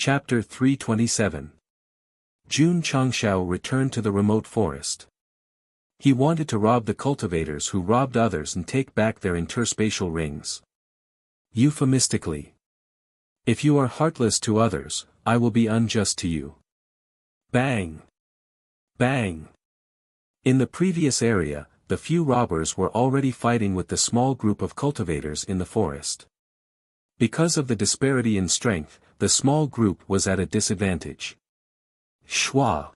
Chapter 327. Jun Changshao returned to the remote forest. He wanted to rob the cultivators who robbed others and take back their interspatial rings. Euphemistically. If you are heartless to others, I will be unjust to you. Bang! Bang! In the previous area, the few robbers were already fighting with the small group of cultivators in the forest. Because of the disparity in strength, the small group was at a disadvantage. Shua!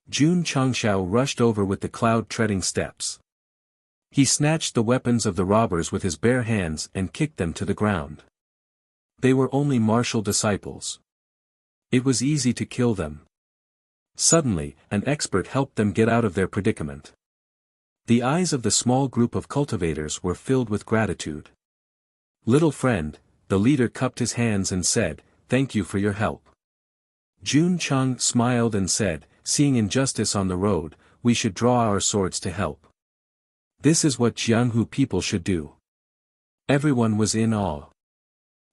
Jun Changshao rushed over with the cloud-treading steps. He snatched the weapons of the robbers with his bare hands and kicked them to the ground. They were only martial disciples. It was easy to kill them. Suddenly, an expert helped them get out of their predicament. The eyes of the small group of cultivators were filled with gratitude. Little friend, the leader cupped his hands and said, "Thank you for your help." Jun Chang smiled and said, "Seeing injustice on the road, we should draw our swords to help. This is what Jianghu people should do." Everyone was in awe.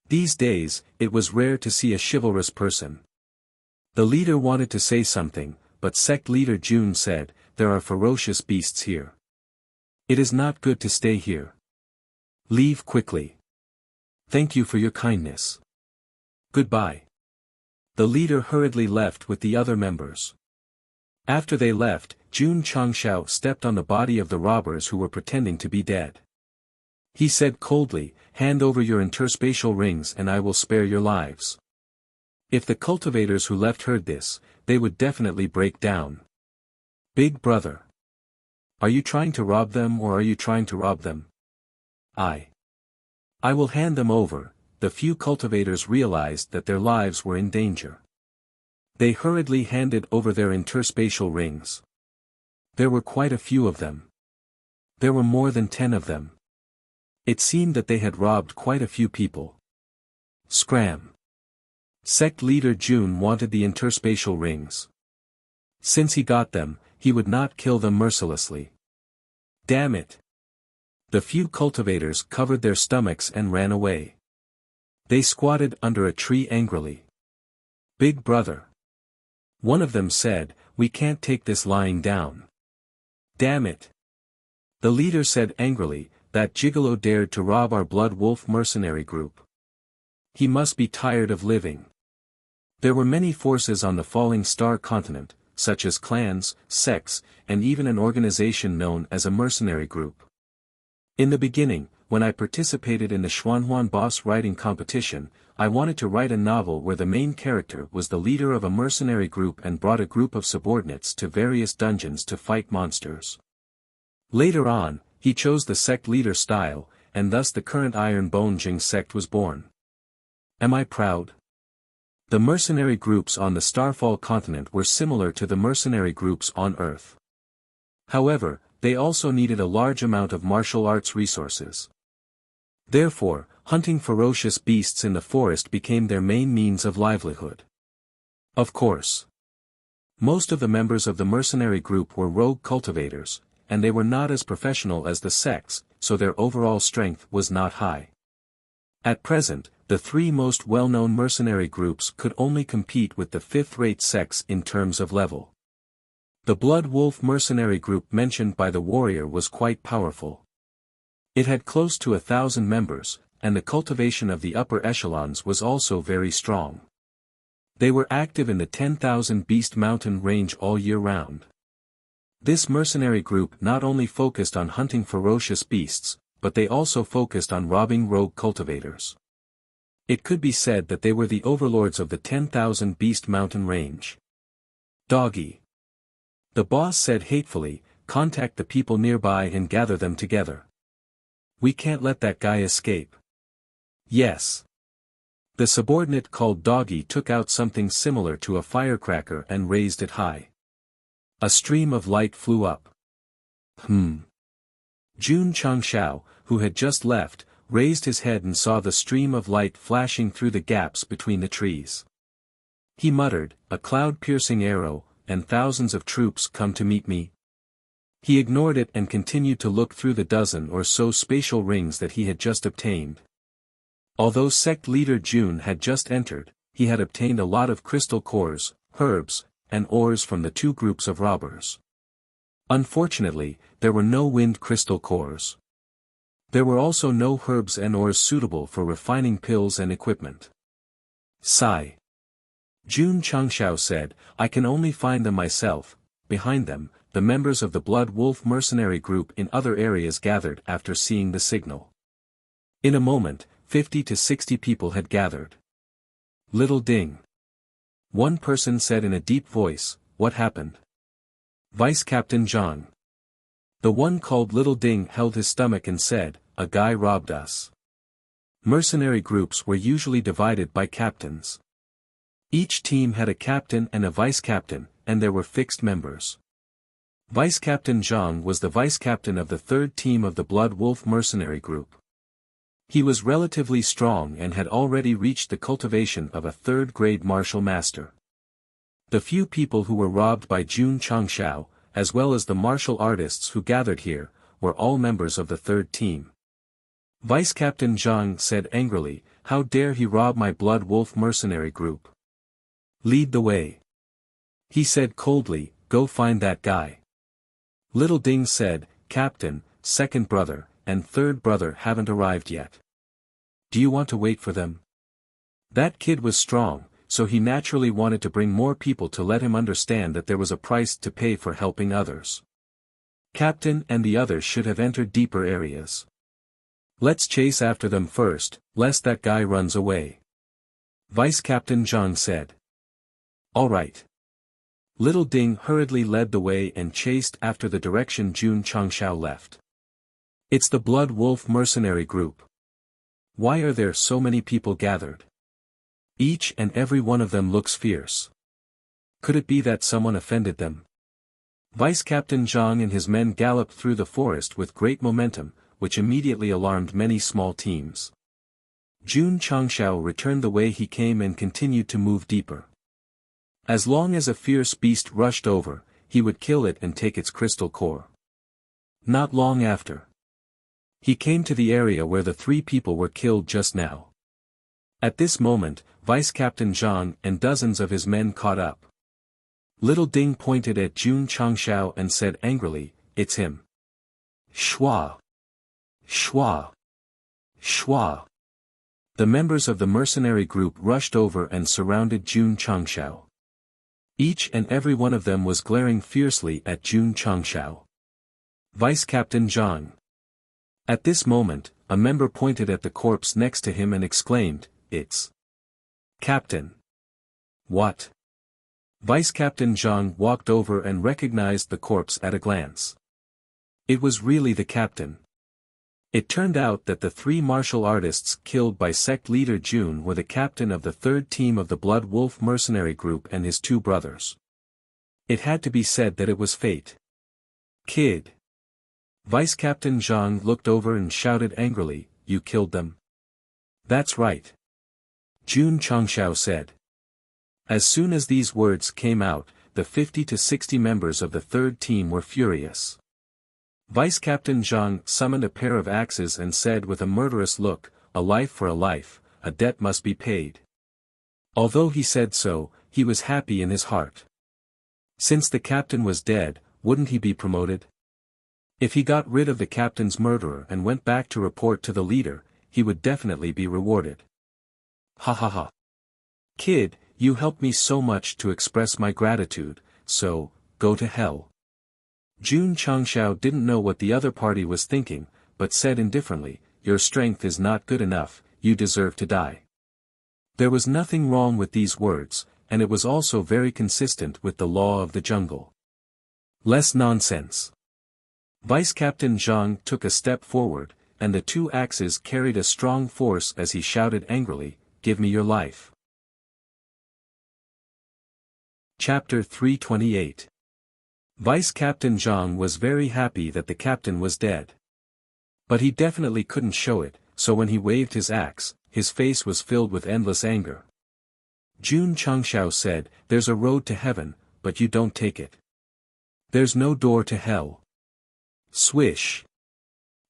These days, it was rare to see a chivalrous person. The leader wanted to say something, but sect leader Jun said, "There are ferocious beasts here. It is not good to stay here. Leave quickly. Thank you for your kindness. Goodbye." The leader hurriedly left with the other members. After they left, Jun Changshao stepped on the body of the robbers who were pretending to be dead. He said coldly, "Hand over your interspatial rings and I will spare your lives." If the cultivators who left heard this, they would definitely break down. "Big brother. Are you trying to rob them or are you trying to rob them?" I will hand them over." The few cultivators realized that their lives were in danger. They hurriedly handed over their interspatial rings. There were quite a few of them. There were more than 10 of them. It seemed that they had robbed quite a few people. Scram! Sect leader Jun wanted the interspatial rings. Since he got them, he would not kill them mercilessly. Damn it! The few cultivators covered their stomachs and ran away. They squatted under a tree angrily. "Big brother." One of them said, "We can't take this lying down." "Damn it." The leader said angrily, "That gigolo dared to rob our blood wolf mercenary group. He must be tired of living." There were many forces on the falling star continent, such as clans, sects, and even an organization known as a mercenary group. In the beginning, when I participated in the Xuanhuan boss writing competition, I wanted to write a novel where the main character was the leader of a mercenary group and brought a group of subordinates to various dungeons to fight monsters. Later on, he chose the sect leader style, and thus the current Iron Bone Jing sect was born. Am I proud? The mercenary groups on the Starfall continent were similar to the mercenary groups on Earth. However, they also needed a large amount of martial arts resources. Therefore, hunting ferocious beasts in the forest became their main means of livelihood. Of course, most of the members of the mercenary group were rogue cultivators, and they were not as professional as the sects, so their overall strength was not high. At present, the 3 most well-known mercenary groups could only compete with the 5th-rate sects in terms of level. The Blood Wolf mercenary group mentioned by the warrior was quite powerful. It had close to 1,000 members, and the cultivation of the upper echelons was also very strong. They were active in the 10,000 Beast Mountain range all year round. This mercenary group not only focused on hunting ferocious beasts, but they also focused on robbing rogue cultivators. It could be said that they were the overlords of the 10,000 Beast Mountain range. Doggy. The boss said hatefully, "Contact the people nearby and gather them together. We can't let that guy escape." Yes. The subordinate called Doggy took out something similar to a firecracker and raised it high. A stream of light flew up. Jun Changshao, who had just left, raised his head and saw the stream of light flashing through the gaps between the trees. He muttered, "A cloud-piercing arrow, and thousands of troops come to meet me." He ignored it and continued to look through the dozen or so spatial rings that he had just obtained. Although sect leader Jun had just entered, he had obtained a lot of crystal cores, herbs, and ores from the two groups of robbers. Unfortunately, there were no wind crystal cores. There were also no herbs and ores suitable for refining pills and equipment. Sigh. Jun Changshao said, I can only find them myself. Behind them, the members of the Blood Wolf mercenary group in other areas gathered after seeing the signal. In a moment, 50 to 60 people had gathered. Little Ding. One person said in a deep voice, what happened? Vice Captain Zhang. The one called Little Ding held his stomach and said, a guy robbed us. Mercenary groups were usually divided by captains. Each team had a captain and a vice captain, and there were fixed members. Vice Captain Zhang was the vice captain of the third team of the Blood Wolf mercenary group. He was relatively strong and had already reached the cultivation of a third-grade martial master. The few people who were robbed by Jun Changshao, as well as the martial artists who gathered here, were all members of the third team. Vice Captain Zhang said angrily, how dare he rob my Blood Wolf mercenary group? Lead the way. He said coldly, go find that guy. Little Ding said, Captain, second brother, and third brother haven't arrived yet. Do you want to wait for them? That kid was strong, so he naturally wanted to bring more people to let him understand that there was a price to pay for helping others. Captain and the others should have entered deeper areas. Let's chase after them first, lest that guy runs away. Vice Captain Zhang said. All right. Little Ding hurriedly led the way and chased after the direction Jun Changshao left. It's the Blood Wolf mercenary group. Why are there so many people gathered? Each and every one of them looks fierce. Could it be that someone offended them? Vice Captain Zhang and his men galloped through the forest with great momentum, which immediately alarmed many small teams. Jun Changshao returned the way he came and continued to move deeper. As long as a fierce beast rushed over, he would kill it and take its crystal core. Not long after, he came to the area where the three people were killed just now. At this moment, Vice Captain Zhang and dozens of his men caught up. Little Ding pointed at Jun Changshao and said angrily, it's him. Shua! Shua! Shua! The members of the mercenary group rushed over and surrounded Jun Changshao. Each and every one of them was glaring fiercely at Jun Changshao. Vice Captain Zhang. At this moment, a member pointed at the corpse next to him and exclaimed, it's Captain. What? Vice Captain Zhang walked over and recognized the corpse at a glance. It was really the captain. It turned out that the three martial artists killed by sect leader Jun were the captain of the third team of the Blood Wolf mercenary group and his two brothers. It had to be said that it was fate. Kid. Vice Captain Zhang looked over and shouted angrily, you killed them? That's right. Jun Changshao said. As soon as these words came out, the 50 to 60 members of the third team were furious. Vice Captain Zhang summoned a pair of axes and said with a murderous look, a life for a life, a debt must be paid. Although he said so, he was happy in his heart. Since the captain was dead, wouldn't he be promoted? If he got rid of the captain's murderer and went back to report to the leader, he would definitely be rewarded. Ha ha ha. Kid, you helped me so much to express my gratitude, so, go to hell. Jun Changshao didn't know what the other party was thinking, but said indifferently, your strength is not good enough, you deserve to die. There was nothing wrong with these words, and it was also very consistent with the law of the jungle. Less nonsense. Vice Captain Zhang took a step forward, and the two axes carried a strong force as he shouted angrily, give me your life. Chapter 328. Vice Captain Zhang was very happy that the captain was dead. But he definitely couldn't show it, so when he waved his axe, his face was filled with endless anger. Jun Changshao said, there's a road to heaven, but you don't take it. There's no door to hell. Swish.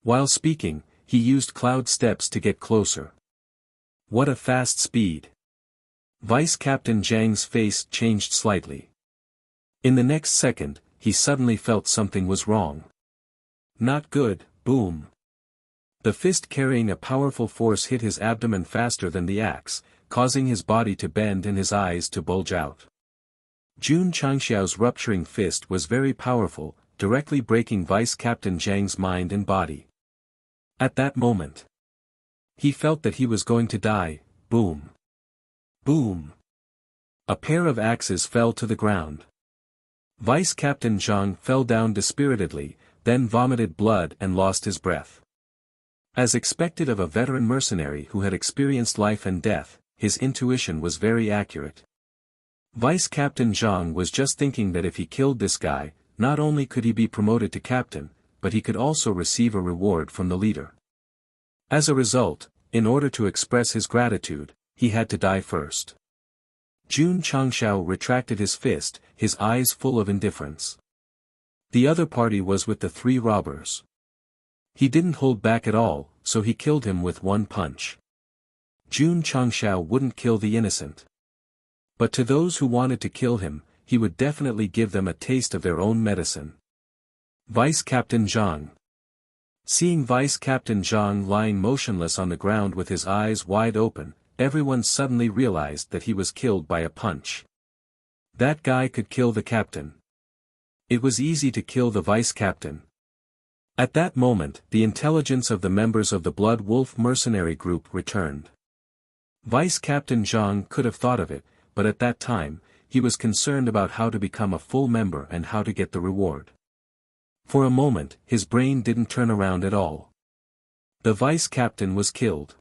While speaking, he used cloud steps to get closer. What a fast speed. Vice Captain Zhang's face changed slightly. In the next second, he suddenly felt something was wrong. Not good, boom. The fist carrying a powerful force hit his abdomen faster than the axe, causing his body to bend and his eyes to bulge out. Jun Changxiao's rupturing fist was very powerful, directly breaking Vice Captain Zhang's mind and body. At that moment, he felt that he was going to die. Boom. Boom. A pair of axes fell to the ground. Vice Captain Zhang fell down dispiritedly, then vomited blood and lost his breath. As expected of a veteran mercenary who had experienced life and death, his intuition was very accurate. Vice Captain Zhang was just thinking that if he killed this guy, not only could he be promoted to captain, but he could also receive a reward from the leader. As a result, in order to express his gratitude, he had to die first. Jun Changxiao retracted his fist, his eyes full of indifference. The other party was with the three robbers. He didn't hold back at all, so he killed him with one punch. Jun Changxiao wouldn't kill the innocent. But to those who wanted to kill him, he would definitely give them a taste of their own medicine. Vice Captain Zhang. Seeing Vice Captain Zhang lying motionless on the ground with his eyes wide open, everyone suddenly realized that he was killed by a punch. That guy could kill the captain. It was easy to kill the vice captain. At that moment, the intelligence of the members of the Blood Wolf mercenary group returned. Vice Captain Zhang could have thought of it, but at that time, he was concerned about how to become a full member and how to get the reward. For a moment, his brain didn't turn around at all. The vice captain was killed.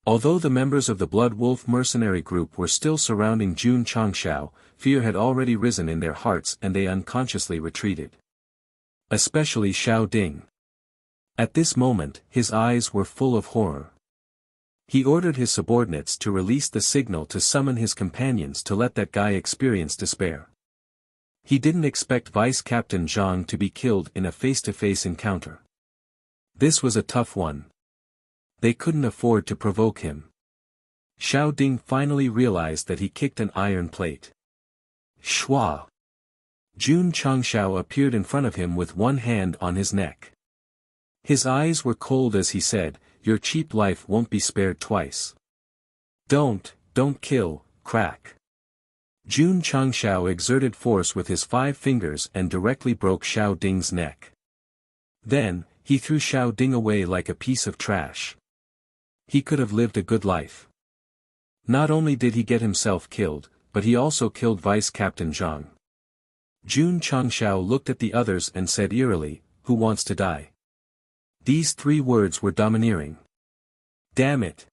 Although the members of the Blood Wolf mercenary group were still surrounding Jun Changxiao, fear had already risen in their hearts and they unconsciously retreated. Especially Xiao Ding. At this moment, his eyes were full of horror. He ordered his subordinates to release the signal to summon his companions to let that guy experience despair. He didn't expect Vice Captain Zhang to be killed in a face-to-face encounter. This was a tough one. They couldn't afford to provoke him. Xiao Ding finally realized that he kicked an iron plate. Shua! Jun Changxiao appeared in front of him with one hand on his neck. His eyes were cold as he said, "Your cheap life won't be spared twice. Don't kill, crack." Jun Changxiao exerted force with his 5 fingers and directly broke Xiao Ding's neck. Then, he threw Xiao Ding away like a piece of trash. He could have lived a good life. Not only did he get himself killed, but he also killed Vice Captain Zhang. Jun Changxiao looked at the others and said eerily, "Who wants to die?" These 3 words were domineering. Damn it!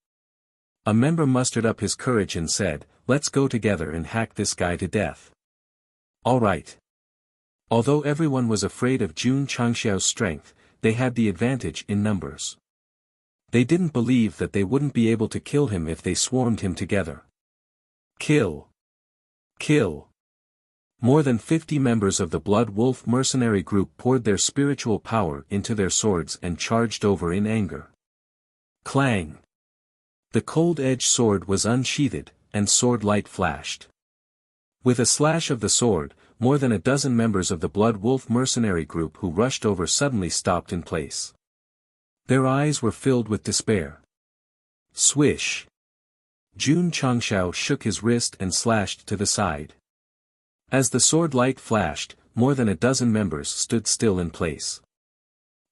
A member mustered up his courage and said, "Let's go together and hack this guy to death." All right. Although everyone was afraid of Jun Changxiao's strength, they had the advantage in numbers. They didn't believe that they wouldn't be able to kill him if they swarmed him together. Kill! Kill! More than 50 members of the Blood Wolf mercenary group poured their spiritual power into their swords and charged over in anger. Clang! The cold-edged sword was unsheathed, and sword light flashed. With a slash of the sword, more than a dozen members of the Blood Wolf mercenary group who rushed over suddenly stopped in place. Their eyes were filled with despair. Swish! Jun Changxiao shook his wrist and slashed to the side. As the sword light flashed, more than a dozen members stood still in place.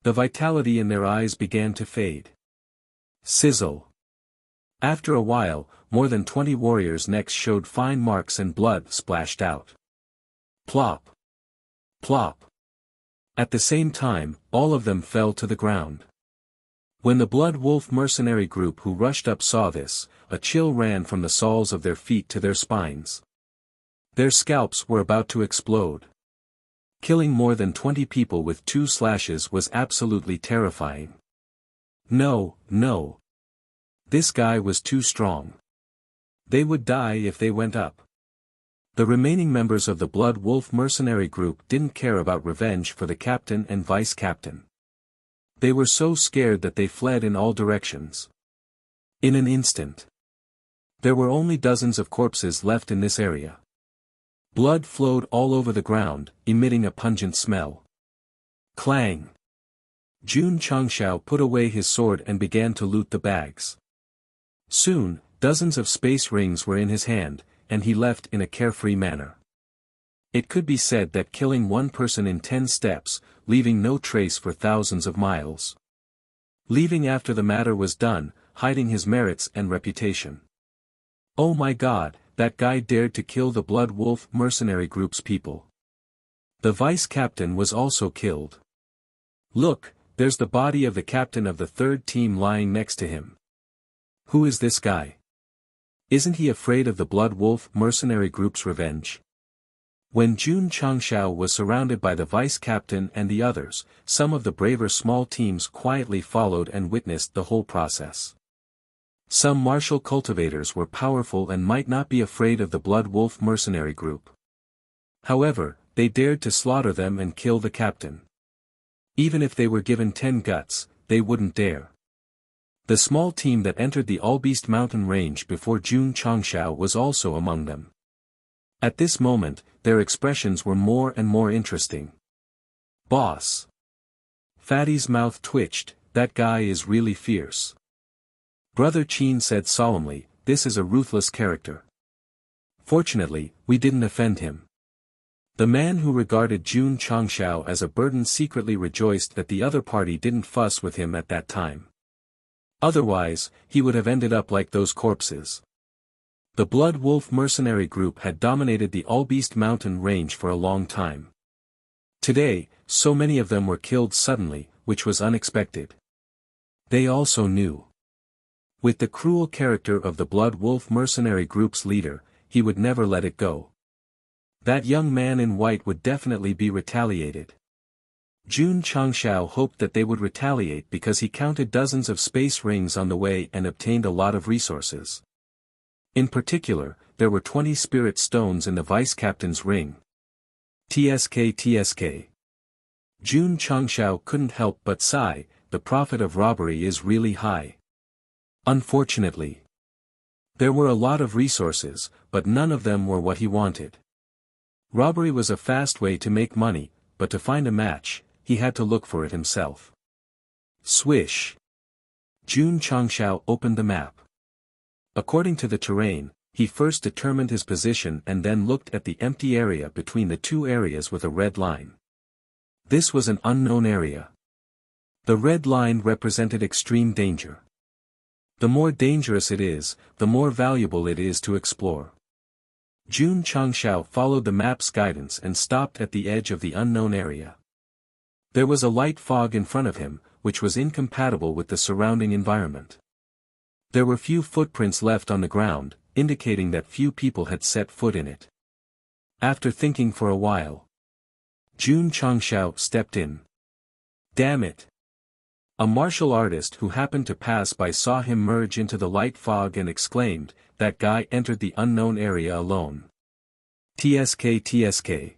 The vitality in their eyes began to fade. Sizzle! After a while, more than 20 warriors' necks showed fine marks and blood splashed out. Plop! Plop! At the same time, all of them fell to the ground. When the Blood Wolf mercenary group who rushed up saw this, a chill ran from the soles of their feet to their spines. Their scalps were about to explode. Killing more than 20 people with 2 slashes was absolutely terrifying. No. This guy was too strong. They would die if they went up. The remaining members of the Blood Wolf mercenary group didn't care about revenge for the captain and vice captain. They were so scared that they fled in all directions. In an instant, There were only dozens of corpses left in this area. Blood flowed all over the ground, emitting a pungent smell. Clang! Jun Changshao put away his sword and began to loot the bags. Soon, dozens of space rings were in his hand, and he left in a carefree manner. It could be said that killing one person in 10 steps, leaving no trace for thousands of miles. Leaving after the matter was done, hiding his merits and reputation. Oh my God, that guy dared to kill the Blood Wolf mercenary group's people. The vice captain was also killed. Look, there's the body of the captain of the third team lying next to him. Who is this guy? Isn't he afraid of the Blood Wolf mercenary group's revenge? When Jun Changshao was surrounded by the vice captain and the others, some of the braver small teams quietly followed and witnessed the whole process. Some martial cultivators were powerful and might not be afraid of the Blood Wolf mercenary group. However, they dared to slaughter them and kill the captain. Even if they were given 10 guts, they wouldn't dare. The small team that entered the All-Beast Mountain range before Jun Changshao was also among them. At this moment, their expressions were more and more interesting. Boss! Fatty's mouth twitched, that guy is really fierce. Brother Qin said solemnly, this is a ruthless character. Fortunately, we didn't offend him. The man who regarded Jun Changshao as a burden secretly rejoiced that the other party didn't fuss with him at that time. Otherwise, he would have ended up like those corpses. The Blood Wolf mercenary group had dominated the All-Beast Mountain range for a long time. Today, so many of them were killed suddenly, which was unexpected. They also knew. With the cruel character of the Blood Wolf mercenary group's leader, he would never let it go. That young man in white would definitely be retaliated. Jun Changshao hoped that they would retaliate because he counted dozens of space rings on the way and obtained a lot of resources. In particular, there were 20 spirit stones in the vice captain's ring. TSK. Jun Changshao couldn't help but sigh, the profit of robbery is really high. Unfortunately. There were a lot of resources, but none of them were what he wanted. Robbery was a fast way to make money, but to find a match, he had to look for it himself. Swish. Jun Changshao opened the map. According to the terrain, he first determined his position and then looked at the empty area between the two areas with a red line. This was an unknown area. The red line represented extreme danger. The more dangerous it is, the more valuable it is to explore. Jun Changshao followed the map's guidance and stopped at the edge of the unknown area. There was a light fog in front of him, which was incompatible with the surrounding environment. There were few footprints left on the ground, indicating that few people had set foot in it. After thinking for a while, Jun Changshao stepped in. Damn it! A martial artist who happened to pass by saw him merge into the light fog and exclaimed, that guy entered the unknown area alone. TSK.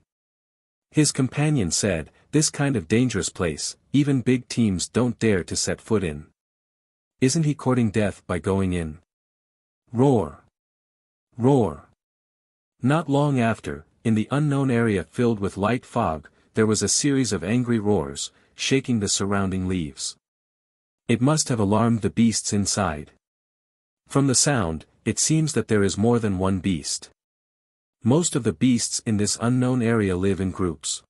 His companion said, this kind of dangerous place, even big teams don't dare to set foot in. Isn't he courting death by going in? Roar! Roar! Not long after, in the unknown area filled with light fog, there was a series of angry roars, shaking the surrounding leaves. It must have alarmed the beasts inside. From the sound, it seems that there is more than one beast. Most of the beasts in this unknown area live in groups.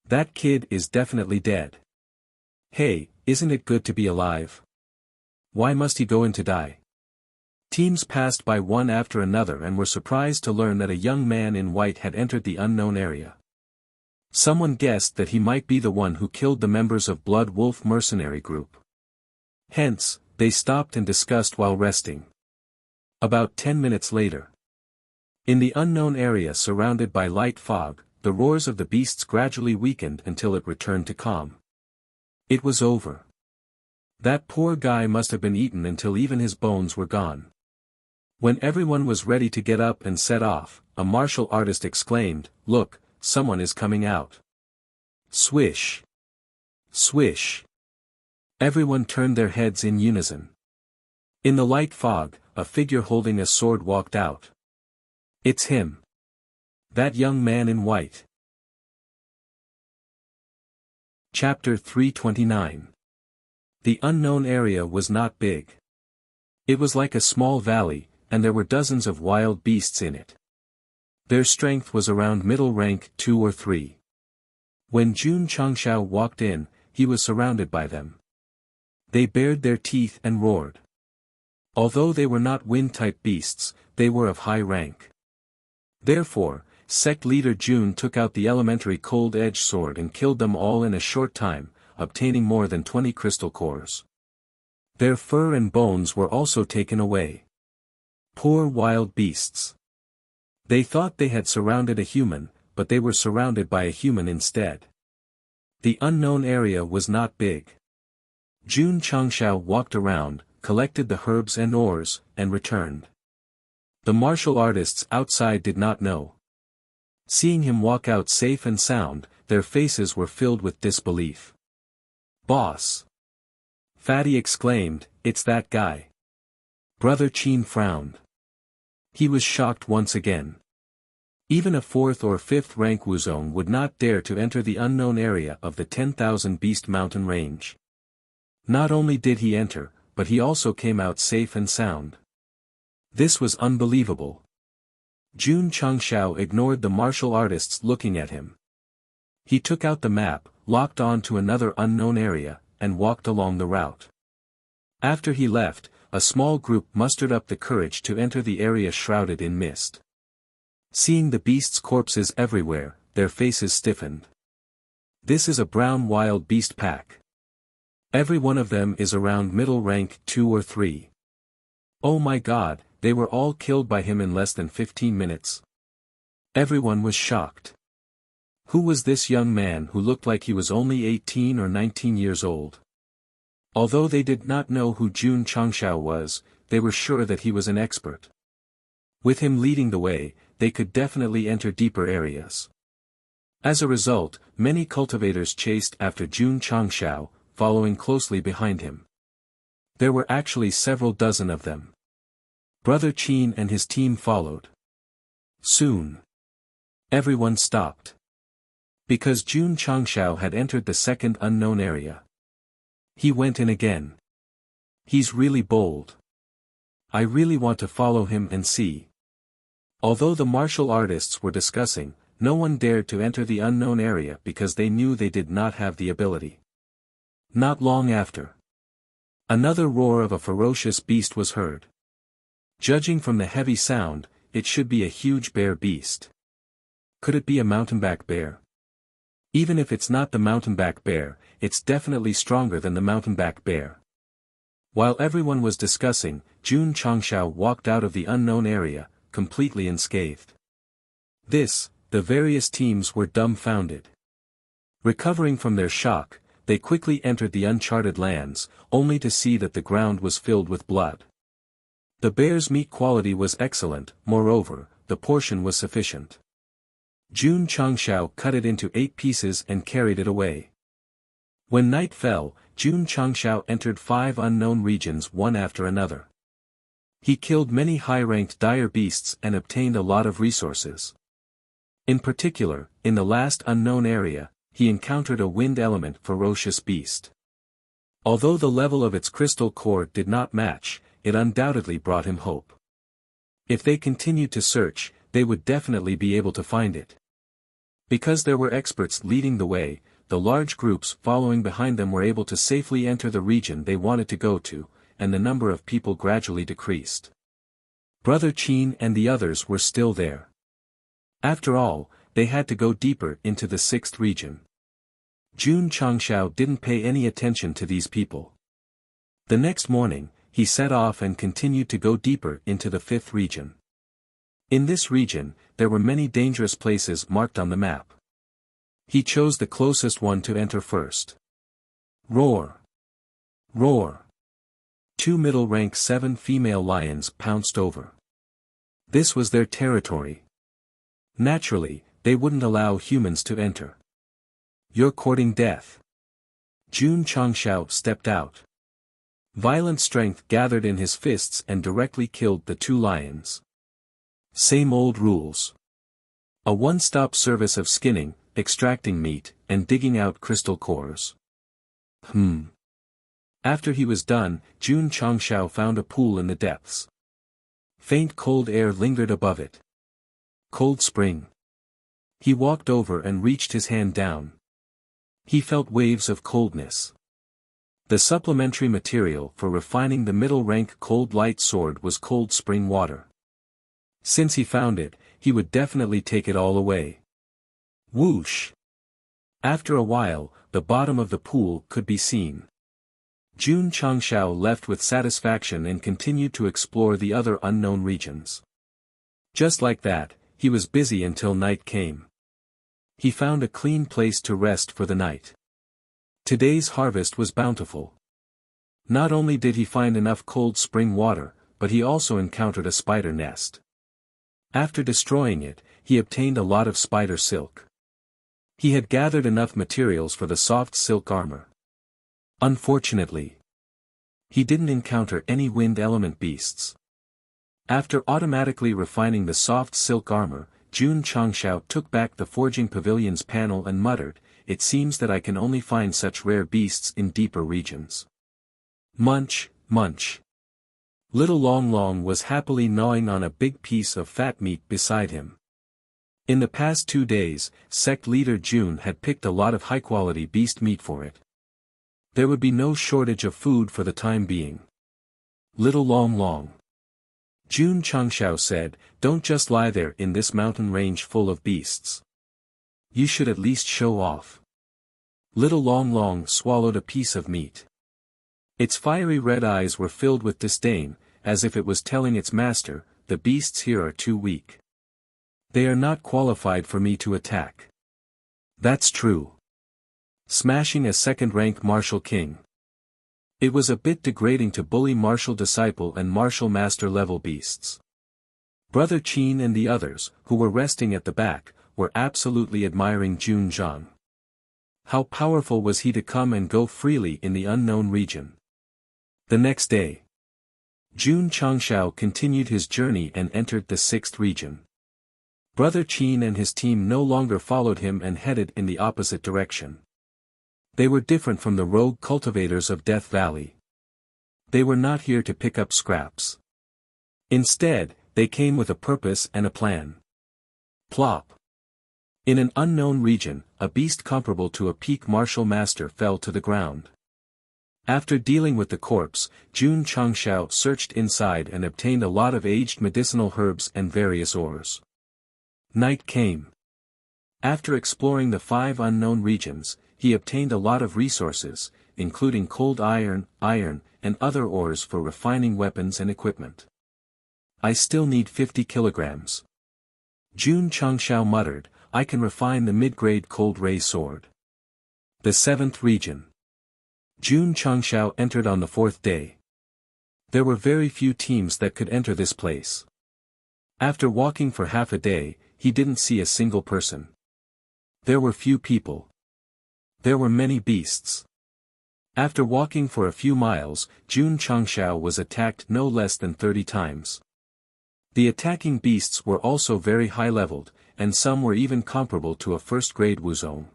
That kid is definitely dead. Hey, isn't it good to be alive? Why must he go in to die? Teams passed by one after another and were surprised to learn that a young man in white had entered the unknown area. Someone guessed that he might be the one who killed the members of Blood Wolf mercenary group. Hence, they stopped and discussed while resting. About 10 minutes later. In the unknown area surrounded by light fog, the roars of the beasts gradually weakened until it returned to calm. It was over. That poor guy must have been eaten until even his bones were gone. When everyone was ready to get up and set off, a martial artist exclaimed, look, someone is coming out. Swish. Swish. Everyone turned their heads in unison. In the light fog, a figure holding a sword walked out. It's him. That young man in white. Chapter 329. The unknown area was not big. It was like a small valley, and there were dozens of wild beasts in it. Their strength was around middle rank 2 or 3. When Jun Changshao walked in, he was surrounded by them. They bared their teeth and roared. Although they were not wind-type beasts, they were of high rank. Therefore, Sect leader Jun took out the elementary cold-edged sword and killed them all in a short time, obtaining more than 20 crystal cores. Their fur and bones were also taken away. Poor wild beasts. They thought they had surrounded a human, but they were surrounded by a human instead. The unknown area was not big. Jun Changshao walked around, collected the herbs and ores, and returned. The martial artists outside did not know. Seeing him walk out safe and sound, their faces were filled with disbelief. "Boss!" Fatty exclaimed, "It's that guy." Brother Qin frowned. He was shocked once again. Even a 4th or 5th rank Wuzong would not dare to enter the unknown area of the 10,000 Beast Mountain range. Not only did he enter, but he also came out safe and sound. This was unbelievable. Jun Changshao ignored the martial artists looking at him. He took out the map, locked on to another unknown area, and walked along the route. After he left, a small group mustered up the courage to enter the area shrouded in mist. Seeing the beasts' corpses everywhere, their faces stiffened. This is a brown wild beast pack. Every one of them is around middle rank 2 or 3. Oh my God, they were all killed by him in less than 15 minutes. Everyone was shocked. Who was this young man who looked like he was only 18 or 19 years old? Although they did not know who Jun Changshao was, they were sure that he was an expert. With him leading the way, they could definitely enter deeper areas. As a result, many cultivators chased after Jun Changshao, following closely behind him. There were actually several dozen of them. Brother Qin and his team followed. Soon, everyone stopped. Because Jun Changshao had entered the second unknown area. He went in again. He's really bold. I really want to follow him and see. Although the martial artists were discussing, no one dared to enter the unknown area because they knew they did not have the ability. Not long after, another roar of a ferocious beast was heard. Judging from the heavy sound, it should be a huge bear beast. Could it be a mountainback bear? Even if it's not the mountainback bear, it's definitely stronger than the mountainback bear. While everyone was discussing, Jun Changshao walked out of the unknown area, completely unscathed. The various teams were dumbfounded. Recovering from their shock, they quickly entered the uncharted lands, only to see that the ground was filled with blood. The bear's meat quality was excellent, moreover, the portion was sufficient. Jun Changshao cut it into 8 pieces and carried it away. When night fell, Jun Changshao entered 5 unknown regions one after another. He killed many high-ranked dire beasts and obtained a lot of resources. In particular, in the last unknown area, he encountered a wind element ferocious beast. Although the level of its crystal core did not match, it undoubtedly brought him hope. If they continued to search, they would definitely be able to find it. Because there were experts leading the way, the large groups following behind them were able to safely enter the region they wanted to go to, and the number of people gradually decreased. Brother Qin and the others were still there. After all, they had to go deeper into the 6th region. Jun Changshao didn't pay any attention to these people. The next morning, he set off and continued to go deeper into the 5th region. In this region, there were many dangerous places marked on the map. He chose the closest one to enter first. Roar! Roar! 2 middle rank 7 female lions pounced over. This was their territory. Naturally, they wouldn't allow humans to enter. You're courting death. Jun Changshao stepped out. Violent strength gathered in his fists and directly killed the two lions. Same old rules. A one-stop service of skinning, extracting meat, and digging out crystal cores. After he was done, Jun Changshao found a pool in the depths. Faint cold air lingered above it. Cold spring. He walked over and reached his hand down. He felt waves of coldness. The supplementary material for refining the middle-rank cold light sword was cold spring water. Since he found it, he would definitely take it all away. Whoosh! After a while, the bottom of the pool could be seen. Jun Changshao left with satisfaction and continued to explore the other unknown regions. Just like that, he was busy until night came. He found a clean place to rest for the night. Today's harvest was bountiful. Not only did he find enough cold spring water, but he also encountered a spider nest. After destroying it, he obtained a lot of spider silk. He had gathered enough materials for the soft silk armor. Unfortunately, he didn't encounter any wind element beasts. After automatically refining the soft silk armor, Jun Changshao took back the forging pavilion's panel and muttered, "It seems that I can only find such rare beasts in deeper regions." Munch, munch. Little Long Long was happily gnawing on a big piece of fat meat beside him. In the past 2 days, Sect leader Jun had picked a lot of high-quality beast meat for it. There would be no shortage of food for the time being. Little Long Long. Jun Changshao said, "Don't just lie there in this mountain range full of beasts. You should at least show off." Little Long Long swallowed a piece of meat. Its fiery red eyes were filled with disdain, as if it was telling its master, "The beasts here are too weak. They are not qualified for me to attack." That's true. Smashing a second-rank martial king. It was a bit degrading to bully martial disciple and martial master level beasts. Brother Qin and the others, who were resting at the back, were absolutely admiring Jun Zhang. How powerful was he to come and go freely in the unknown region? The next day, Jun Changshao continued his journey and entered the 6th region. Brother Qin and his team no longer followed him and headed in the opposite direction. They were different from the rogue cultivators of Death Valley. They were not here to pick up scraps. Instead, they came with a purpose and a plan. Plop. In an unknown region, a beast comparable to a peak martial master fell to the ground. After dealing with the corpse, Jun Changshao searched inside and obtained a lot of aged medicinal herbs and various ores. Night came. After exploring the 5 unknown regions, he obtained a lot of resources, including cold iron, and other ores for refining weapons and equipment. "I still need 50 kilograms. Jun Changshao muttered, "I can refine the mid-grade cold ray sword." The 7th region. Jun Changshao entered on the 4th day. There were very few teams that could enter this place. After walking for half a day, he didn't see a single person. There were few people. There were many beasts. After walking for a few miles, Jun Changshao was attacked no less than 30 times. The attacking beasts were also very high-leveled, and some were even comparable to a first-grade Wuzong.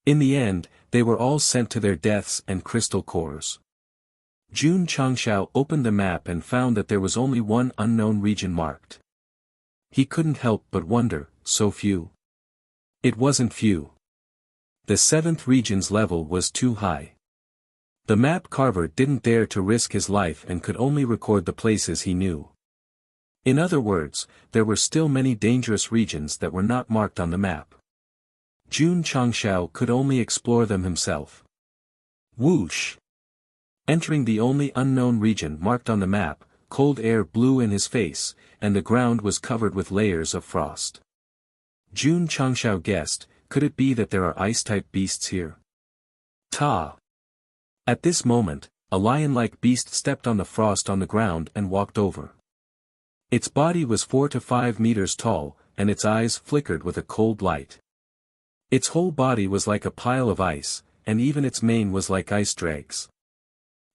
In the end, they were all sent to their deaths and crystal cores. Jun Changshao opened the map and found that there was only one unknown region marked. He couldn't help but wonder, so few? It wasn't few. The 7th region's level was too high. The map carver didn't dare to risk his life and could only record the places he knew. In other words, there were still many dangerous regions that were not marked on the map. Jun Changshao could only explore them himself. Whoosh! Entering the only unknown region marked on the map, cold air blew in his face, and the ground was covered with layers of frost. Jun Changshao guessed, could it be that there are ice-type beasts here? Ta! At this moment, a lion-like beast stepped on the frost on the ground and walked over. Its body was 4 to 5 meters tall, and its eyes flickered with a cold light. Its whole body was like a pile of ice, and even its mane was like ice dregs.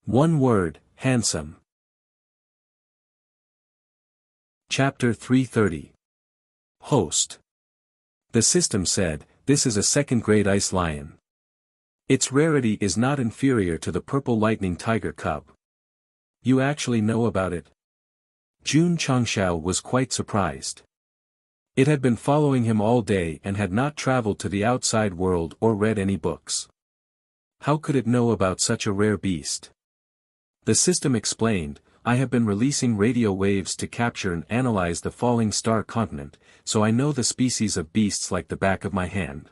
One word, handsome. Chapter 330. Host. The system said, this is a second-grade ice lion. Its rarity is not inferior to the purple lightning tiger cub. You actually know about it? Jun Changshao was quite surprised. It had been following him all day and had not traveled to the outside world or read any books. How could it know about such a rare beast? The system explained, I have been releasing radio waves to capture and analyze the falling star continent, so I know the species of beasts like the back of my hand.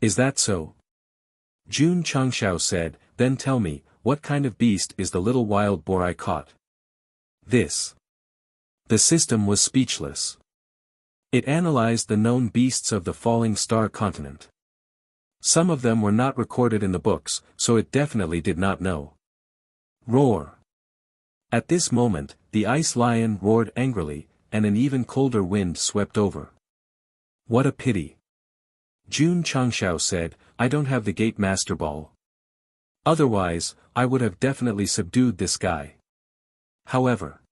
Is that so? Jun Changshao said, then tell me, what kind of beast is the little wild boar I caught? This. The system was speechless. It analyzed the known beasts of the falling star continent. Some of them were not recorded in the books, so it definitely did not know. Roar. At this moment, the ice lion roared angrily, and an even colder wind swept over. What a pity. Jun Changshao said, I don't have the gate master ball. Otherwise, I would have definitely subdued this guy. However.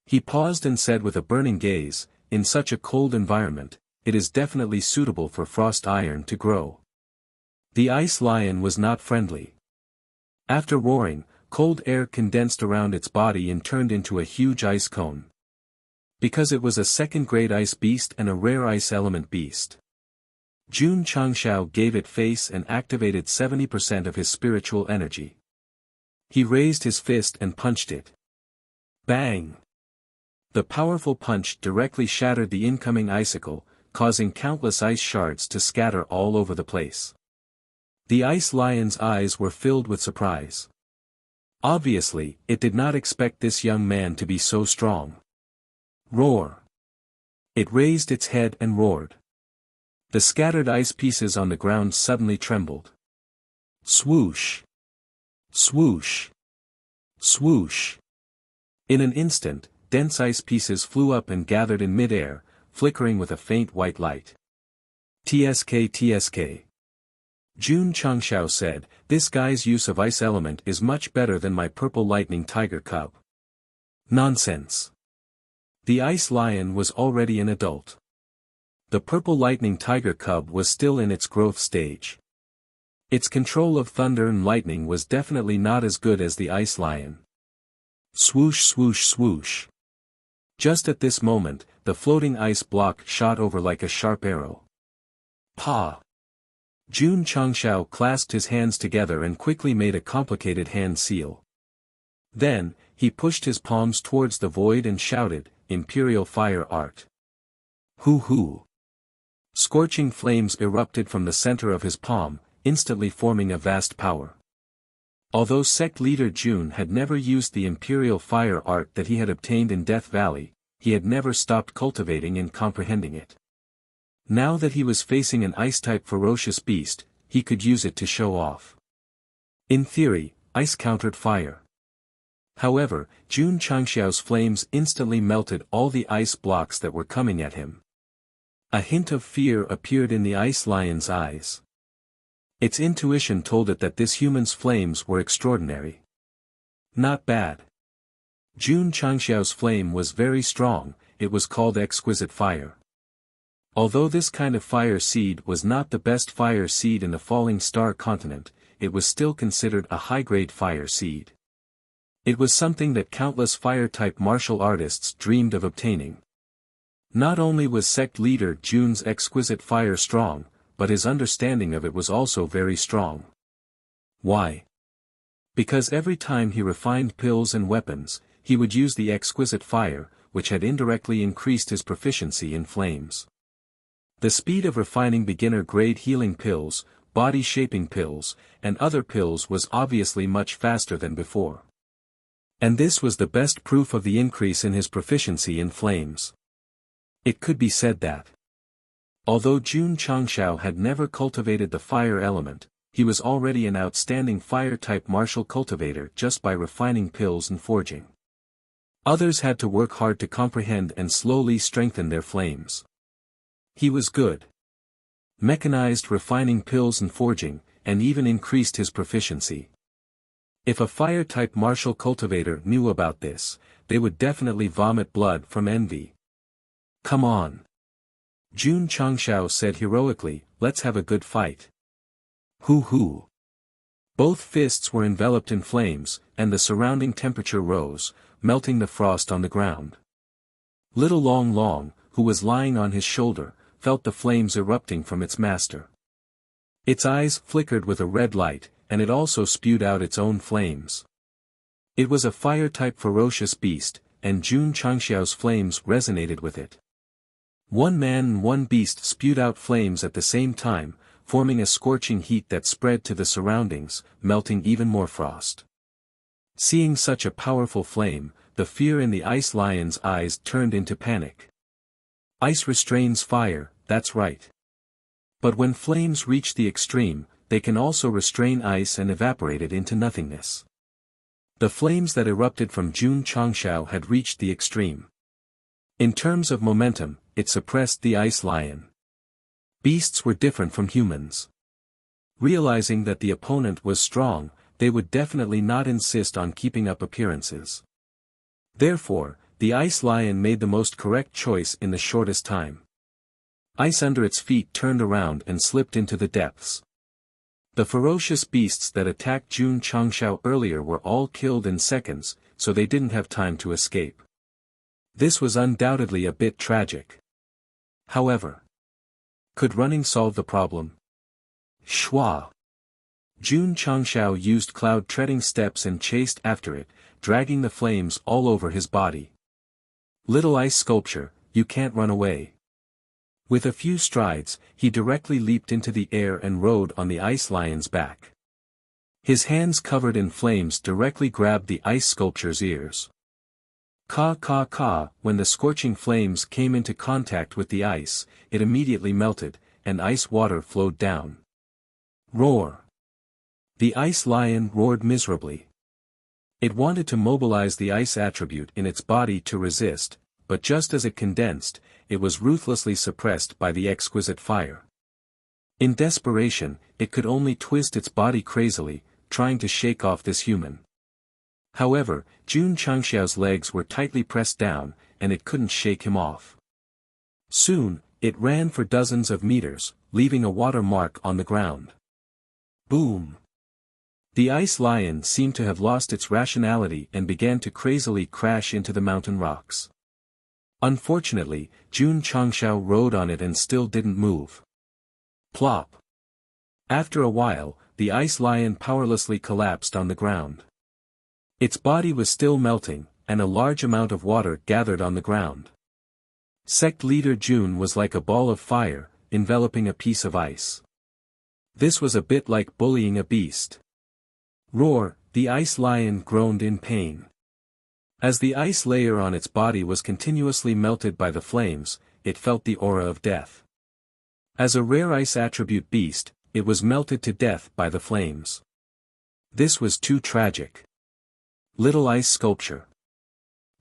He paused and said with a burning gaze, in such a cold environment, it is definitely suitable for frost iron to grow. The ice lion was not friendly. After roaring, cold air condensed around its body and turned into a huge ice cone. Because it was a second-grade ice beast and a rare ice element beast. Jun Changshao gave it face and activated 70% of his spiritual energy. He raised his fist and punched it. Bang! The powerful punch directly shattered the incoming icicle, causing countless ice shards to scatter all over the place. The ice lion's eyes were filled with surprise. Obviously, it did not expect this young man to be so strong. Roar! It raised its head and roared. The scattered ice pieces on the ground suddenly trembled. Swoosh! Swoosh! Swoosh! In an instant, dense ice pieces flew up and gathered in mid-air, flickering with a faint white light. TSK TSK. Jun Changshao said, this guy's use of ice element is much better than my purple lightning tiger cub. Nonsense. The ice lion was already an adult. The purple lightning tiger cub was still in its growth stage. Its control of thunder and lightning was definitely not as good as the ice lion. Swoosh swoosh swoosh. Just at this moment, the floating ice block shot over like a sharp arrow. Pa! Jun Changshao clasped his hands together and quickly made a complicated hand seal. Then, he pushed his palms towards the void and shouted, Imperial Fire Art. Hoo hoo! Scorching flames erupted from the center of his palm, instantly forming a vast power. Although sect leader Jun had never used the Imperial Fire Art that he had obtained in Death Valley, he had never stopped cultivating and comprehending it. Now that he was facing an ice-type ferocious beast, he could use it to show off. In theory, ice countered fire. However, Jun Changshao's flames instantly melted all the ice blocks that were coming at him. A hint of fear appeared in the ice lion's eyes. Its intuition told it that this human's flames were extraordinary. Not bad. Jun Changshao's flame was very strong, it was called exquisite fire. Although this kind of fire seed was not the best fire seed in the falling star continent, it was still considered a high-grade fire seed. It was something that countless fire-type martial artists dreamed of obtaining. Not only was sect leader Jun's exquisite fire strong, but his understanding of it was also very strong. Why? Because every time he refined pills and weapons, he would use the exquisite fire, which had indirectly increased his proficiency in flames. The speed of refining beginner-grade healing pills, body-shaping pills, and other pills was obviously much faster than before. And this was the best proof of the increase in his proficiency in flames. It could be said that, although Jun Changshao had never cultivated the fire element, he was already an outstanding fire-type martial cultivator just by refining pills and forging. Others had to work hard to comprehend and slowly strengthen their flames. He was good. Mechanized refining pills and forging, and even increased his proficiency. If a fire-type martial cultivator knew about this, they would definitely vomit blood from envy. Come on. Jun Changshao said heroically, let's have a good fight. Hoo. Both fists were enveloped in flames, and the surrounding temperature rose, melting the frost on the ground. Little Long, who was lying on his shoulder, felt the flames erupting from its master. Its eyes flickered with a red light, and it also spewed out its own flames. It was a fire-type ferocious beast, and Jun Changxiao's flames resonated with it. One man and one beast spewed out flames at the same time, forming a scorching heat that spread to the surroundings, melting even more frost. Seeing such a powerful flame, the fear in the ice lion's eyes turned into panic. Ice restrains fire, that's right. But when flames reach the extreme, they can also restrain ice and evaporate it into nothingness. The flames that erupted from Jun Changshao had reached the extreme. In terms of momentum, it suppressed the ice lion. Beasts were different from humans. Realizing that the opponent was strong, they would definitely not insist on keeping up appearances. Therefore, the ice lion made the most correct choice in the shortest time. Ice under its feet turned around and slipped into the depths. The ferocious beasts that attacked Jun Changshao earlier were all killed in seconds, so they didn't have time to escape. This was undoubtedly a bit tragic. However, could running solve the problem? Shwa! Jun Changshao used cloud treading steps and chased after it, dragging the flames all over his body. Little ice sculpture, you can't run away. With a few strides, he directly leaped into the air and rode on the ice lion's back. His hands covered in flames directly grabbed the ice sculpture's ears. Ka, when the scorching flames came into contact with the ice, it immediately melted, and ice water flowed down. Roar! The ice lion roared miserably. It wanted to mobilize the ice attribute in its body to resist, but just as it condensed, it was ruthlessly suppressed by the exquisite fire. In desperation, it could only twist its body crazily, trying to shake off this human. However, Jun Changxiao's legs were tightly pressed down, and it couldn't shake him off. Soon, it ran for dozens of meters, leaving a water mark on the ground. Boom! The ice lion seemed to have lost its rationality and began to crazily crash into the mountain rocks. Unfortunately, Jun Changxiao rode on it and still didn't move. Plop! After a while, the ice lion powerlessly collapsed on the ground. Its body was still melting, and a large amount of water gathered on the ground. Sect leader Jun was like a ball of fire, enveloping a piece of ice. This was a bit like bullying a beast. Roar! The ice lion groaned in pain. As the ice layer on its body was continuously melted by the flames, it felt the aura of death. As a rare ice attribute beast, it was melted to death by the flames. This was too tragic. Little ice sculpture.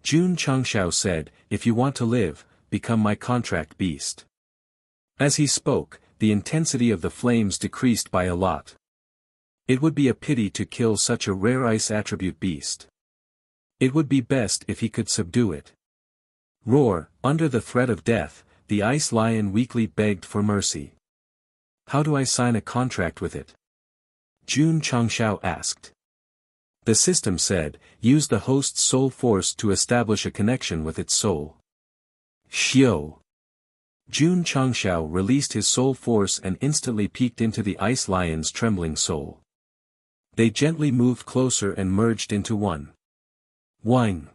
Jun Changxiao said, if you want to live, become my contract beast. As he spoke, the intensity of the flames decreased by a lot. It would be a pity to kill such a rare ice attribute beast. It would be best if he could subdue it. Roar! Under the threat of death, the ice lion weakly begged for mercy. How do I sign a contract with it? Jun Changxiao asked. The system said, use the host's soul force to establish a connection with its soul. Xiao! Jun Changxiao released his soul force and instantly peeked into the ice lion's trembling soul. They gently moved closer and merged into one. Whine!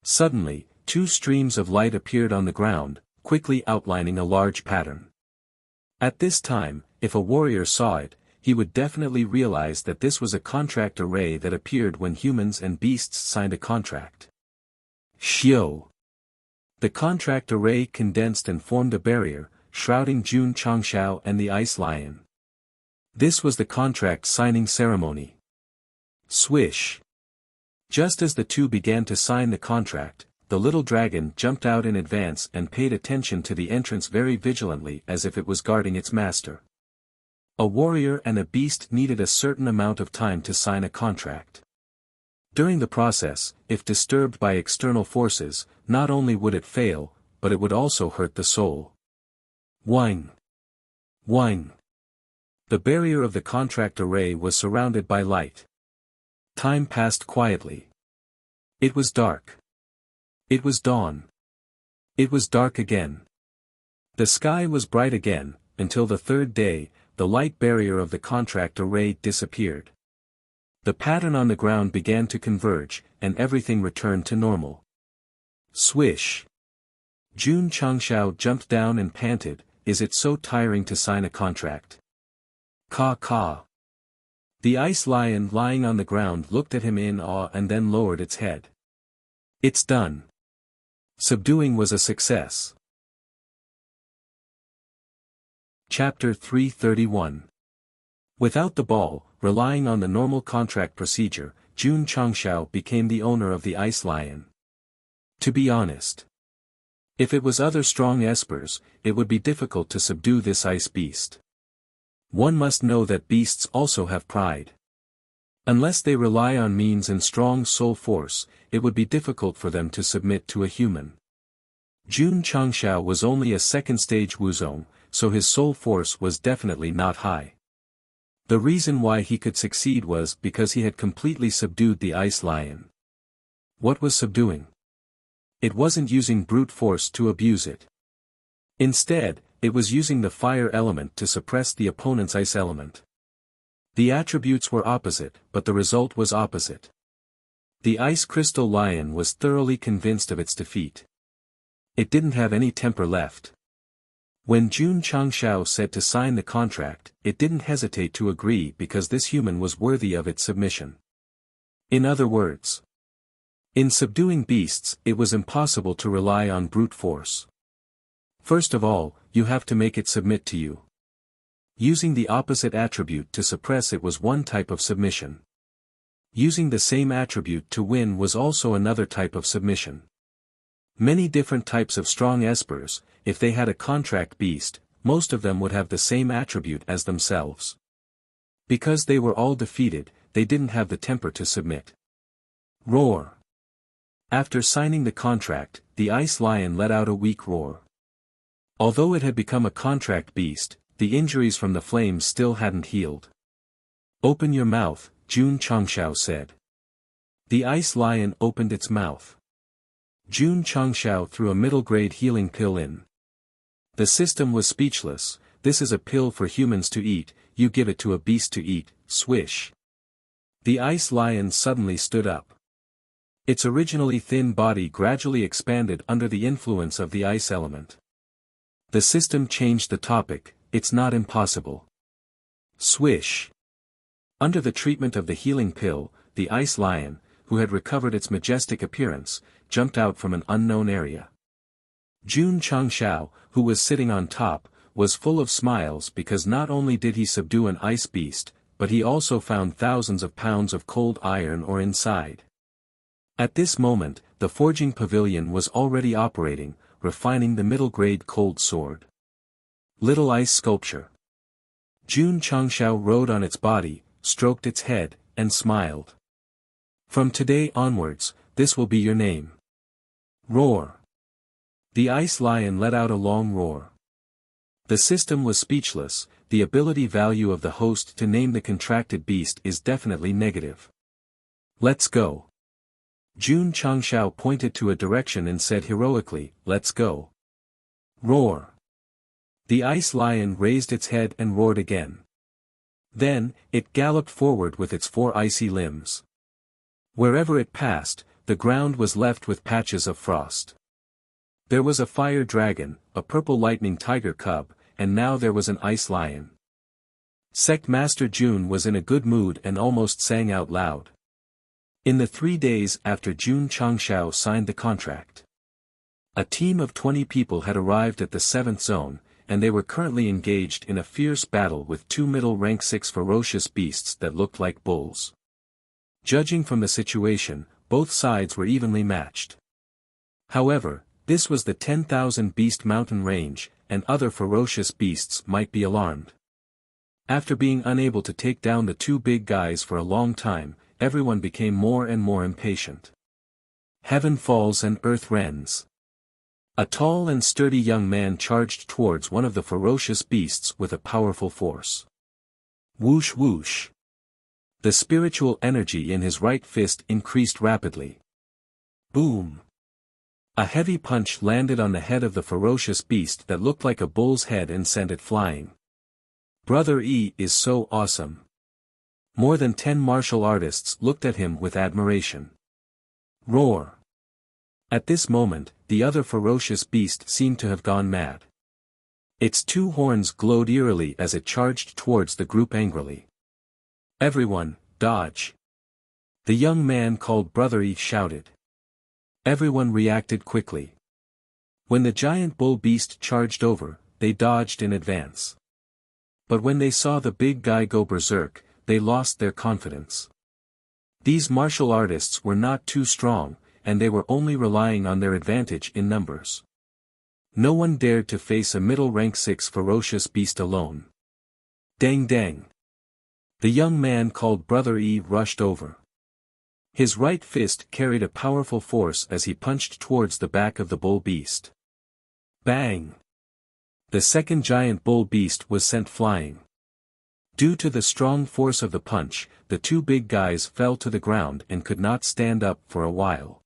Suddenly, two streams of light appeared on the ground, quickly outlining a large pattern. At this time, if a warrior saw it, he would definitely realize that this was a contract array that appeared when humans and beasts signed a contract. Xiao! The contract array condensed and formed a barrier, shrouding Jun Changxiao and the ice lion. This was the contract signing ceremony. Swish! Just as the two began to sign the contract, the little dragon jumped out in advance and paid attention to the entrance very vigilantly as if it was guarding its master. A warrior and a beast needed a certain amount of time to sign a contract. During the process, if disturbed by external forces, not only would it fail, but it would also hurt the soul. Whine. Whine. The barrier of the contract array was surrounded by light. Time passed quietly. It was dark. It was dawn. It was dark again. The sky was bright again, until the third day, the light barrier of the contract array disappeared. The pattern on the ground began to converge, and everything returned to normal. Swish. Jun Changshao jumped down and panted, "Is it so tiring to sign a contract?" Caw caw. The ice lion lying on the ground looked at him in awe and then lowered its head. It's done. Subduing was a success. Chapter 331. Without the ball, relying on the normal contract procedure, Jun Changshao became the owner of the ice lion. To be honest, if it was other strong espers, it would be difficult to subdue this ice beast. One must know that beasts also have pride. Unless they rely on means and strong soul force, it would be difficult for them to submit to a human. Jun Changshao was only a second-stage Wuzong, so his soul force was definitely not high. The reason why he could succeed was because he had completely subdued the ice lion. What was subduing? It wasn't using brute force to abuse it. Instead, it was using the fire element to suppress the opponent's ice element. The attributes were opposite, but the result was opposite. The ice crystal lion was thoroughly convinced of its defeat. It didn't have any temper left. When Jun Changshao said to sign the contract, it didn't hesitate to agree because this human was worthy of its submission. In other words, in subduing beasts, it was impossible to rely on brute force. First of all, you have to make it submit to you. Using the opposite attribute to suppress it was one type of submission. Using the same attribute to win was also another type of submission. Many different types of strong espers, if they had a contract beast, most of them would have the same attribute as themselves. Because they were all defeated, they didn't have the temper to submit. Roar. After signing the contract, the ice lion let out a weak roar. Although it had become a contract beast, the injuries from the flames still hadn't healed. Open your mouth, Jun Changshao said. The ice lion opened its mouth. Jun Changshao threw a middle-grade healing pill in. The system was speechless. This is a pill for humans to eat, you give it to a beast to eat, swish. The ice lion suddenly stood up. Its originally thin body gradually expanded under the influence of the ice element. The system changed the topic, it's not impossible. Swish. Under the treatment of the healing pill, the ice lion, who had recovered its majestic appearance, jumped out from an unknown area. Jun Changshao, who was sitting on top, was full of smiles because not only did he subdue an ice beast, but he also found thousands of pounds of cold iron ore inside. At this moment, the forging pavilion was already operating, refining the middle-grade cold sword. Little ice sculpture. Jun Changshao rode on its body, stroked its head, and smiled. From today onwards, this will be your name. Roar. The ice lion let out a long roar. The system was speechless. The ability value of the host to name the contracted beast is definitely negative. Let's go. Jun Changshao pointed to a direction and said heroically, let's go. Roar. The ice lion raised its head and roared again. Then, it galloped forward with its 4 icy limbs. Wherever it passed, the ground was left with patches of frost. There was a fire dragon, a purple lightning tiger cub, and now there was an ice lion. Sect Master Jun was in a good mood and almost sang out loud. In the 3 days after Jun Changshao signed the contract, a team of 20 people had arrived at the 7th zone, and they were currently engaged in a fierce battle with 2 middle-rank 6 ferocious beasts that looked like bulls. Judging from the situation, both sides were evenly matched. However, this was the 10,000 beast mountain range, and other ferocious beasts might be alarmed. After being unable to take down the two big guys for a long time, everyone became more and more impatient. Heaven falls and earth rends. A tall and sturdy young man charged towards one of the ferocious beasts with a powerful force. Whoosh whoosh. The spiritual energy in his right fist increased rapidly. Boom. A heavy punch landed on the head of the ferocious beast that looked like a bull's head and sent it flying. Brother E is so awesome. More than 10 martial artists looked at him with admiration. Roar. At this moment, the other ferocious beast seemed to have gone mad. Its two horns glowed eerily as it charged towards the group angrily. Everyone, dodge. The young man called Brother E shouted. Everyone reacted quickly. When the giant bull beast charged over, they dodged in advance. But when they saw the big guy go berserk, they lost their confidence. These martial artists were not too strong, and they were only relying on their advantage in numbers. No one dared to face a middle rank 6 ferocious beast alone. Dang dang. The young man called Brother E rushed over. His right fist carried a powerful force as he punched towards the back of the bull beast. Bang! The second giant bull beast was sent flying. Due to the strong force of the punch, the two big guys fell to the ground and could not stand up for a while.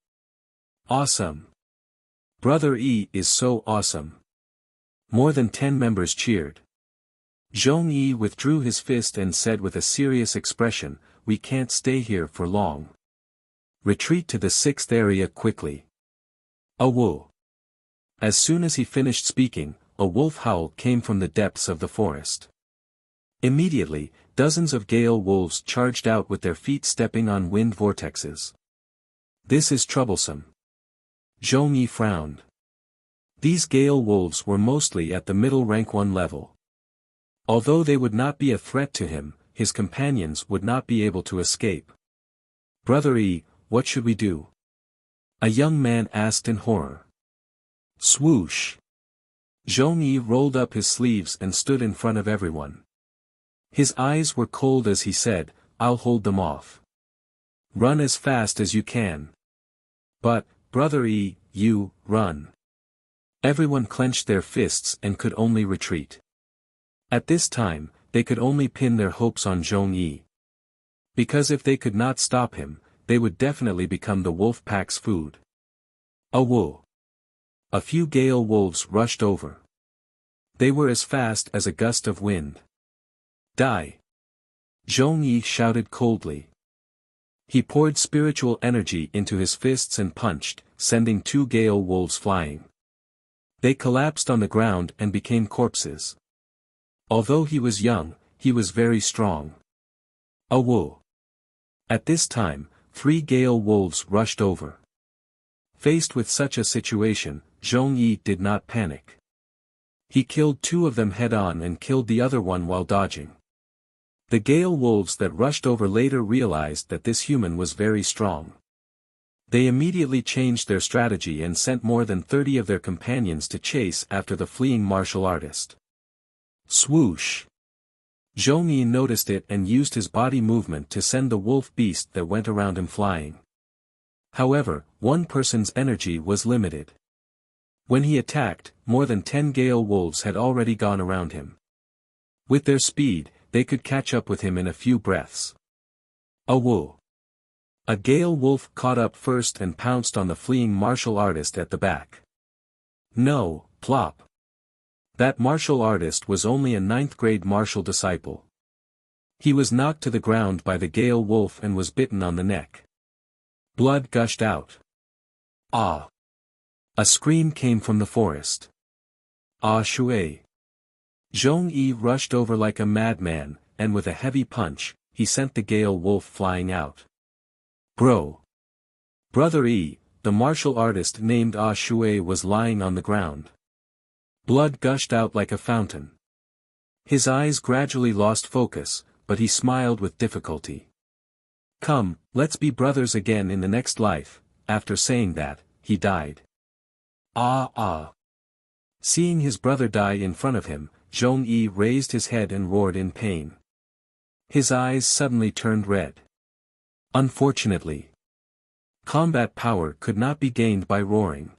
Awesome! Brother E is so awesome! More than 10 members cheered. Zhong Yi withdrew his fist and said with a serious expression, "We can't stay here for long. Retreat to the 6th area quickly." Woo! As soon as he finished speaking, a wolf howl came from the depths of the forest. Immediately, dozens of gale wolves charged out with their feet stepping on wind vortexes. This is troublesome. Zhong Yi frowned. These gale wolves were mostly at the middle rank 1 level. Although they would not be a threat to him, his companions would not be able to escape. Brother E, what should we do? A young man asked in horror. Swoosh! Zhong Yi rolled up his sleeves and stood in front of everyone. His eyes were cold as he said, "I'll hold them off. Run as fast as you can." But, Brother E, you, run. Everyone clenched their fists and could only retreat. At this time, they could only pin their hopes on Zhong Yi. Because if they could not stop him, they would definitely become the wolf pack's food. Woo! A few gale wolves rushed over. They were as fast as a gust of wind. Die! Zhong Yi shouted coldly. He poured spiritual energy into his fists and punched, sending 2 gale wolves flying. They collapsed on the ground and became corpses. Although he was young, he was very strong. Woo! At this time, 3 gale wolves rushed over. Faced with such a situation, Zhong Yi did not panic. He killed 2 of them head-on and killed the other one while dodging. The gale wolves that rushed over later realized that this human was very strong. They immediately changed their strategy and sent more than 30 of their companions to chase after the fleeing martial artist. Swoosh! Zhong Yi noticed it and used his body movement to send the wolf beast that went around him flying. However, one person's energy was limited. When he attacked, more than 10 gale wolves had already gone around him. With their speed, they could catch up with him in a few breaths. Woo! A gale wolf caught up first and pounced on the fleeing martial artist at the back. No, plop! That martial artist was only a 9th grade martial disciple. He was knocked to the ground by the gale wolf and was bitten on the neck. Blood gushed out. Ah! A scream came from the forest. Ah shui! Zhong Yi rushed over like a madman, and with a heavy punch, he sent the gale wolf flying out. Bro! Brother E, the martial artist named Ah Shui was lying on the ground. Blood gushed out like a fountain. His eyes gradually lost focus, but he smiled with difficulty. Come, let's be brothers again in the next life. After saying that, he died. Ah! Seeing his brother die in front of him, Zhong-yi raised his head and roared in pain. His eyes suddenly turned red. Unfortunately, combat power could not be gained by roaring.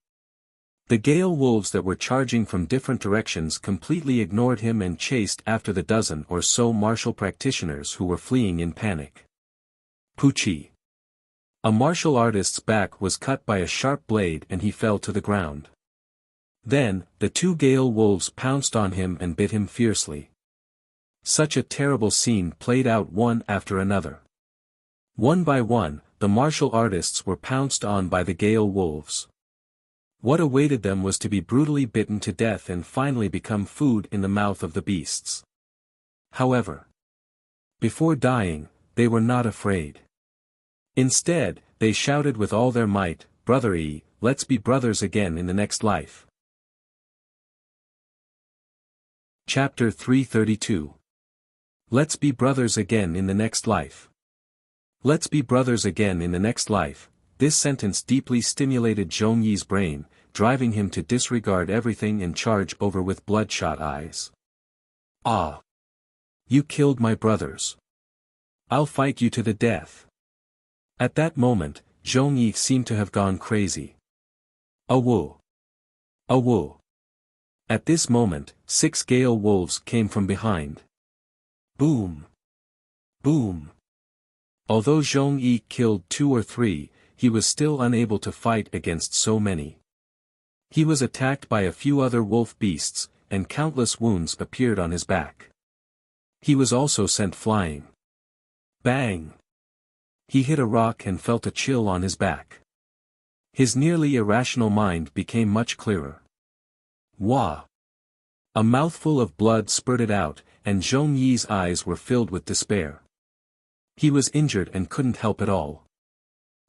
The gale wolves that were charging from different directions completely ignored him and chased after the dozen or so martial practitioners who were fleeing in panic. Pucci. A martial artist's back was cut by a sharp blade and he fell to the ground. Then, the two gale wolves pounced on him and bit him fiercely. Such a terrible scene played out one after another. One by one, the martial artists were pounced on by the gale wolves. What awaited them was to be brutally bitten to death and finally become food in the mouth of the beasts. However, before dying, they were not afraid. Instead, they shouted with all their might, "Brother E, let's be brothers again in the next life." Chapter 332. Let's be brothers again in the next life. Let's be brothers again in the next life. This sentence deeply stimulated Zhong-yi's brain, driving him to disregard everything and charge over with bloodshot eyes. Ah! You killed my brothers. I'll fight you to the death. At that moment, Zhong-yi seemed to have gone crazy. Awoo! Awoo! At this moment, 6 gale wolves came from behind. Boom! Boom! Although Zhong-yi killed 2 or 3, he was still unable to fight against so many. He was attacked by a few other wolf beasts, and countless wounds appeared on his back. He was also sent flying. Bang! He hit a rock and felt a chill on his back. His nearly irrational mind became much clearer. Wah! A mouthful of blood spurted out, and Zhong-yi's eyes were filled with despair. He was injured and couldn't help at all.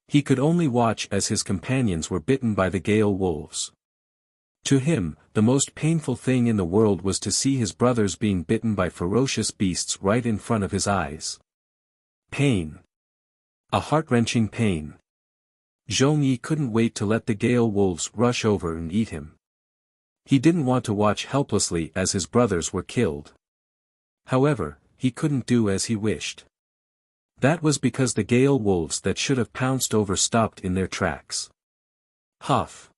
He could only watch as his companions were bitten by the gale wolves. To him, the most painful thing in the world was to see his brothers being bitten by ferocious beasts right in front of his eyes. Pain. A heart-wrenching pain. Zhong-yi couldn't wait to let the gale wolves rush over and eat him. He didn't want to watch helplessly as his brothers were killed. However, he couldn't do as he wished. That was because the gale wolves that should have pounced over stopped in their tracks. Huff!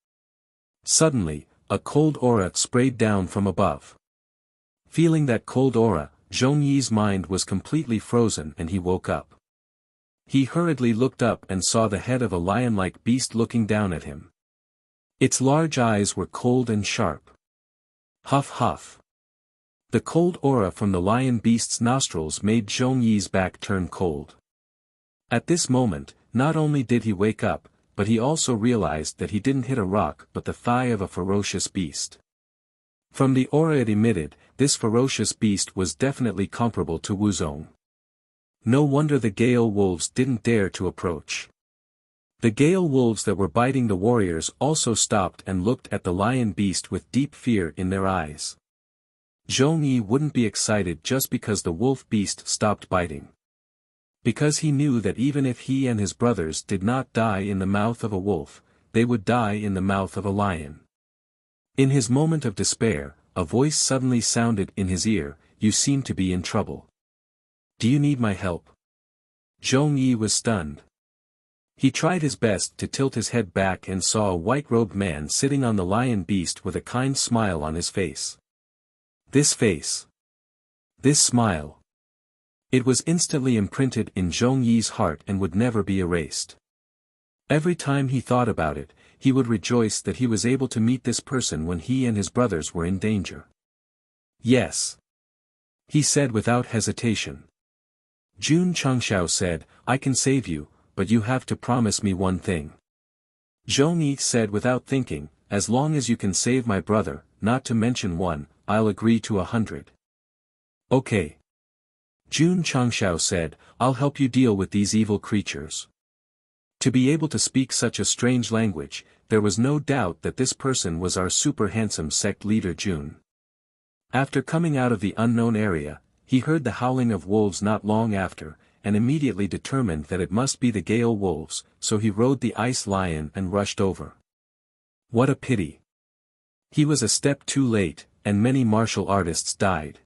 Suddenly, a cold aura sprayed down from above. Feeling that cold aura, Zhong-yi's mind was completely frozen and he woke up. He hurriedly looked up and saw the head of a lion-like beast looking down at him. Its large eyes were cold and sharp. Huff huff. The cold aura from the lion beast's nostrils made Zhong-yi's back turn cold. At this moment, not only did he wake up, but he also realized that he didn't hit a rock but the thigh of a ferocious beast. From the aura it emitted, this ferocious beast was definitely comparable to Wuzong. No wonder the gale wolves didn't dare to approach. The gale wolves that were biting the warriors also stopped and looked at the lion beast with deep fear in their eyes. Zhong-yi wouldn't be excited just because the wolf beast stopped biting. Because he knew that even if he and his brothers did not die in the mouth of a wolf, they would die in the mouth of a lion. In his moment of despair, a voice suddenly sounded in his ear, "You seem to be in trouble. Do you need my help?" Zhong-yi was stunned. He tried his best to tilt his head back and saw a white-robed man sitting on the lion beast with a kind smile on his face. This face. This smile. It was instantly imprinted in Zhong-yi's heart and would never be erased. Every time he thought about it, he would rejoice that he was able to meet this person when he and his brothers were in danger. "Yes," he said without hesitation. Jun Chengxiao said, "I can save you, but you have to promise me one thing." Zhong-yi said without thinking, "As long as you can save my brother, not to mention one, I'll agree to 100. Okay. Jun Chengxiao said, "I'll help you deal with these evil creatures." To be able to speak such a strange language, there was no doubt that this person was our super handsome sect leader Jun. After coming out of the unknown area, he heard the howling of wolves not long after, and immediately determined that it must be the gale wolves, so he rode the ice lion and rushed over. What a pity. He was a step too late, and many martial artists died.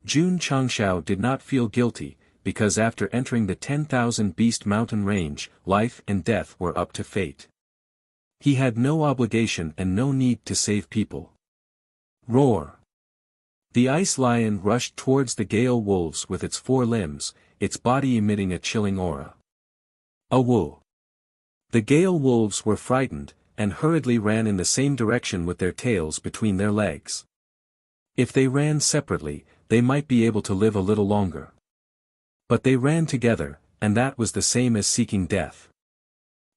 Jun Changshao did not feel guilty, because after entering the 10,000 Beast Mountain range, life and death were up to fate. He had no obligation and no need to save people. Roar! The ice lion rushed towards the gale wolves with its 4 limbs, its body emitting a chilling aura. Awoo! The gale wolves were frightened, and hurriedly ran in the same direction with their tails between their legs. If they ran separately, they might be able to live a little longer. But they ran together, and that was the same as seeking death.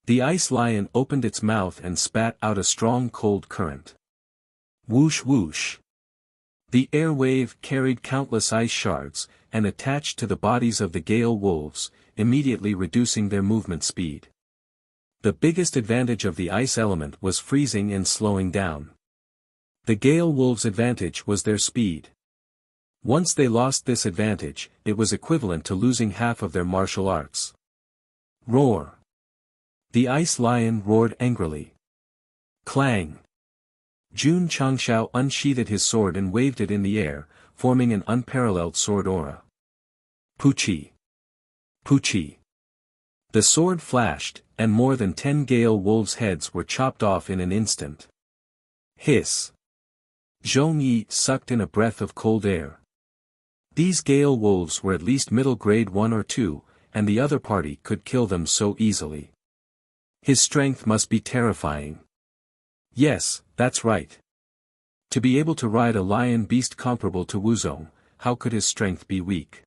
The ice lion opened its mouth and spat out a strong cold current. Whoosh whoosh! The air wave carried countless ice shards, and attached to the bodies of the gale wolves, immediately reducing their movement speed. The biggest advantage of the ice element was freezing and slowing down. The gale wolves' advantage was their speed. Once they lost this advantage, it was equivalent to losing half of their martial arts. Roar! The ice lion roared angrily. Clang! Jun Changshao unsheathed his sword and waved it in the air, forming an unparalleled sword aura. Poochie! Poochie! The sword flashed, and more than 10 gale wolves' heads were chopped off in an instant. Hiss! Zhong Yi sucked in a breath of cold air. These gale wolves were at least middle grade 1 or 2, and the other party could kill them so easily. His strength must be terrifying. Yes, that's right. To be able to ride a lion beast comparable to Wuzong, how could his strength be weak?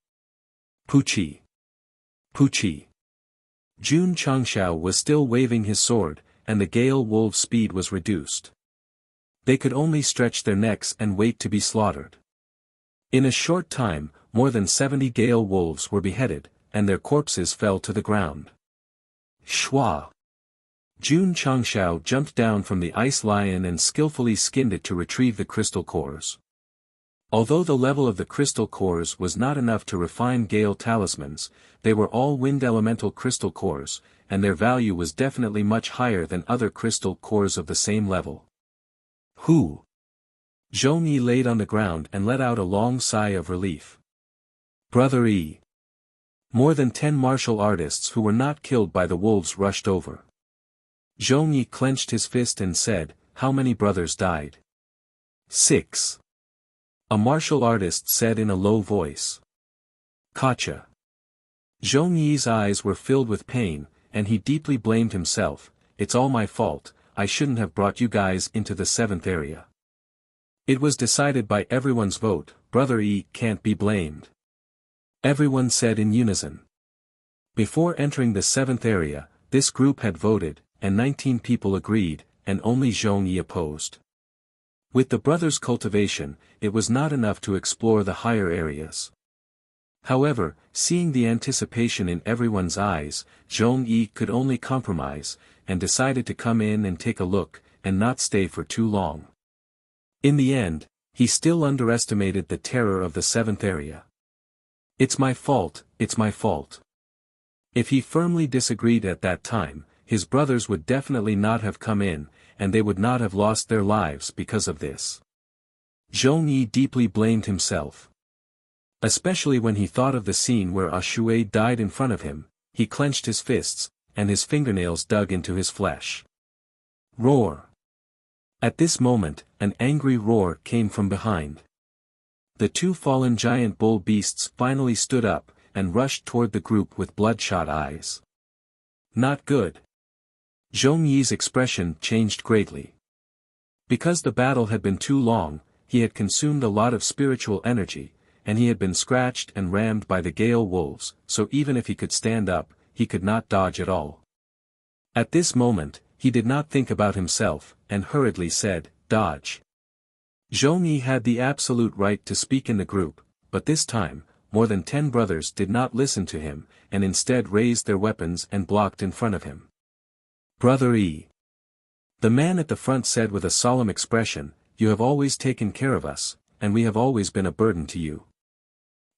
Poochie! Poochie! Jun Changshao was still waving his sword, and the gale wolves' speed was reduced. They could only stretch their necks and wait to be slaughtered. In a short time, more than 70 gale wolves were beheaded, and their corpses fell to the ground. Shwa! Jun Changshao jumped down from the ice lion and skillfully skinned it to retrieve the crystal cores. Although the level of the crystal cores was not enough to refine gale talismans, they were all wind elemental crystal cores, and their value was definitely much higher than other crystal cores of the same level. Hoo! Zhong Yi laid on the ground and let out a long sigh of relief. Brother Yi! More than 10 martial artists who were not killed by the wolves rushed over. Zhong Yi clenched his fist and said, "How many brothers died?" 6. A martial artist said in a low voice. Gotcha. Zhong Yi's eyes were filled with pain, and he deeply blamed himself. It's all my fault, I shouldn't have brought you guys into the 7th area. It was decided by everyone's vote, Brother Yi can't be blamed. Everyone said in unison. Before entering the 7th area, this group had voted, and 19 people agreed, and only Zhong Yi opposed. With the brothers' cultivation, it was not enough to explore the higher areas. However, seeing the anticipation in everyone's eyes, Zhong Yi could only compromise, and decided to come in and take a look, and not stay for too long. In the end, he still underestimated the terror of the 7th area. It's my fault, it's my fault. If he firmly disagreed at that time, his brothers would definitely not have come in, and they would not have lost their lives because of this. Zhong Yi deeply blamed himself. Especially when he thought of the scene where Shui died in front of him, he clenched his fists, and his fingernails dug into his flesh. Roar! At this moment, an angry roar came from behind. The 2 fallen giant bull beasts finally stood up, and rushed toward the group with bloodshot eyes. Not good. Zhong Yi's expression changed greatly. Because the battle had been too long, he had consumed a lot of spiritual energy, and he had been scratched and rammed by the gale wolves, so even if he could stand up, he could not dodge at all. At this moment, he did not think about himself, and hurriedly said, "Dodge." Zhong Yi had the absolute right to speak in the group, but this time, more than 10 brothers did not listen to him, and instead raised their weapons and blocked in front of him. Brother Yi. The man at the front said with a solemn expression, "You have always taken care of us, and we have always been a burden to you.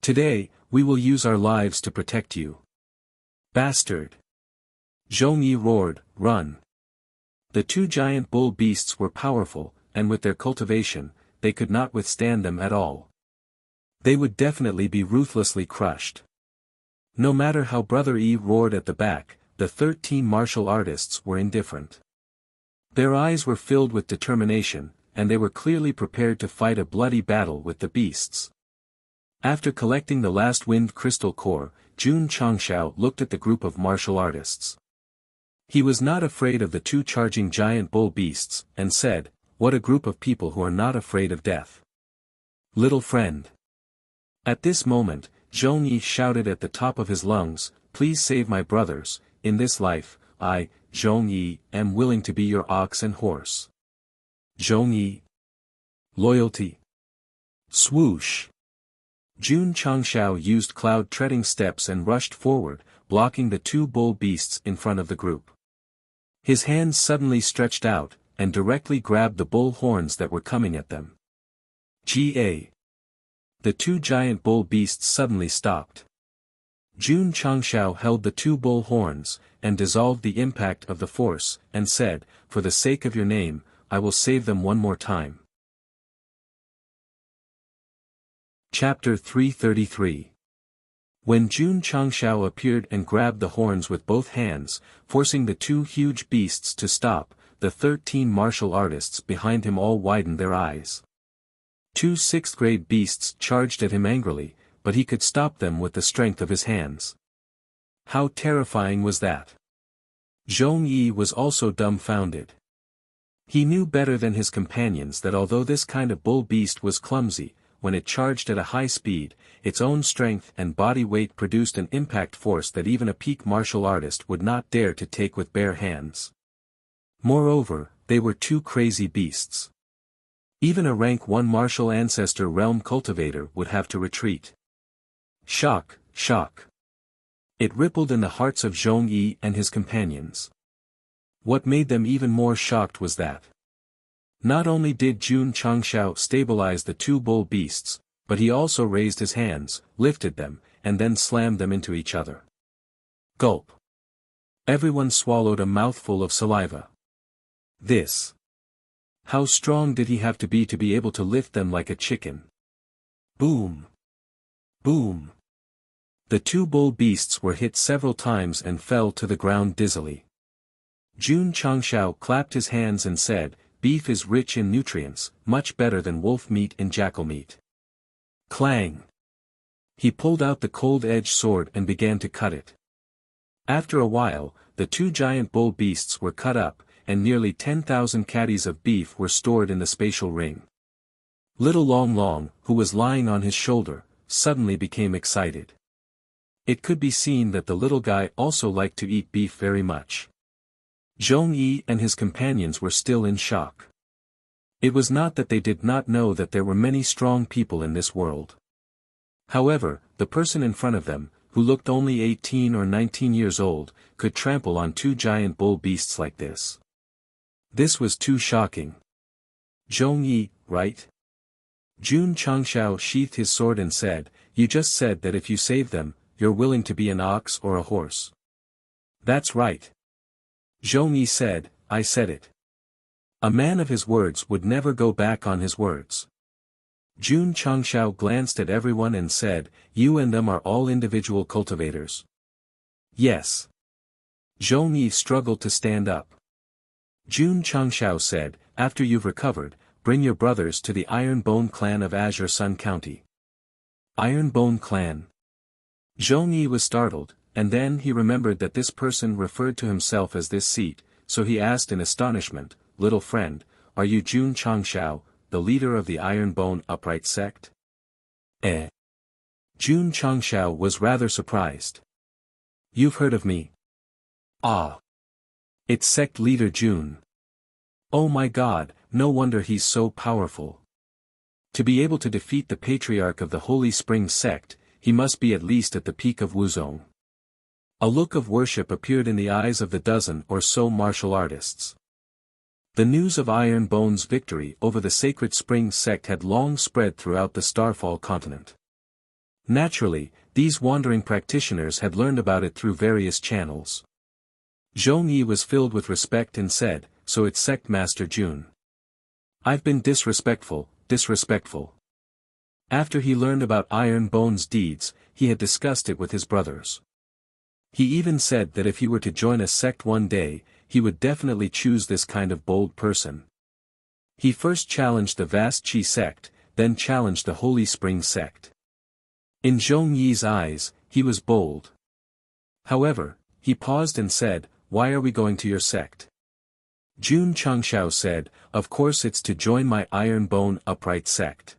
Today, we will use our lives to protect you." Bastard! Zhong Yi roared, "Run!" The 2 giant bull beasts were powerful, and with their cultivation, they could not withstand them at all. They would definitely be ruthlessly crushed. No matter how Brother Yi roared at the back, the 13 martial artists were indifferent. Their eyes were filled with determination, and they were clearly prepared to fight a bloody battle with the beasts. After collecting the last wind crystal core, Jun Changshao looked at the group of martial artists. He was not afraid of the 2 charging giant bull beasts, and said, "What a group of people who are not afraid of death. Little friend." At this moment, Zhong Yi shouted at the top of his lungs, "Please save my brothers. In this life, I, Zhong Yi, am willing to be your ox and horse." Zhong Yi. Loyalty. Swoosh. Jun Changshao used cloud-treading steps and rushed forward, blocking the 2 bull beasts in front of the group. His hands suddenly stretched out, and directly grabbed the bull horns that were coming at them. Ga. The 2 giant bull beasts suddenly stopped. Jun Changshao held the 2 bull horns, and dissolved the impact of the force, and said, "For the sake of your name, I will save them one more time." Chapter 333. When Jun Changshao appeared and grabbed the horns with both hands, forcing the 2 huge beasts to stop, the 13 martial artists behind him all widened their eyes. 2 6th-grade beasts charged at him angrily, but he could stop them with the strength of his hands. How terrifying was that? Zhong Yi was also dumbfounded. He knew better than his companions that although this kind of bull beast was clumsy, when it charged at a high speed, its own strength and body weight produced an impact force that even a peak martial artist would not dare to take with bare hands. Moreover, they were 2 crazy beasts. Even a rank 1 martial ancestor realm cultivator would have to retreat. Shock, shock. It rippled in the hearts of Zhong Yi and his companions. What made them even more shocked was that not only did Jun Changshao stabilize the 2 bull beasts, but he also raised his hands, lifted them, and then slammed them into each other. Gulp. Everyone swallowed a mouthful of saliva. This. How strong did he have to be able to lift them like a chicken? Boom. Boom. The 2 bull beasts were hit several times and fell to the ground dizzily. Jun Changshao clapped his hands and said, "Beef is rich in nutrients, much better than wolf meat and jackal meat." Clang! He pulled out the cold-edged sword and began to cut it. After a while, the 2 giant bull beasts were cut up, and nearly 10,000 caddies of beef were stored in the spatial ring. Little Long Long, who was lying on his shoulder, suddenly became excited. It could be seen that the little guy also liked to eat beef very much. Zhong Yi and his companions were still in shock. It was not that they did not know that there were many strong people in this world. However, the person in front of them, who looked only 18 or 19 years old, could trample on 2 giant bull beasts like this. This was too shocking. Zhong Yi, right? Jun Changshao sheathed his sword and said, "You just said that if you save them, you're willing to be an ox or a horse." "That's right." Zhong Yi said, "I said it." A man of his words would never go back on his words. Jun Changshao glanced at everyone and said, "You and them are all individual cultivators." "Yes." Zhong Yi struggled to stand up. Jun Changshao said, "After you've recovered, bring your brothers to the Iron Bone clan of Azure Sun County." Iron Bone clan. Zhong Yi was startled, and then he remembered that this person referred to himself as this seat, so he asked in astonishment, "Little friend, are you Jun Changshao, the leader of the Iron Bone Upright Sect?" Eh. Jun Changshao was rather surprised. "You've heard of me?" "Ah. It's Sect leader Jun. Oh my god, no wonder he's so powerful. To be able to defeat the patriarch of the Holy Spring Sect, he must be at least at the peak of Wuzong." A look of worship appeared in the eyes of the dozen or so martial artists. The news of Iron Bone's victory over the Sacred Spring Sect had long spread throughout the Starfall continent. Naturally, these wandering practitioners had learned about it through various channels. Zhong Yi was filled with respect and said, "So it's Sect Master Jun. I've been disrespectful, disrespectful. After he learned about Iron Bone's deeds, he had discussed it with his brothers. He even said that if he were to join a sect one day, he would definitely choose this kind of bold person. He first challenged the Vast Qi sect, then challenged the Holy Spring sect. In Zhong Yi's eyes, he was bold. However, he paused and said, "Why are we going to your sect?" Jun Changshao said, "Of course it's to join my Iron Bone Upright sect."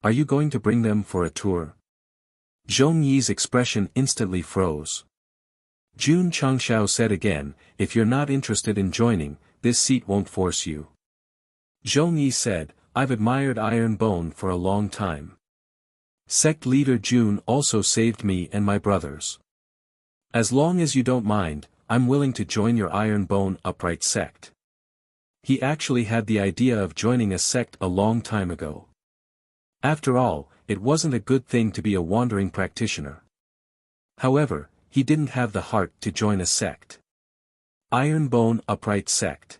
"Are you going to bring them for a tour?" Zhong Yi's expression instantly froze. Jun Changshao said again, "If you're not interested in joining, this seat won't force you." Zhong Yi said, "I've admired Iron Bone for a long time. Sect leader Jun also saved me and my brothers. As long as you don't mind, I'm willing to join your Iron Bone Upright sect." He actually had the idea of joining a sect a long time ago. After all, it wasn't a good thing to be a wandering practitioner. However, he didn't have the heart to join a sect. Iron Bone Upright sect.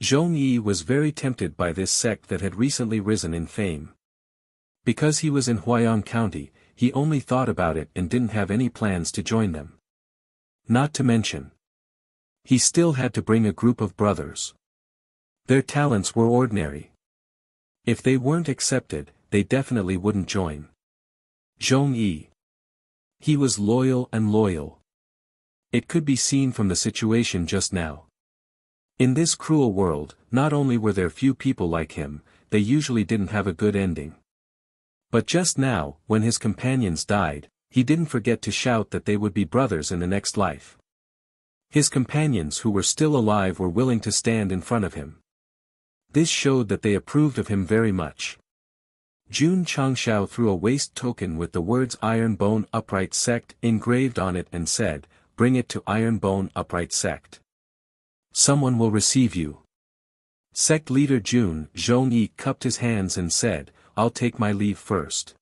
Zhong Yi was very tempted by this sect that had recently risen in fame. Because he was in Huayang County, he only thought about it and didn't have any plans to join them. Not to mention, he still had to bring a group of brothers. Their talents were ordinary. If they weren't accepted, they definitely wouldn't join. Zhong Yi. He was loyal and loyal. It could be seen from the situation just now. In this cruel world, not only were there few people like him, they usually didn't have a good ending. But just now, when his companions died, he didn't forget to shout that they would be brothers in the next life. His companions who were still alive were willing to stand in front of him. This showed that they approved of him very much. Jun Changshao threw a waste token with the words Iron Bone Upright Sect engraved on it and said, "Bring it to Iron Bone Upright Sect. Someone will receive you." Sect leader Jun Zhong Yi cupped his hands and said, "I'll take my leave first."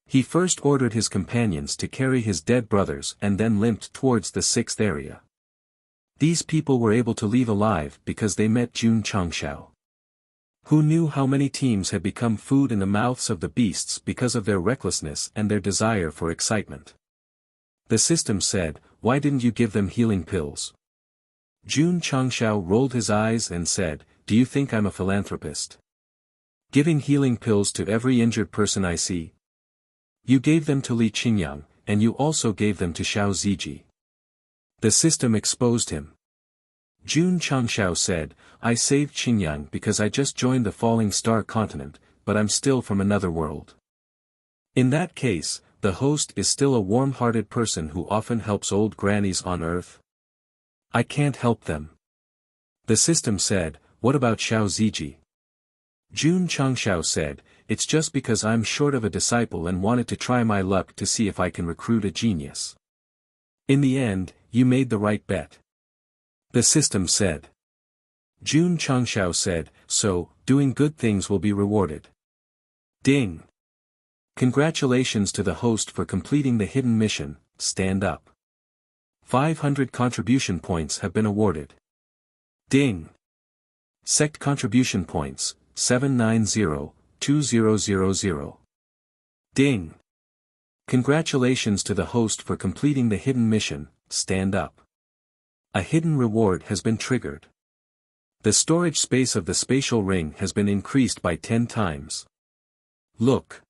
He first ordered his companions to carry his dead brothers and then limped towards the sixth area. These people were able to leave alive because they met Jun Changshao. Who knew how many teams had become food in the mouths of the beasts because of their recklessness and their desire for excitement. The system said, "Why didn't you give them healing pills?" Jun Changshao rolled his eyes and said, "Do you think I'm a philanthropist? Giving healing pills to every injured person I see? You gave them to Li Qingyang, and you also gave them to Xiao Ziji." The system exposed him. Jun Changshao said, "I saved Qingyang because I just joined the Falling Star continent, but I'm still from another world." In that case, the host is still a warm-hearted person who often helps old grannies on Earth. "I can't help them." The system said, "What about Xiao Ziji?" Jun Changshao said, "It's just because I'm short of a disciple and wanted to try my luck to see if I can recruit a genius." In the end, you made the right bet. The system said. Jun Changshao said, "So, doing good things will be rewarded." Ding! Congratulations to the host for completing the hidden mission, stand up. 500 contribution points have been awarded. Ding! Sect contribution points, 790-2000. Ding! Congratulations to the host for completing the hidden mission, stand up. A hidden reward has been triggered. The storage space of the spatial ring has been increased by 10 times. Look!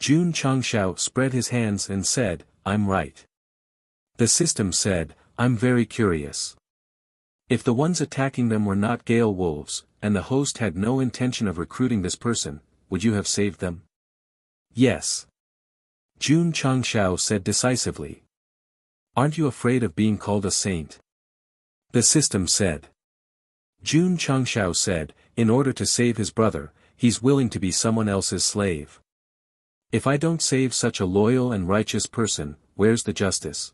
Jun Changshao spread his hands and said, "I'm right." The system said, "I'm very curious. If the ones attacking them were not Gale Wolves, and the host had no intention of recruiting this person, would you have saved them?" "Yes." Jun Changshao said decisively. "Aren't you afraid of being called a saint?" The system said. Jun Changshao said, "In order to save his brother, he's willing to be someone else's slave. If I don't save such a loyal and righteous person, where's the justice?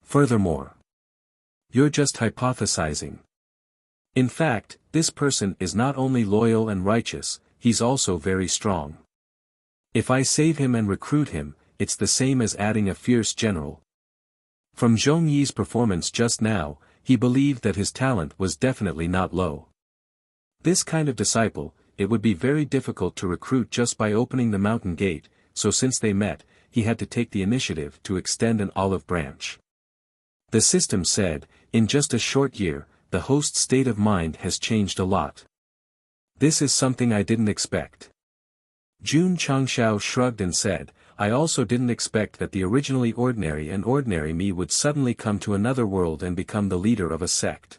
Furthermore, you're just hypothesizing. In fact, this person is not only loyal and righteous, he's also very strong. If I save him and recruit him, it's the same as adding a fierce general." From Zhong Yi's performance just now, he believed that his talent was definitely not low. This kind of disciple, it would be very difficult to recruit just by opening the mountain gate, so since they met, he had to take the initiative to extend an olive branch. The system said, in just a short year, the host's state of mind has changed a lot. This is something I didn't expect. Jun Changshao shrugged and said, I also didn't expect that the originally ordinary me would suddenly come to another world and become the leader of a sect.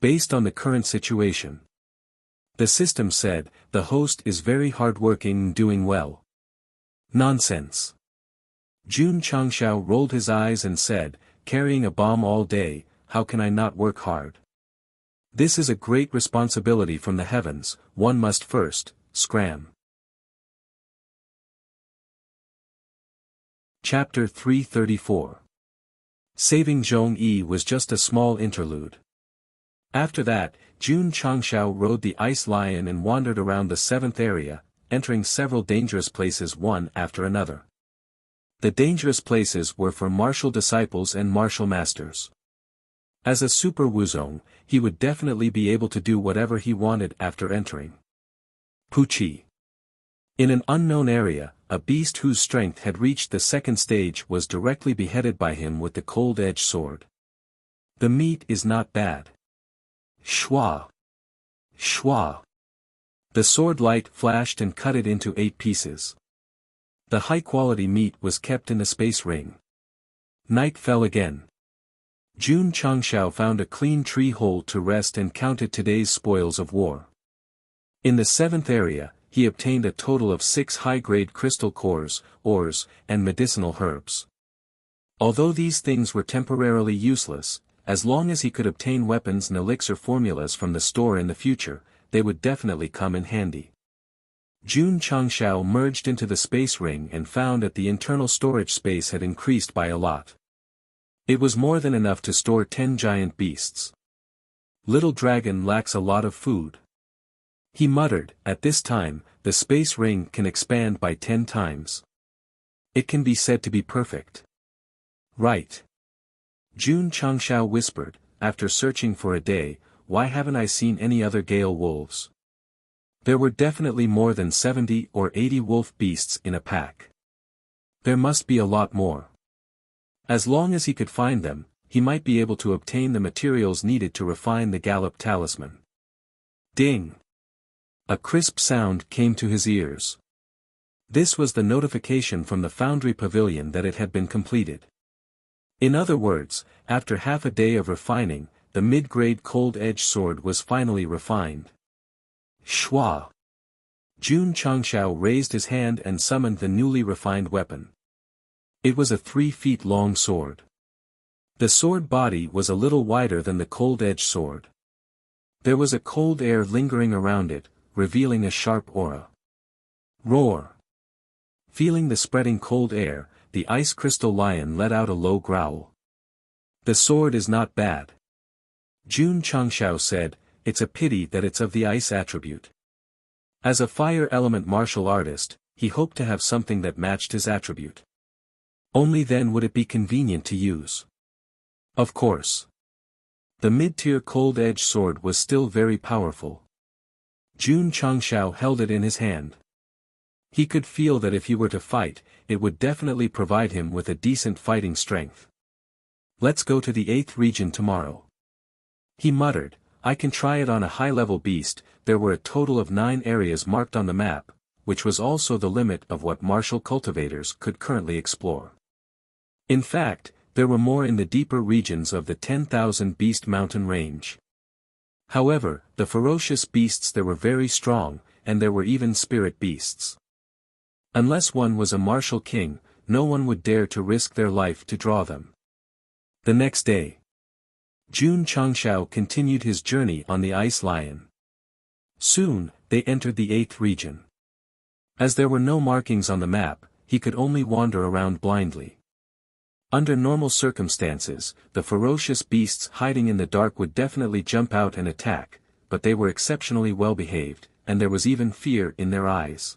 Based on the current situation. The system said, the host is very hardworking and doing well. Nonsense. Jun Changshao rolled his eyes and said, carrying a bomb all day, how can I not work hard? This is a great responsibility from the heavens, one must first, scram. Chapter 334. Saving Zhong-yi was just a small interlude. After that, Jun Changshao rode the ice lion and wandered around the 7th area, entering several dangerous places one after another. The dangerous places were for martial disciples and martial masters. As a super wuzong, he would definitely be able to do whatever he wanted after entering. Puchi. In an unknown area, a beast whose strength had reached the 2nd stage was directly beheaded by him with the cold-edged sword. The meat is not bad. Shwa. Shwa. The sword light flashed and cut it into 8 pieces. The high-quality meat was kept in the space ring. Night fell again. Jun Changshao found a clean tree hole to rest and counted today's spoils of war. In the 7th area, he obtained a total of 6 high-grade crystal cores, ores, and medicinal herbs. Although these things were temporarily useless, as long as he could obtain weapons and elixir formulas from the store in the future, they would definitely come in handy. Jun Changshao merged into the space ring and found that the internal storage space had increased by a lot. It was more than enough to store 10 giant beasts. Little dragon lacks a lot of food. He muttered, at this time, the space ring can expand by 10 times. It can be said to be perfect. Right. Jun Changshao whispered, after searching for a day, why haven't I seen any other gale wolves? There were definitely more than 70 or 80 wolf beasts in a pack. There must be a lot more. As long as he could find them, he might be able to obtain the materials needed to refine the Gallop Talisman. Ding! A crisp sound came to his ears. This was the notification from the foundry pavilion that it had been completed. In other words, after half a day of refining, the mid-grade cold-edged sword was finally refined. Shwa! Jun Changshao raised his hand and summoned the newly refined weapon. It was a 3-feet-long sword. The sword body was a little wider than the cold-edged sword. There was a cold air lingering around it, revealing a sharp aura. Roar! Feeling the spreading cold air, the ice crystal lion let out a low growl. The sword is not bad. Jun Changshao said, it's a pity that it's of the ice attribute. As a fire element martial artist, he hoped to have something that matched his attribute. Only then would it be convenient to use. Of course. The mid-tier cold-edged sword was still very powerful. Jun Changshao held it in his hand. He could feel that if he were to fight, it would definitely provide him with a decent fighting strength. Let's go to the 8th region tomorrow. He muttered, I can try it on a high-level beast. There were a total of 9 areas marked on the map, which was also the limit of what martial cultivators could currently explore. In fact, there were more in the deeper regions of the 10,000 Beast Mountain range. However, the ferocious beasts there were very strong, and there were even spirit beasts. Unless one was a martial king, no one would dare to risk their life to draw them. The next day, Jun Changshao continued his journey on the ice lion. Soon, they entered the 8th region. As there were no markings on the map, he could only wander around blindly. Under normal circumstances, the ferocious beasts hiding in the dark would definitely jump out and attack, but they were exceptionally well behaved, and there was even fear in their eyes.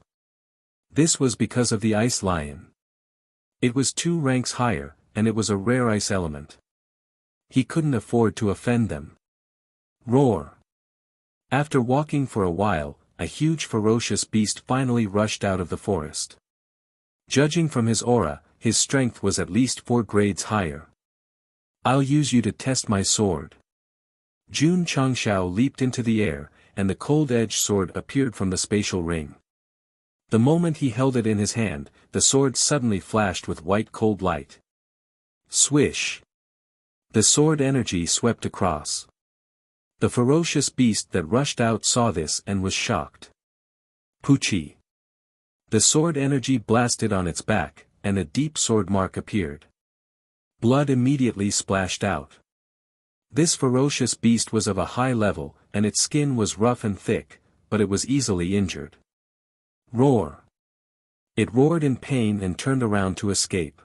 This was because of the ice lion. It was 2 ranks higher, and it was a rare ice element. He couldn't afford to offend them. Roar! After walking for a while, a huge ferocious beast finally rushed out of the forest. Judging from his aura, his strength was at least 4 grades higher. "I'll use you to test my sword." Jun Changshao leaped into the air, and the cold-edged sword appeared from the spatial ring. The moment he held it in his hand, the sword suddenly flashed with white cold light. Swish! The sword energy swept across. The ferocious beast that rushed out saw this and was shocked. Puchi! The sword energy blasted on its back, and a deep sword mark appeared. Blood immediately splashed out. This ferocious beast was of a high level, and its skin was rough and thick, but it was easily injured. Roar! It roared in pain and turned around to escape.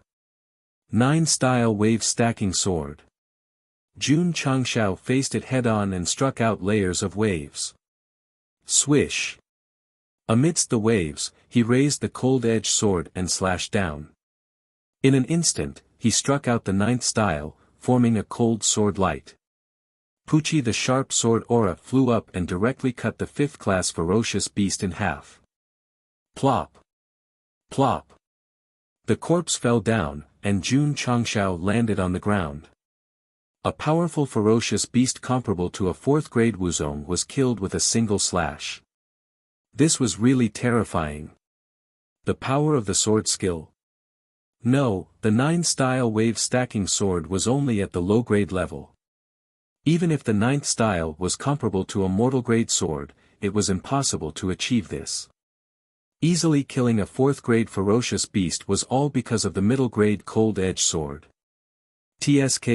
9-style wave stacking sword. Jun Changshao faced it head-on and struck out layers of waves. Swish! Amidst the waves, he raised the cold-edged sword and slashed down. In an instant, he struck out the 9th style, forming a cold sword light. Puchi the sharp sword aura flew up and directly cut the 5th-class ferocious beast in half. Plop! Plop! The corpse fell down, and Jun Changshao landed on the ground. A powerful ferocious beast comparable to a 4th-grade Wuzong was killed with a single slash. This was really terrifying. The power of the sword skill. No, the 9-style wave stacking sword was only at the low-grade level. Even if the 9th style was comparable to a mortal-grade sword, it was impossible to achieve this. Easily killing a 4th-grade ferocious beast was all because of the middle-grade cold-edged sword. TSK.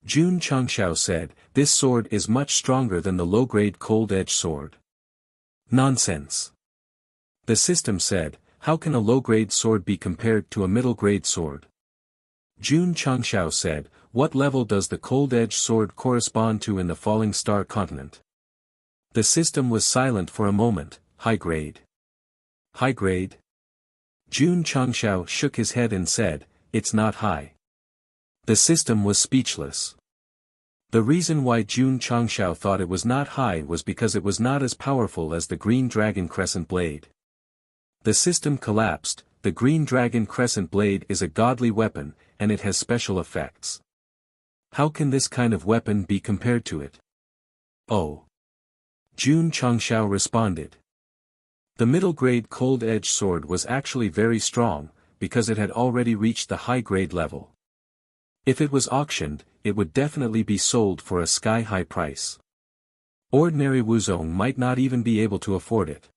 Jun Changshao said, "This sword is much stronger than the low-grade cold-edged sword." Nonsense. The system said, "How can a low-grade sword be compared to a middle-grade sword?" Jun Changshao said, "What level does the cold-edged sword correspond to in the Falling Star continent?" The system was silent for a moment. High grade. High grade? Jun Changshao shook his head and said, "It's not high." The system was speechless. The reason why Jun Changshao thought it was not high was because it was not as powerful as the Green Dragon Crescent Blade. The system collapsed. The Green Dragon Crescent Blade is a godly weapon, and it has special effects. How can this kind of weapon be compared to it? Oh. Jun Changshao responded. The middle-grade cold-edged sword was actually very strong, because it had already reached the high-grade level. If it was auctioned, it would definitely be sold for a sky-high price. Ordinary Wuzong might not even be able to afford it.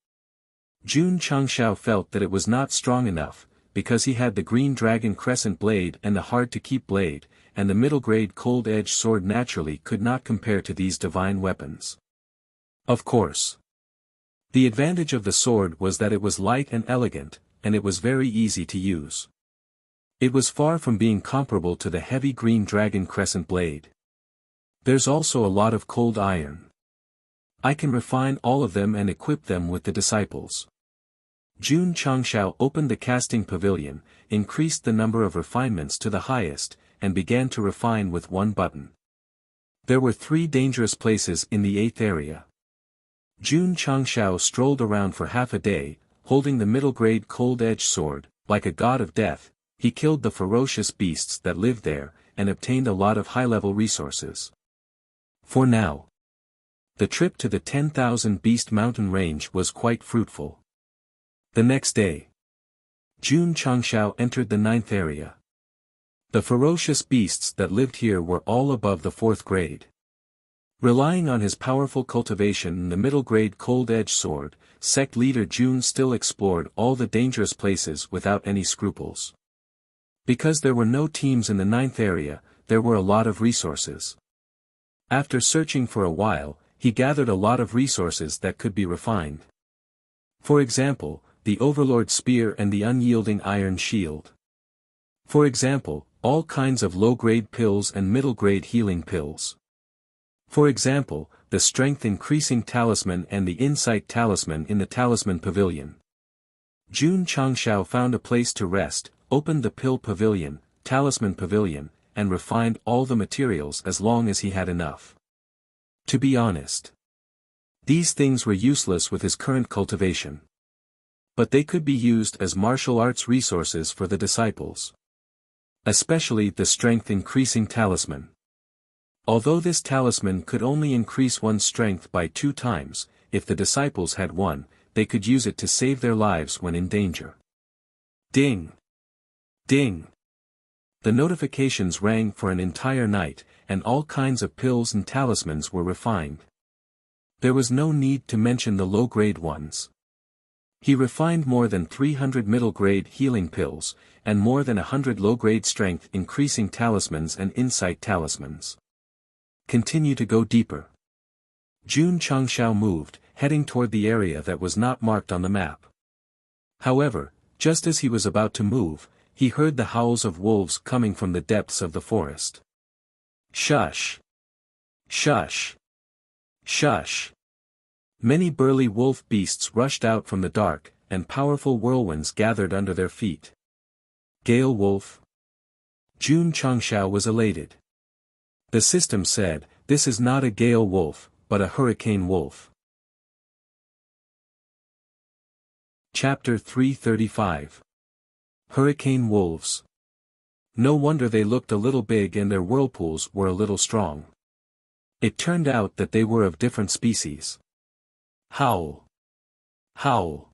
Jun Changshao felt that it was not strong enough, because he had the Green Dragon Crescent Blade and the hard-to-keep blade, and the middle-grade cold-edged sword naturally could not compare to these divine weapons. Of course. The advantage of the sword was that it was light and elegant, and it was very easy to use. It was far from being comparable to the heavy Green Dragon Crescent Blade. There's also a lot of cold iron. I can refine all of them and equip them with the disciples. Jun Changshao opened the casting pavilion, increased the number of refinements to the highest, and began to refine with one button. There were 3 dangerous places in the 8th area. Jun Changshao strolled around for half a day, holding the middle-grade cold-edged sword. Like a god of death, he killed the ferocious beasts that lived there, and obtained a lot of high-level resources. For now, the trip to the 10,000 Beast Mountain Range was quite fruitful. The next day, Jun Changshao entered the 9th area. The ferocious beasts that lived here were all above the 4th grade. Relying on his powerful cultivation in the middle-grade cold-edged sword, Sect leader Jun still explored all the dangerous places without any scruples. Because there were no teams in the 9th area, there were a lot of resources. After searching for a while, he gathered a lot of resources that could be refined. For example, the Overlord Spear and the Unyielding Iron Shield. For example, all kinds of low-grade pills and middle-grade healing pills. For example, the Strength-Increasing Talisman and the Insight Talisman in the Talisman Pavilion. Jun Changshao found a place to rest, opened the Pill Pavilion, Talisman Pavilion, and refined all the materials as long as he had enough. To be honest, These things were useless with his current cultivation. But they could be used as martial arts resources for the disciples. Especially the strength-increasing talisman. Although this talisman could only increase one's strength by 2 times, if the disciples had one, they could use it to save their lives when in danger. Ding! Ding! The notifications rang for an entire night, and all kinds of pills and talismans were refined. There was no need to mention the low-grade ones. He refined more than 300 middle-grade healing pills, and more than 100 low-grade strength-increasing talismans and insight talismans. Continue to go deeper. Jun Changshao moved, heading toward the area that was not marked on the map. However, just as he was about to move, he heard the howls of wolves coming from the depths of the forest. Shush! Shush! Shush! Many burly wolf beasts rushed out from the dark, and powerful whirlwinds gathered under their feet. Gale wolf? Jun Changshao was elated. The system said, "This is not a gale wolf, but a hurricane wolf." Chapter 335. Hurricane Wolves. No wonder they looked a little big and their whirlpools were a little strong. It turned out that they were of different species. Howl! Howl!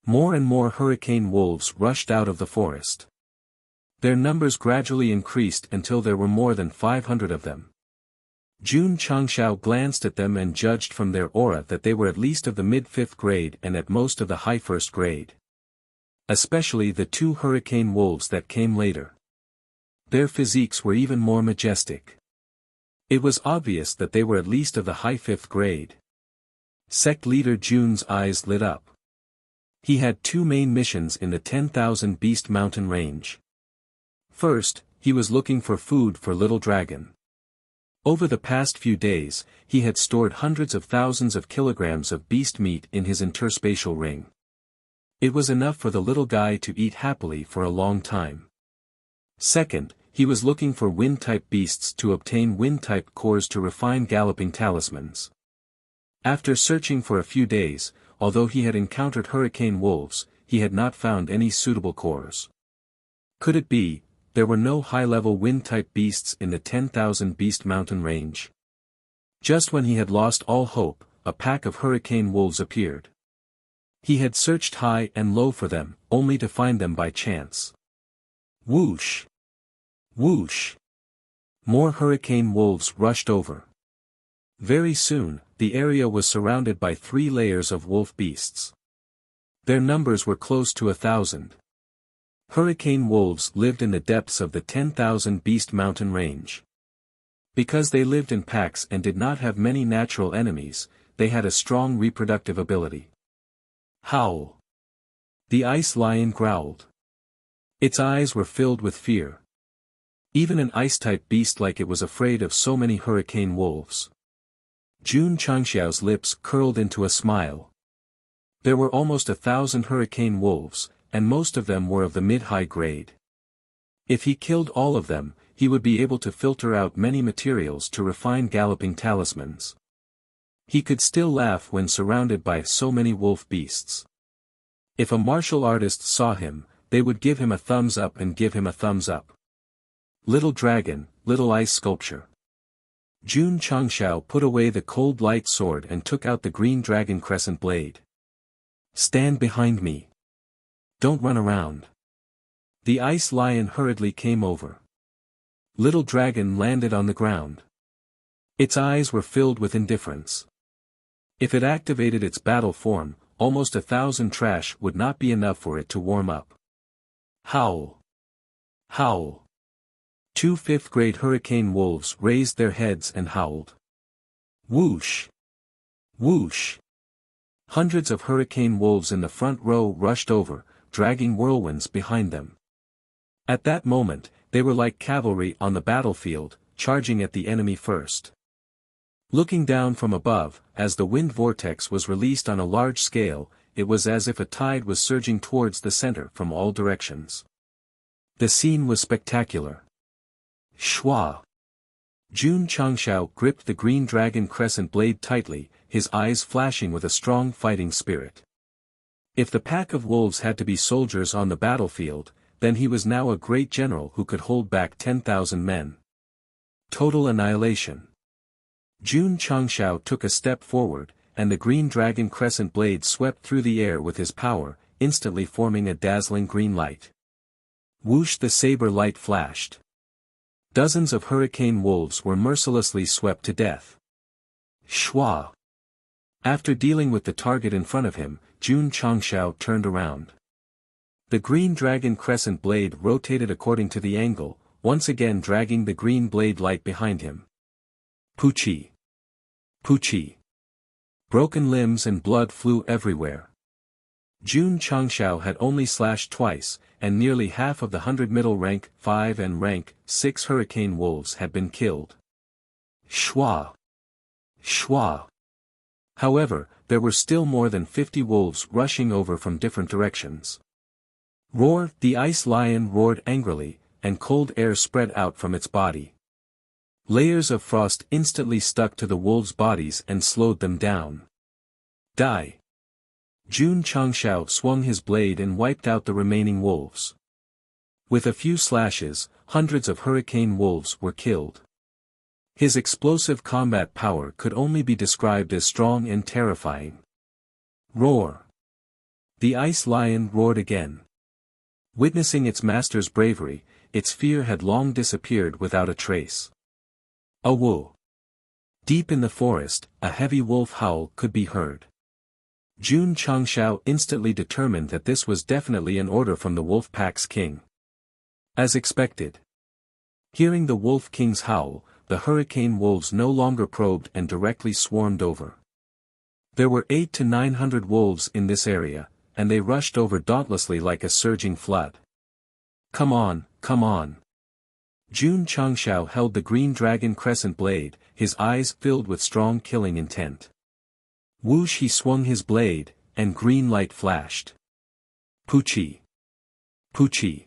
More and more hurricane wolves rushed out of the forest. Their numbers gradually increased until there were more than 500 of them. Jun Changshao glanced at them and judged from their aura that they were at least of the mid-5th grade and at most of the high 1st grade. Especially the 2 hurricane wolves that came later. Their physiques were even more majestic. It was obvious that they were at least of the high 5th grade. Sect leader Jun's eyes lit up. He had 2 main missions in the 10,000 Beast Mountain range. First, he was looking for food for Little Dragon. Over the past few days, he had stored hundreds of thousands of kilograms of beast meat in his interspatial ring. It was enough for the little guy to eat happily for a long time. Second, he was looking for wind-type beasts to obtain wind-type cores to refine galloping talismans. After searching for a few days, although he had encountered hurricane wolves, he had not found any suitable cores. Could it be, there were no high-level wind-type beasts in the 10,000 Beast Mountain range? Just when he had lost all hope, a pack of hurricane wolves appeared. He had searched high and low for them, only to find them by chance. Whoosh! Whoosh! More hurricane wolves rushed over. Very soon, the area was surrounded by 3 layers of wolf beasts. Their numbers were close to 1,000. Hurricane wolves lived in the depths of the 10,000 Beast Mountain range. Because they lived in packs and did not have many natural enemies, they had a strong reproductive ability. Howl! The ice lion growled. Its eyes were filled with fear. Even an ice-type beast like it was afraid of so many hurricane wolves. Jun Changshao's lips curled into a smile. There were almost 1,000 hurricane wolves, and most of them were of the mid-high grade. If he killed all of them, he would be able to filter out many materials to refine galloping talismans. He could still laugh when surrounded by so many wolf beasts. If a martial artist saw him, they would give him a thumbs up and give him a thumbs up. Little dragon, little ice sculpture. Jun Changshao put away the cold light sword and took out the green dragon crescent blade. Stand behind me. Don't run around. The ice lion hurriedly came over. Little dragon landed on the ground. Its eyes were filled with indifference. If it activated its battle form, almost 1,000 trash would not be enough for it to warm up. Howl! Howl! 2 5th-grade hurricane wolves raised their heads and howled. Whoosh! Whoosh! Hundreds of hurricane wolves in the front row rushed over, dragging whirlwinds behind them. At that moment, they were like cavalry on the battlefield, charging at the enemy first. Looking down from above, as the wind vortex was released on a large scale, it was as if a tide was surging towards the center from all directions. The scene was spectacular. Shwa! Jun Changshao gripped the green dragon crescent blade tightly, his eyes flashing with a strong fighting spirit. If the pack of wolves had to be soldiers on the battlefield, then he was now a great general who could hold back 10,000 men. Total annihilation. Jun Changshao took a step forward, and the green dragon crescent blade swept through the air with his power, instantly forming a dazzling green light. Whoosh, the saber light flashed. Dozens of hurricane wolves were mercilessly swept to death. Shwa. After dealing with the target in front of him, Jun Changshao turned around. The green dragon crescent blade rotated according to the angle, once again dragging the green blade light behind him. Puchi. Puchi. Broken limbs and blood flew everywhere. Jun Changshao had only slashed twice, and nearly half of the 100 middle rank 5 and rank 6 hurricane wolves had been killed. Shwa. Shwa. However, there were still more than 50 wolves rushing over from different directions. Roar, the ice lion roared angrily, and cold air spread out from its body. Layers of frost instantly stuck to the wolves' bodies and slowed them down. Die. Jun Changshao swung his blade and wiped out the remaining wolves. With a few slashes, hundreds of hurricane wolves were killed. His explosive combat power could only be described as strong and terrifying. Roar. The ice lion roared again. Witnessing its master's bravery, its fear had long disappeared without a trace. Awoo. Deep in the forest, a heavy wolf howl could be heard. Jun Changshao instantly determined that this was definitely an order from the wolf pack's king. As expected. Hearing the wolf king's howl, the hurricane wolves no longer probed and directly swarmed over. There were 800 to 900 wolves in this area, and they rushed over dauntlessly like a surging flood. Come on, come on. Jun Changshao held the green dragon crescent blade, his eyes filled with strong killing intent. Whoosh, he swung his blade, and green light flashed. Puchi. Puchi.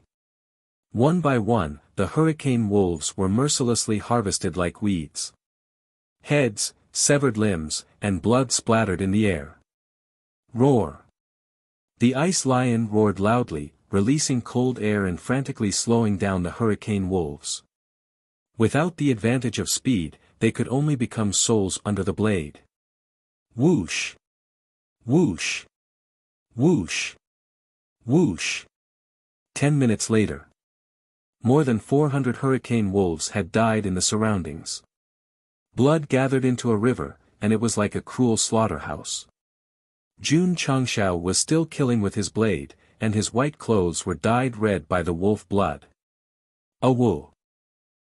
One by one, the hurricane wolves were mercilessly harvested like weeds. Heads, severed limbs, and blood splattered in the air. Roar. The ice lion roared loudly, releasing cold air and frantically slowing down the hurricane wolves. Without the advantage of speed, they could only become souls under the blade. Whoosh. Whoosh. Whoosh. Whoosh. 10 minutes later. More than 400 hurricane wolves had died in the surroundings. Blood gathered into a river, and it was like a cruel slaughterhouse. Jun Changshao was still killing with his blade, and his white clothes were dyed red by the wolf blood. Awoo.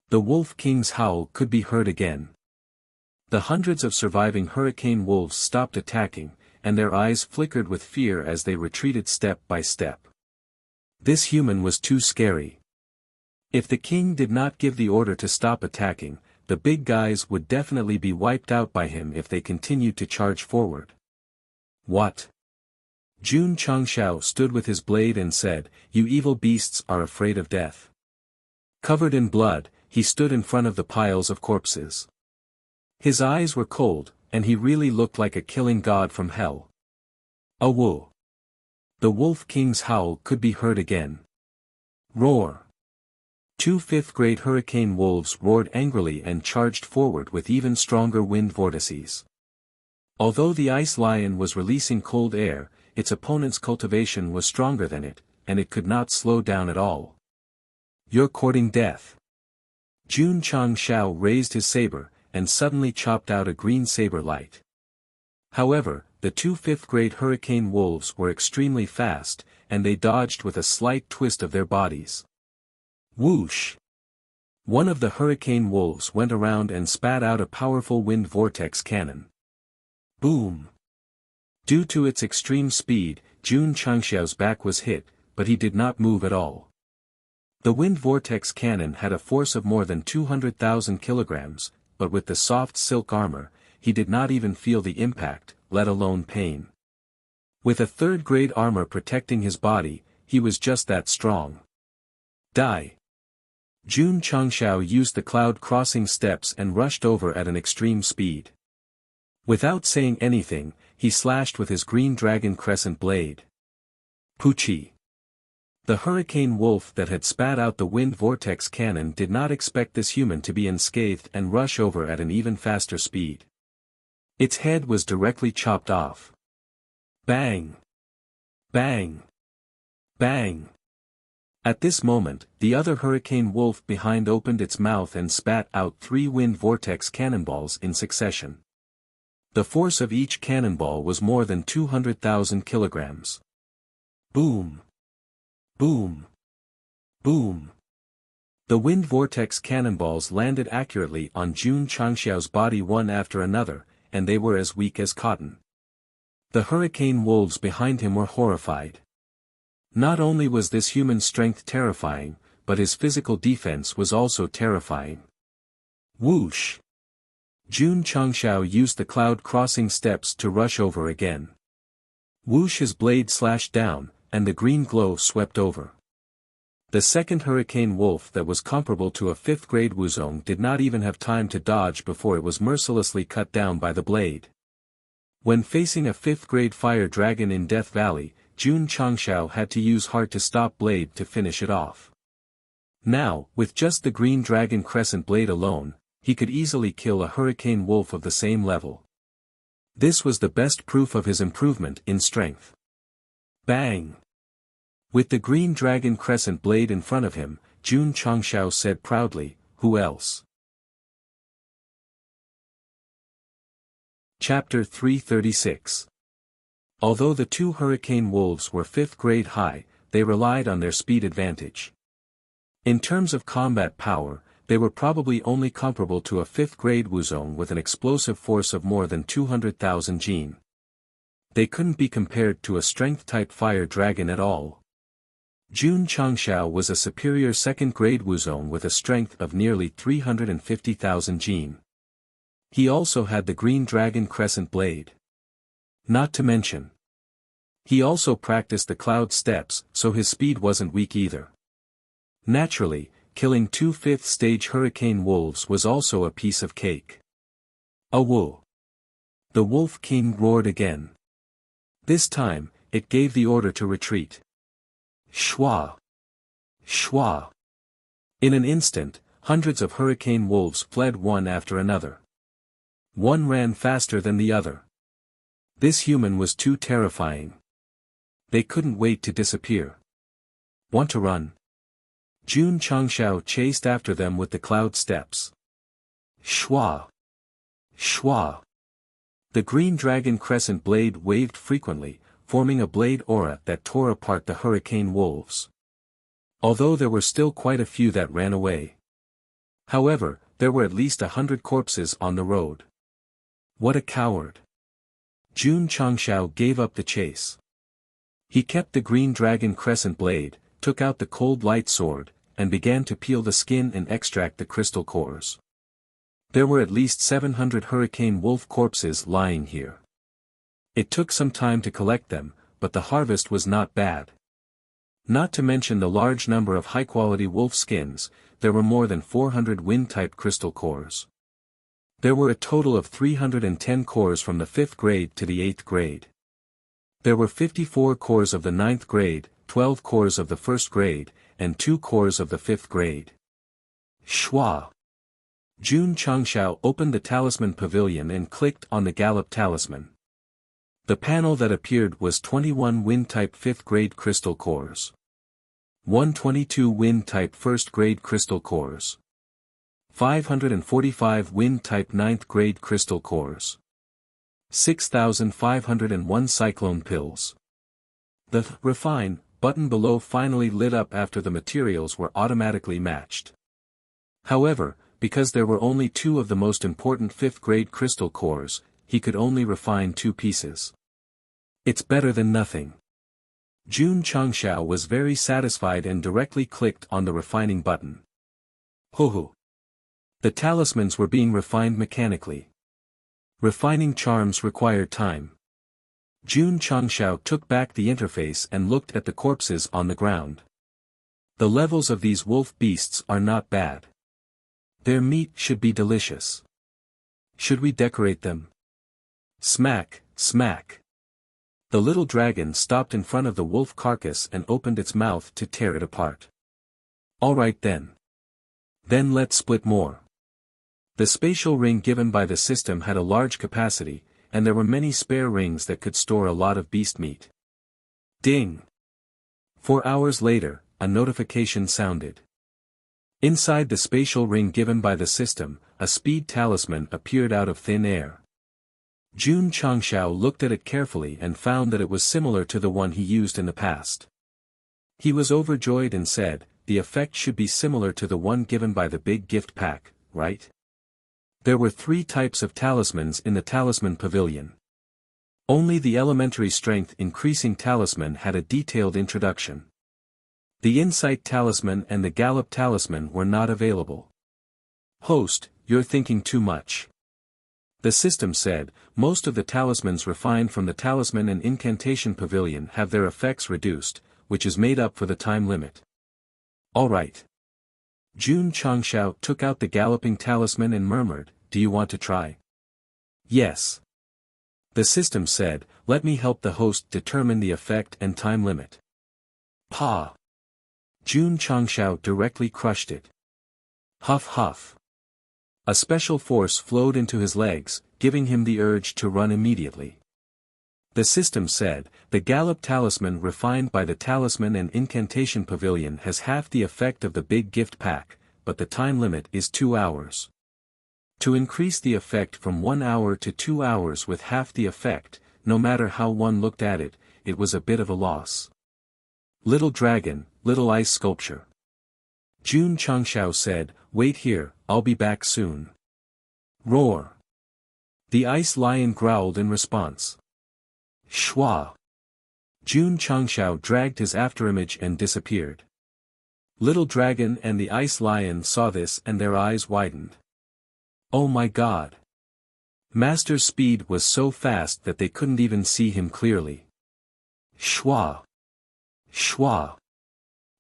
The wolf king's howl could be heard again. The hundreds of surviving hurricane wolves stopped attacking, and their eyes flickered with fear as they retreated step by step. This human was too scary. If the king did not give the order to stop attacking, the big guys would definitely be wiped out by him if they continued to charge forward. What? Jun Changshao stood with his blade and said, "You evil beasts are afraid of death." Covered in blood, he stood in front of the piles of corpses. His eyes were cold, and he really looked like a killing god from hell. Awoo. The wolf king's howl could be heard again. Roar. 2 fifth-grade hurricane wolves roared angrily and charged forward with even stronger wind vortices. Although the ice lion was releasing cold air, its opponent's cultivation was stronger than it, and it could not slow down at all. You're courting death. Jun Changshao raised his saber, and suddenly chopped out a green saber light. However, the 2 fifth-grade hurricane wolves were extremely fast, and they dodged with a slight twist of their bodies. Whoosh! One of the hurricane wolves went around and spat out a powerful wind vortex cannon. Boom! Due to its extreme speed, Jun Changshao's back was hit, but he did not move at all. The wind vortex cannon had a force of more than 200,000 kilograms, but with the soft silk armor, he did not even feel the impact, let alone pain. With a third-grade armor protecting his body, he was just that strong. Die! Jun Changshao used the cloud-crossing steps and rushed over at an extreme speed. Without saying anything, he slashed with his green dragon crescent blade. Poochie. The hurricane wolf that had spat out the wind vortex cannon did not expect this human to be unscathed and rush over at an even faster speed. Its head was directly chopped off. Bang! Bang! Bang! At this moment, the other hurricane wolf behind opened its mouth and spat out 3 wind vortex cannonballs in succession. The force of each cannonball was more than 200,000 kilograms. Boom! Boom! Boom! The wind vortex cannonballs landed accurately on Jun Changxiao's body one after another, and they were as weak as cotton. The hurricane wolves behind him were horrified. Not only was this human strength terrifying, but his physical defense was also terrifying. Whoosh! Jun Changxiao used the cloud-crossing steps to rush over again. Whoosh! His blade slashed down, and the green glow swept over. The second hurricane wolf that was comparable to a 5th-grade Wuzong did not even have time to dodge before it was mercilessly cut down by the blade. When facing a 5th-grade fire dragon in Death Valley, Jun Changxiao had to use hard-to-stop blade to finish it off. Now, with just the green dragon crescent blade alone, he could easily kill a hurricane wolf of the same level. This was the best proof of his improvement in strength. Bang! With the green dragon crescent blade in front of him, Jun Changxiao said proudly, "Who else?" Chapter 336. Although the 2 hurricane wolves were 5th grade high, they relied on their speed advantage. In terms of combat power, they were probably only comparable to a 5th grade Wuzong with an explosive force of more than 200,000 jin. They couldn't be compared to a strength-type fire dragon at all. Jun Changxiao was a superior 2nd grade Wuzong with a strength of nearly 350,000 jin. He also had the green dragon crescent blade. Not to mention, he also practiced the cloud steps, so his speed wasn't weak either. Naturally, killing 2 5th-stage hurricane wolves was also a piece of cake. Awoo! The Wolf King roared again. This time, it gave the order to retreat. Shwa! Shwa! In an instant, hundreds of hurricane wolves fled one after another. One ran faster than the other. This human was too terrifying. They couldn't wait to disappear. Want to run? Jun Changxiao chased after them with the cloud steps. Shwa! Shwa! The green dragon crescent blade waved frequently, forming a blade aura that tore apart the hurricane wolves. Although there were still quite a few that ran away. However, there were at least 100 corpses on the road. What a coward! Jun Changxiao gave up the chase. He kept the green dragon crescent blade, took out the cold light sword, and began to peel the skin and extract the crystal cores. There were at least 700 hurricane wolf corpses lying here. It took some time to collect them, but the harvest was not bad. Not to mention the large number of high-quality wolf skins, there were more than 400 wind-type crystal cores. There were a total of 310 cores from the 5th grade to the 8th grade. There were 54 cores of the 9th grade, 12 cores of the 1st grade, and 2 cores of the 5th grade. Shwa! Jun Changxiao opened the talisman pavilion and clicked on the gallop talisman. The panel that appeared was 21 wind-type 5th grade crystal cores. 122 wind-type 1st grade crystal cores. 545 wind-type 9th grade crystal cores. 6,501 cyclone pills. The refine button below finally lit up after the materials were automatically matched. However, because there were only 2 of the most important 5th grade crystal cores, he could only refine 2 pieces. It's better than nothing. Jun Changxiao was very satisfied and directly clicked on the refining button. Ho! The talismans were being refined mechanically. Refining charms require time. Jun Changxiao took back the interface and looked at the corpses on the ground. The levels of these wolf beasts are not bad. Their meat should be delicious. Should we decorate them? Smack, smack. The little dragon stopped in front of the wolf carcass and opened its mouth to tear it apart. All right then. Then let's split more. The spatial ring given by the system had a large capacity, and there were many spare rings that could store a lot of beast meat. Ding! 4 hours later, a notification sounded. Inside the spatial ring given by the system, a speed talisman appeared out of thin air. Jun Changshao looked at it carefully and found that it was similar to the one he used in the past. He was overjoyed and said, the effect should be similar to the one given by the big gift pack, right? There were 3 types of talismans in the talisman pavilion. Only the elementary strength increasing talisman had a detailed introduction. The insight talisman and the gallop talisman were not available. Host, you're thinking too much. The system said, most of the talismans refined from the talisman and incantation pavilion have their effects reduced, which is made up for the time limit. Alright. Jun Changshao took out the galloping talisman and murmured, do you want to try? Yes. The system said, let me help the host determine the effect and time limit. Pa! Jun Changshao directly crushed it. Huff huff. A special force flowed into his legs, giving him the urge to run immediately. The system said, the gallop talisman refined by the talisman and incantation pavilion has half the effect of the big gift pack, but the time limit is 2 hours. To increase the effect from 1 hour to 2 hours with half the effect, no matter how one looked at it, it was a bit of a loss. Little dragon, little ice sculpture. Jun Changshao said, wait here, I'll be back soon. Roar. The ice lion growled in response. Shwa. Jun Changshao dragged his afterimage and disappeared. Little dragon and the ice lion saw this and their eyes widened. Oh my god. Master's speed was so fast that they couldn't even see him clearly. Shwa. Shwa.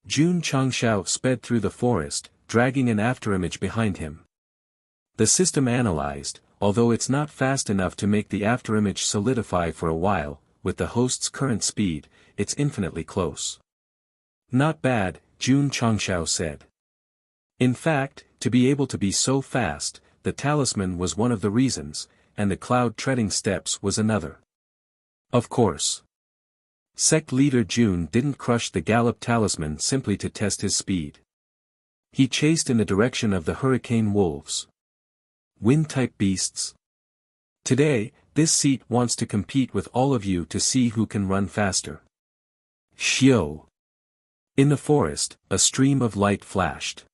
Jun Changshao sped through the forest, dragging an afterimage behind him. The system analyzed, although it's not fast enough to make the afterimage solidify for a while, with the host's current speed, it's infinitely close. Not bad, Jun Changshao said. In fact, to be able to be so fast, the talisman was one of the reasons, and the cloud treading steps was another. Of course. Sect leader Jun didn't crush the gallop talisman simply to test his speed. He chased in the direction of the hurricane wolves. Wind-type beasts. Today, this seat wants to compete with all of you to see who can run faster. Xiao. In the forest, a stream of light flashed.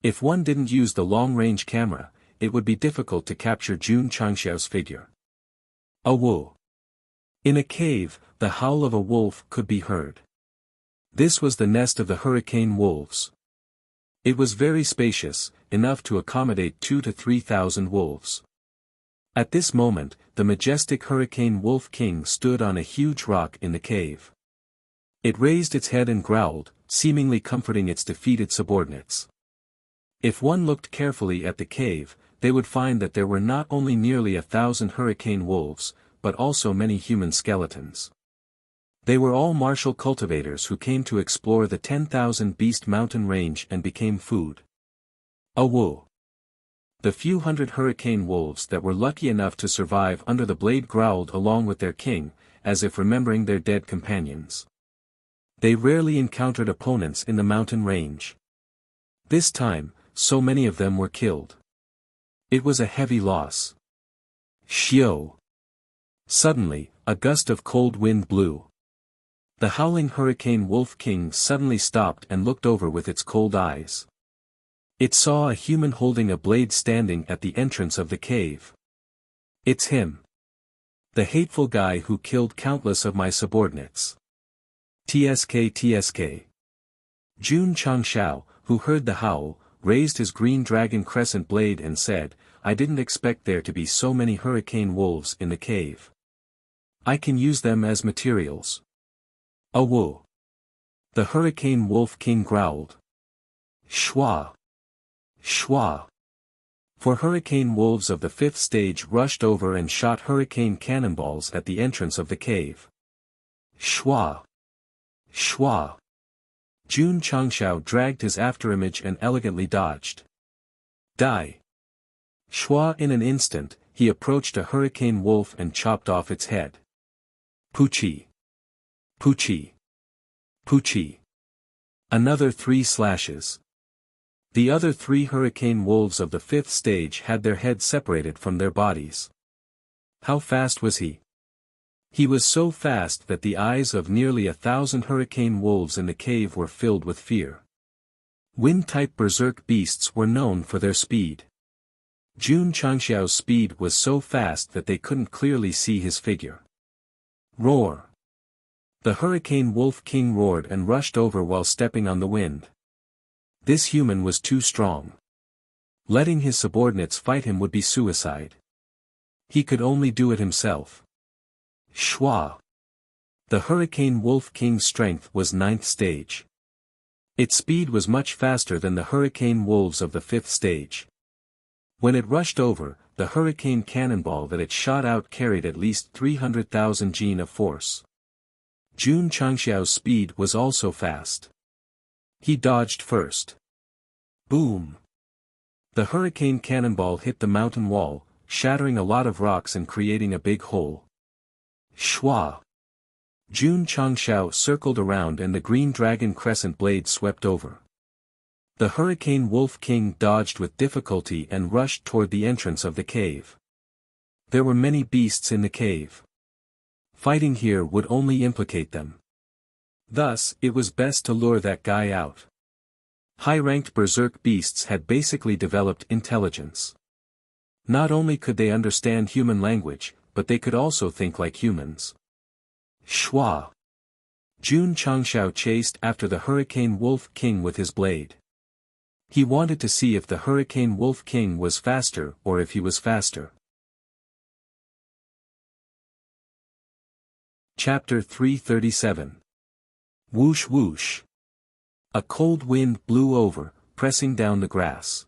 If one didn't use the long-range camera, it would be difficult to capture Jun Changshao's figure. A wolf. In a cave, the howl of a wolf could be heard. This was the nest of the hurricane wolves. It was very spacious, enough to accommodate 2,000 to 3,000 wolves. At this moment, the majestic hurricane wolf king stood on a huge rock in the cave. It raised its head and growled, seemingly comforting its defeated subordinates. If one looked carefully at the cave, they would find that there were not only nearly 1,000 hurricane wolves, but also many human skeletons. They were all martial cultivators who came to explore the 10,000 beast mountain range and became food. A wolf. The few hundred hurricane wolves that were lucky enough to survive under the blade growled along with their king, as if remembering their dead companions. They rarely encountered opponents in the mountain range. This time, so many of them were killed. It was a heavy loss. Xiao. Suddenly, a gust of cold wind blew. The howling hurricane wolf king suddenly stopped and looked over with its cold eyes. It saw a human holding a blade standing at the entrance of the cave. It's him. The hateful guy who killed countless of my subordinates. TSK. Jun Changshao, who heard the howl, raised his green dragon crescent blade and said, I didn't expect there to be so many hurricane wolves in the cave. I can use them as materials. A wolf. The hurricane wolf king growled. Shwa. Shwa. Four hurricane wolves of the fifth stage rushed over and shot hurricane cannonballs at the entrance of the cave. Shwa! Shwa! Jun Changshao dragged his afterimage and elegantly dodged. Die! Shwa! In an instant, he approached a hurricane wolf and chopped off its head. Poochie! Poochie! Poochie! Another 3 slashes. The other 3 hurricane wolves of the fifth stage had their heads separated from their bodies. How fast was he? He was so fast that the eyes of nearly 1,000 hurricane wolves in the cave were filled with fear. Wind-type berserk beasts were known for their speed. Jun Changxiao's speed was so fast that they couldn't clearly see his figure. Roar! The hurricane wolf king roared and rushed over while stepping on the wind. This human was too strong. Letting his subordinates fight him would be suicide. He could only do it himself. Shwa! The hurricane wolf king's strength was 9th stage. Its speed was much faster than the hurricane wolves of the 5th stage. When it rushed over, the hurricane cannonball that it shot out carried at least 300,000 jin of force. Jun Changxiao's speed was also fast. He dodged first. Boom! The hurricane cannonball hit the mountain wall, shattering a lot of rocks and creating a big hole. Shwa! Jun Changxiao circled around and the green dragon crescent blade swept over. The hurricane wolf king dodged with difficulty and rushed toward the entrance of the cave. There were many beasts in the cave. Fighting here would only implicate them. Thus, it was best to lure that guy out. High-ranked berserk beasts had basically developed intelligence. Not only could they understand human language, but they could also think like humans. Shwa! Jun Changxiao chased after the hurricane wolf king with his blade. He wanted to see if the hurricane wolf king was faster or if he was faster. Chapter 337. Whoosh whoosh. A cold wind blew over, pressing down the grass.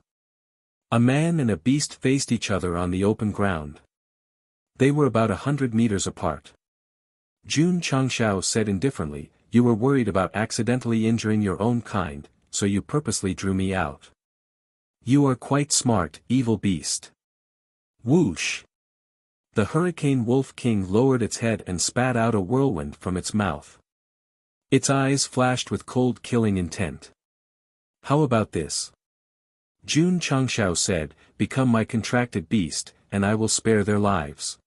A man and a beast faced each other on the open ground. They were about 100 meters apart. Jun Changxiao said indifferently, "You were worried about accidentally injuring your own kind, so you purposely drew me out. You are quite smart, evil beast." Whoosh! The hurricane wolf king lowered its head and spat out a whirlwind from its mouth. Its eyes flashed with cold killing intent. "How about this?" Jun Changxiao said, "Become my contracted beast, and I will spare their lives."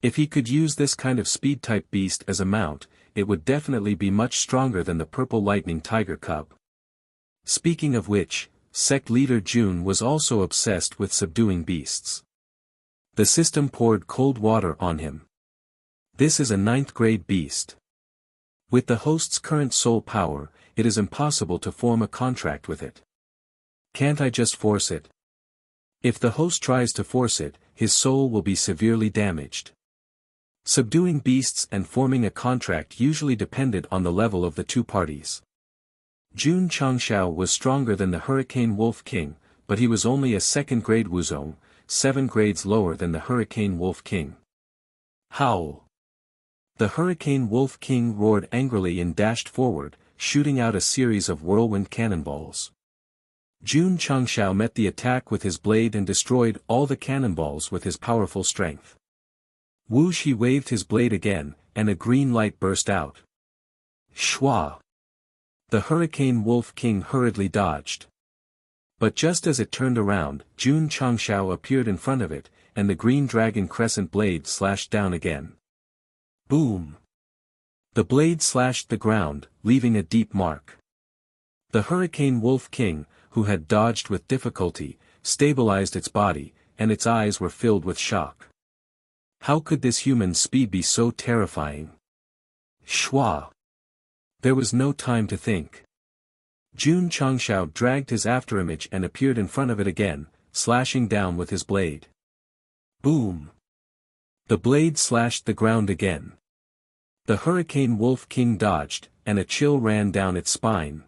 If he could use this kind of speed-type beast as a mount, it would definitely be much stronger than the purple lightning tiger cub. Speaking of which, Sect leader Jun was also obsessed with subduing beasts. The system poured cold water on him. This is a 9th-grade beast. With the host's current soul power, it is impossible to form a contract with it. Can't I just force it? If the host tries to force it, his soul will be severely damaged. Subduing beasts and forming a contract usually depended on the level of the two parties. Jun Changxiao was stronger than the Hurricane Wolf King, but he was only a 2nd-grade Wuzong, 7 grades lower than the Hurricane Wolf King. Howl! The Hurricane Wolf King roared angrily and dashed forward, shooting out a series of whirlwind cannonballs. Jun Changxiao met the attack with his blade and destroyed all the cannonballs with his powerful strength. Whoosh! He waved his blade again, and a green light burst out. Shwa! The Hurricane Wolf King hurriedly dodged. But just as it turned around, Jun Changxiao appeared in front of it, and the green dragon crescent blade slashed down again. Boom! The blade slashed the ground, leaving a deep mark. The Hurricane Wolf King, who had dodged with difficulty, stabilized its body, and its eyes were filled with shock. How could this human speed be so terrifying? Shwa! There was no time to think. Jun Changxiao dragged his afterimage and appeared in front of it again, slashing down with his blade. Boom! The blade slashed the ground again. The Hurricane Wolf King dodged, and a chill ran down its spine.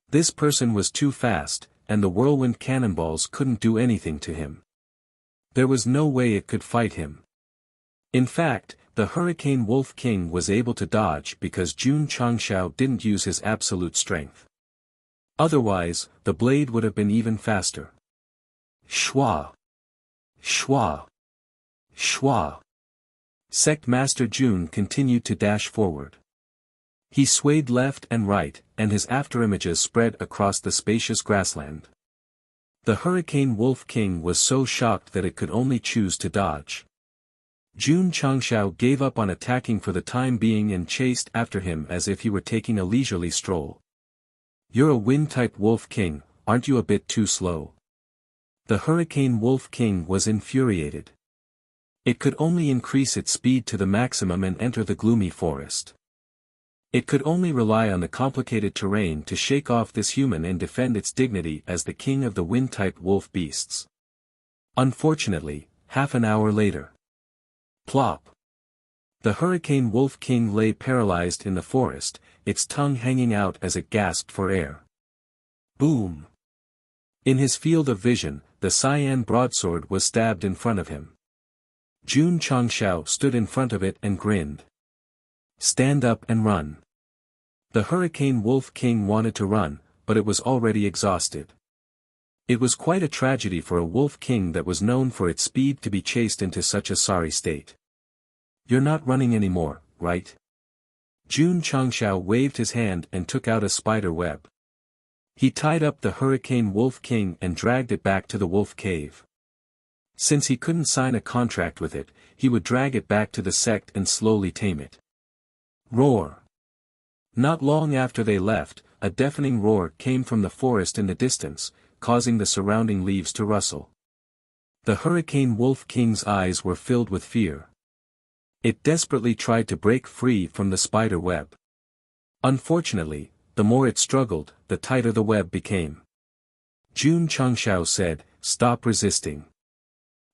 This person was too fast, and the whirlwind cannonballs couldn't do anything to him. There was no way it could fight him. In fact, the Hurricane Wolf King was able to dodge because Jun Changshao didn't use his absolute strength. Otherwise, the blade would have been even faster. Shwa! Shwa! Shwa! Sect Master Jun continued to dash forward. He swayed left and right, and his afterimages spread across the spacious grassland. The Hurricane Wolf King was so shocked that it could only choose to dodge. Jun Changshao gave up on attacking for the time being and chased after him as if he were taking a leisurely stroll. "You're a wind-type Wolf King, aren't you a bit too slow?" The Hurricane Wolf King was infuriated. It could only increase its speed to the maximum and enter the gloomy forest. It could only rely on the complicated terrain to shake off this human and defend its dignity as the king of the wind-type wolf beasts. Unfortunately, half an hour later. Plop! The Hurricane Wolf King lay paralyzed in the forest, its tongue hanging out as it gasped for air. Boom! In his field of vision, the cyan broadsword was stabbed in front of him. Jun Changshao stood in front of it and grinned. "Stand up and run." The Hurricane Wolf King wanted to run, but it was already exhausted. It was quite a tragedy for a Wolf King that was known for its speed to be chased into such a sorry state. "You're not running anymore, right?" Jun Changshao waved his hand and took out a spider web. He tied up the Hurricane Wolf King and dragged it back to the wolf cave. Since he couldn't sign a contract with it, he would drag it back to the sect and slowly tame it. Roar! Not long after they left, a deafening roar came from the forest in the distance, causing the surrounding leaves to rustle. The Hurricane Wolf King's eyes were filled with fear. It desperately tried to break free from the spider web. Unfortunately, the more it struggled, the tighter the web became. Jun Changshao said, "Stop resisting."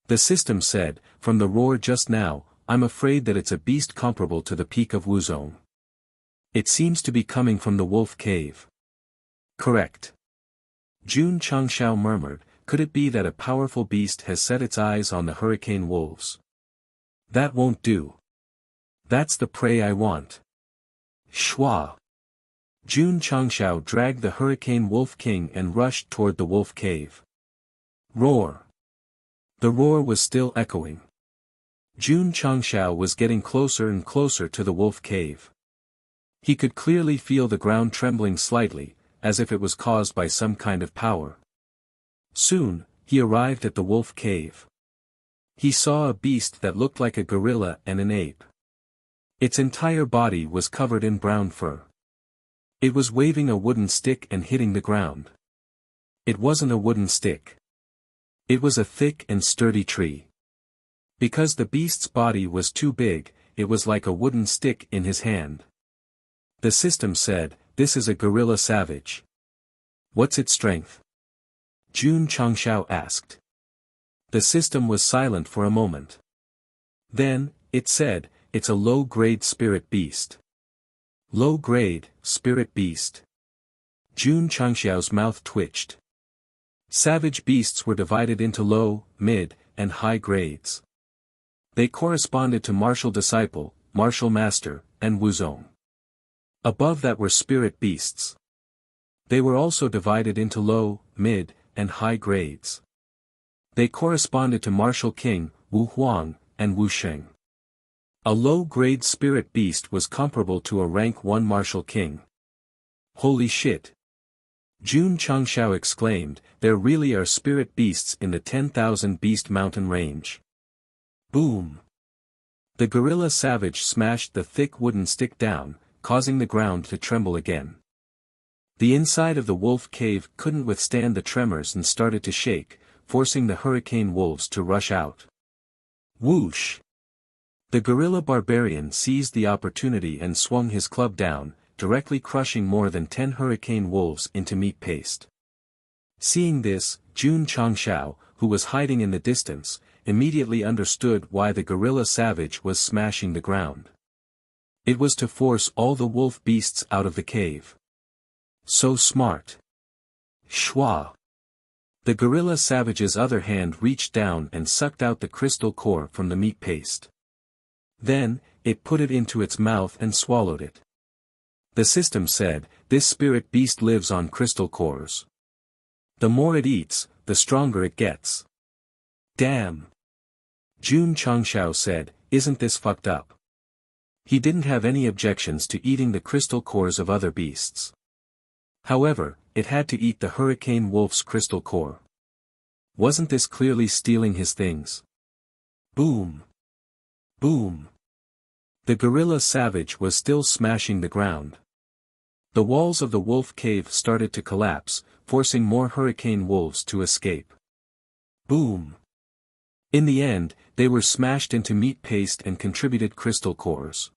The system said, "From the roar just now, I'm afraid that it's a beast comparable to the peak of Wuzong. It seems to be coming from the wolf cave." "Correct." Jun Changshao murmured, "Could it be that a powerful beast has set its eyes on the hurricane wolves?" "That won't do. That's the prey I want." Shwa! Jun Changshao dragged the Hurricane Wolf King and rushed toward the wolf cave. Roar! The roar was still echoing. Jun Changshao was getting closer and closer to the wolf cave. He could clearly feel the ground trembling slightly, as if it was caused by some kind of power. Soon, he arrived at the wolf cave. He saw a beast that looked like a gorilla and an ape. Its entire body was covered in brown fur. It was waving a wooden stick and hitting the ground. It wasn't a wooden stick. It was a thick and sturdy tree. Because the beast's body was too big, it was like a wooden stick in his hand. The system said, "This is a gorilla savage." "What's its strength?" Jun Changshao asked. The system was silent for a moment. Then, it said, "It's a low-grade spirit beast." Low-grade, spirit beast. Jun Changshao's mouth twitched. Savage beasts were divided into low, mid, and high grades. They corresponded to martial disciple, martial master, and wuzong. Above that were spirit beasts. They were also divided into low, mid, and high grades. They corresponded to martial king, Wu Huang, and Wu Sheng. A low-grade spirit beast was comparable to a rank 1 martial king. Holy shit! Jun Changshao exclaimed, "There really are spirit beasts in the 10,000 Beast Mountain range." Boom! The gorilla savage smashed the thick wooden stick down, causing the ground to tremble again. The inside of the wolf cave couldn't withstand the tremors and started to shake, forcing the hurricane wolves to rush out. Whoosh! The gorilla barbarian seized the opportunity and swung his club down, directly crushing more than 10 hurricane wolves into meat paste. Seeing this, Jun Changshao, who was hiding in the distance, immediately understood why the gorilla savage was smashing the ground. It was to force all the wolf beasts out of the cave. So smart. Shwa! The gorilla savage's other hand reached down and sucked out the crystal core from the meat paste. Then, it put it into its mouth and swallowed it. The system said, "This spirit beast lives on crystal cores. The more it eats, the stronger it gets." Damn. Jun Changshao said, "Isn't this fucked up?" He didn't have any objections to eating the crystal cores of other beasts. However, it had to eat the hurricane wolf's crystal core. Wasn't this clearly stealing his things? Boom. Boom. The gorilla savage was still smashing the ground. The walls of the wolf cave started to collapse, forcing more hurricane wolves to escape. Boom. In the end, they were smashed into meat paste and contributed crystal cores.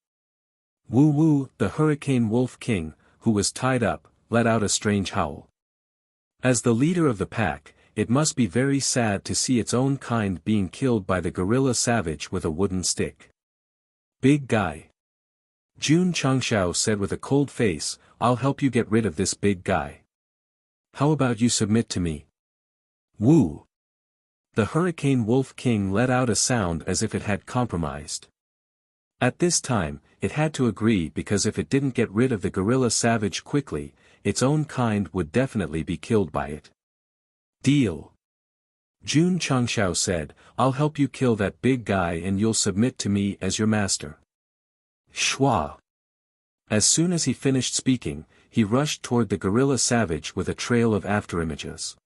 Wu Wu, the hurricane wolf king, who was tied up, let out a strange howl. As the leader of the pack, it must be very sad to see its own kind being killed by the gorilla savage with a wooden stick. Big guy. Jun Changshao said with a cold face, "I'll help you get rid of this big guy. How about you submit to me?" Woo! The hurricane wolf king let out a sound as if it had compromised. At this time, it had to agree because if it didn't get rid of the gorilla savage quickly, its own kind would definitely be killed by it. Deal. Jun Changshao said, "I'll help you kill that big guy and you'll submit to me as your master." Shwa. As soon as he finished speaking, he rushed toward the gorilla savage with a trail of afterimages.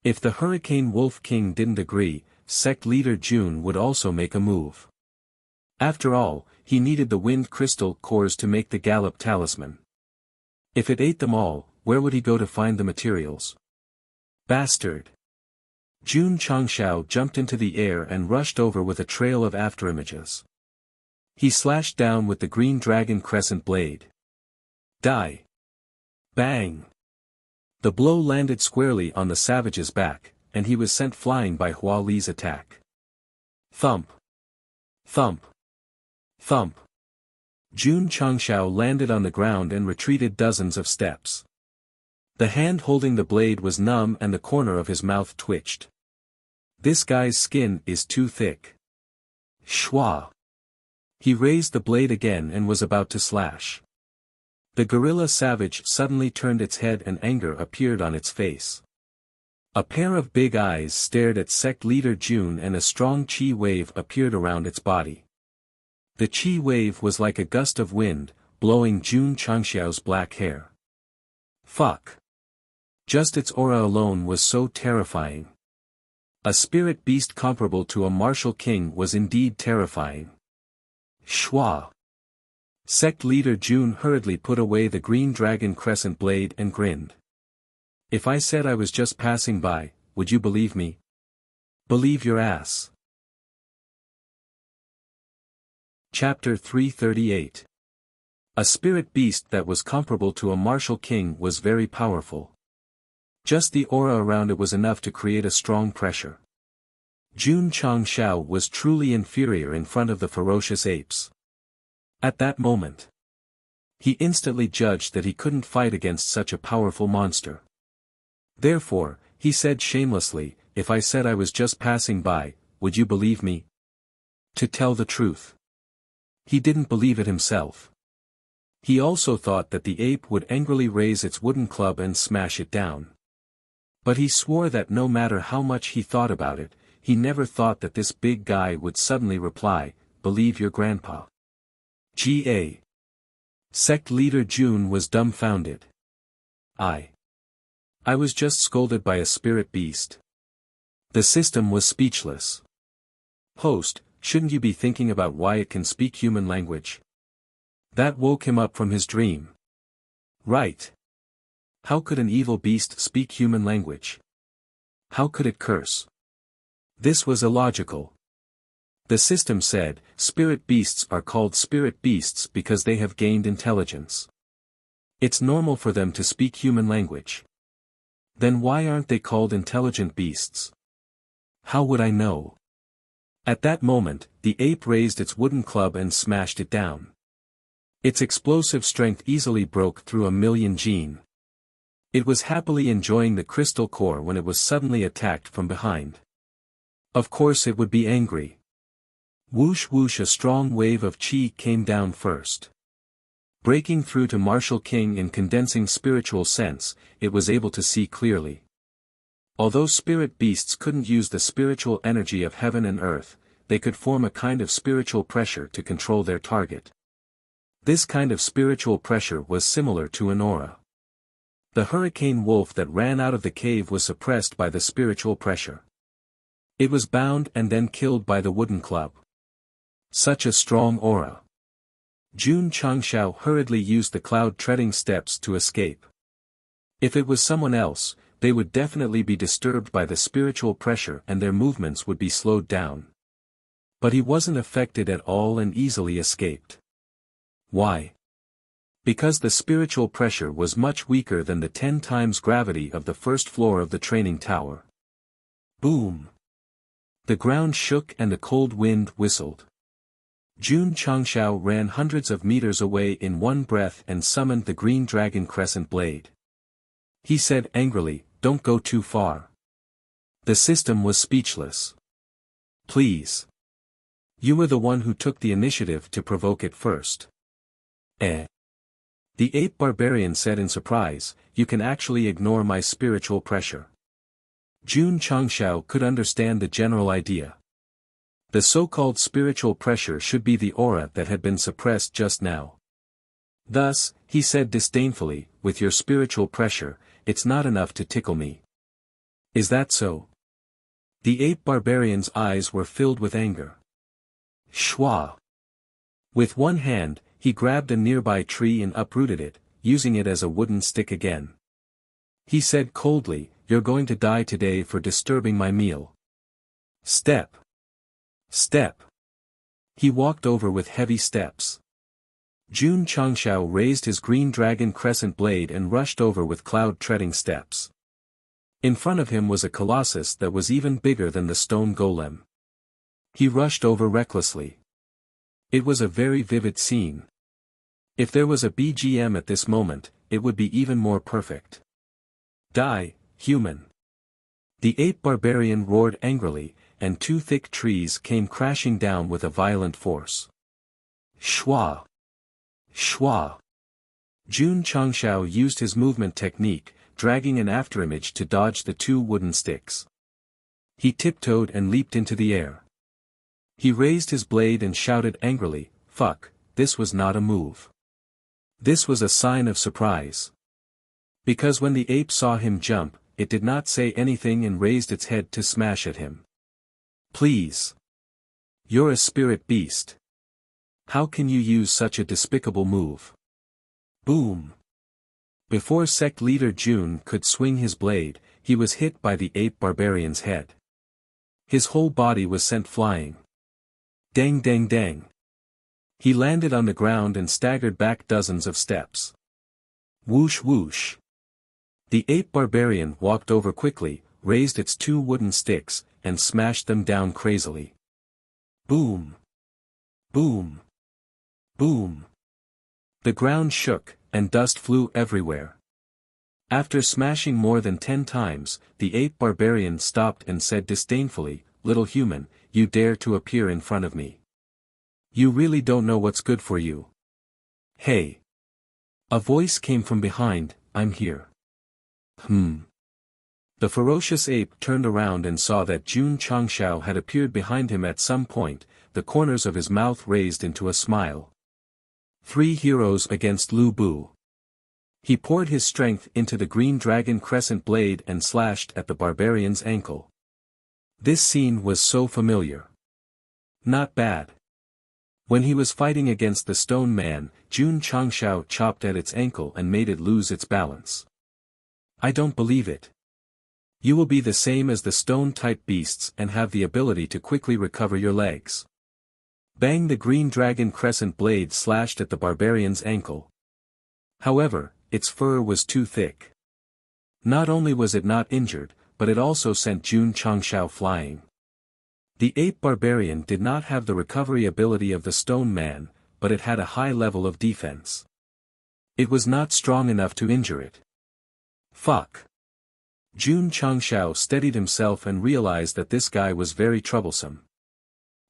If the hurricane wolf king didn't agree, sect leader Jun would also make a move. After all, he needed the wind crystal cores to make the gallop talisman. If it ate them all, where would he go to find the materials? Bastard. Jun Changshao jumped into the air and rushed over with a trail of afterimages. He slashed down with the green dragon crescent blade. Die. Bang. The blow landed squarely on the savage's back, and he was sent flying by Hua Li's attack. Thump. Thump. Thump. Jun Changshao landed on the ground and retreated dozens of steps. The hand holding the blade was numb and the corner of his mouth twitched. This guy's skin is too thick. Shwa. He raised the blade again and was about to slash. The gorilla savage suddenly turned its head and anger appeared on its face. A pair of big eyes stared at sect leader Jun and a strong chi wave appeared around its body. The chi wave was like a gust of wind, blowing Jun Changshao's black hair. Fuck. Just its aura alone was so terrifying. A spirit beast comparable to a martial king was indeed terrifying. Shwa. Sect leader Jun hurriedly put away the green dragon crescent blade and grinned. If I said I was just passing by, would you believe me? Believe your ass. Chapter 338. A spirit beast that was comparable to a martial king was very powerful. Just the aura around it was enough to create a strong pressure. Jun Changshao was truly inferior in front of the ferocious apes. At that moment, he instantly judged that he couldn't fight against such a powerful monster. Therefore, he said shamelessly, if I said I was just passing by, would you believe me? To tell the truth, he didn't believe it himself. He also thought that the ape would angrily raise its wooden club and smash it down. But he swore that no matter how much he thought about it, he never thought that this big guy would suddenly reply, believe your grandpa. G.A. Sect leader Jun was dumbfounded. I was just scolded by a spirit beast. The system was speechless. Host, shouldn't you be thinking about why it can speak human language? That woke him up from his dream. Right. How could an evil beast speak human language? How could it curse? This was illogical. The system said, spirit beasts are called spirit beasts because they have gained intelligence. It's normal for them to speak human language. Then why aren't they called intelligent beasts? How would I know? At that moment, the ape raised its wooden club and smashed it down. Its explosive strength easily broke through 1,000,000 gene. It was happily enjoying the crystal core when it was suddenly attacked from behind. Of course it would be angry. Whoosh whoosh, a strong wave of chi came down first. Breaking through to Martial King in condensing spiritual sense, it was able to see clearly. Although spirit beasts couldn't use the spiritual energy of heaven and earth, they could form a kind of spiritual pressure to control their target. This kind of spiritual pressure was similar to an aura. The hurricane wolf that ran out of the cave was suppressed by the spiritual pressure. It was bound and then killed by the wooden club. Such a strong aura. Jun Changshao hurriedly used the cloud-treading steps to escape. If it was someone else, they would definitely be disturbed by the spiritual pressure and their movements would be slowed down. But he wasn't affected at all and easily escaped. Why? Because the spiritual pressure was much weaker than the 10 times gravity of the first floor of the training tower. Boom! The ground shook and the cold wind whistled. Jun Changshao ran hundreds of meters away in one breath and summoned the green dragon crescent blade. He said angrily, "Don't go too far." The system was speechless. "Please. You were the one who took the initiative to provoke it first." The ape barbarian said in surprise, "You can actually ignore my spiritual pressure." Jun Changshao could understand the general idea. The so-called spiritual pressure should be the aura that had been suppressed just now. Thus, he said disdainfully, "With your spiritual pressure, it's not enough to tickle me." "Is that so?" The ape barbarian's eyes were filled with anger. Shwa! With one hand, he grabbed a nearby tree and uprooted it, using it as a wooden stick again. He said coldly, "You're going to die today for disturbing my meal." Step! Step! He walked over with heavy steps. Jun Changshao raised his green dragon crescent blade and rushed over with cloud-treading steps. In front of him was a colossus that was even bigger than the stone golem. He rushed over recklessly. It was a very vivid scene. If there was a BGM at this moment, it would be even more perfect. "Die, human!" The ape barbarian roared angrily, and 2 thick trees came crashing down with a violent force. Shwa! Shwa! Jun Changshao used his movement technique, dragging an afterimage to dodge the 2 wooden sticks. He tiptoed and leaped into the air. He raised his blade and shouted angrily, "Fuck, this was not a move." This was a sign of surprise. Because when the ape saw him jump, it did not say anything and raised its head to smash at him. "Please. You're a spirit beast. How can you use such a despicable move?" Boom! Before Sect leader Jun could swing his blade, he was hit by the ape barbarian's head. His whole body was sent flying. Dang dang dang. He landed on the ground and staggered back dozens of steps. Whoosh whoosh. The ape barbarian walked over quickly, raised its 2 wooden sticks, and smashed them down crazily. Boom! Boom! Boom! The ground shook, and dust flew everywhere. After smashing more than 10 times, the ape barbarian stopped and said disdainfully, "Little human, you dare to appear in front of me. You really don't know what's good for you." "Hey!" A voice came from behind, "I'm here." The ferocious ape turned around and saw that Jun Changshao had appeared behind him at some point, the corners of his mouth raised into a smile. 3 heroes against Lu Bu. He poured his strength into the green dragon crescent blade and slashed at the barbarian's ankle. This scene was so familiar. Not bad. When he was fighting against the stone man, Jun Changshao chopped at its ankle and made it lose its balance. "I don't believe it. You will be the same as the stone-type beasts and have the ability to quickly recover your legs." Bang! The green dragon crescent blade slashed at the barbarian's ankle. However, its fur was too thick. Not only was it not injured, but it also sent Jun Changshao flying. The ape barbarian did not have the recovery ability of the stone man, but it had a high level of defense. It was not strong enough to injure it. Fuck. Jun Changshao steadied himself and realized that this guy was very troublesome.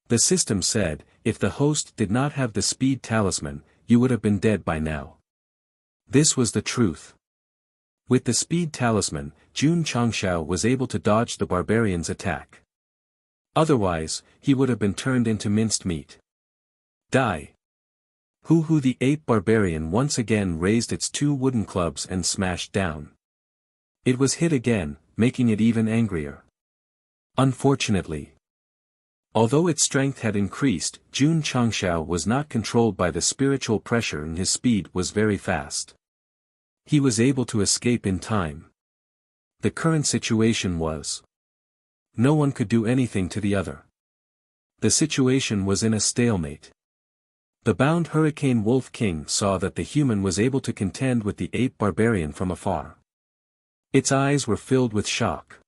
The system said, if the host did not have the speed talisman, you would have been dead by now. This was the truth. With the speed talisman, Jun Changshao was able to dodge the barbarian's attack. Otherwise, he would have been turned into minced meat. Die. Hoo the ape barbarian once again raised its 2 wooden clubs and smashed down. It was hit again, making it even angrier. Unfortunately, although its strength had increased, Jun Changshao was not controlled by the spiritual pressure and his speed was very fast. He was able to escape in time. The current situation was, no one could do anything to the other. The situation was in a stalemate. The bound Hurricane Wolf King saw that the human was able to contend with the ape barbarian from afar. Its eyes were filled with shock.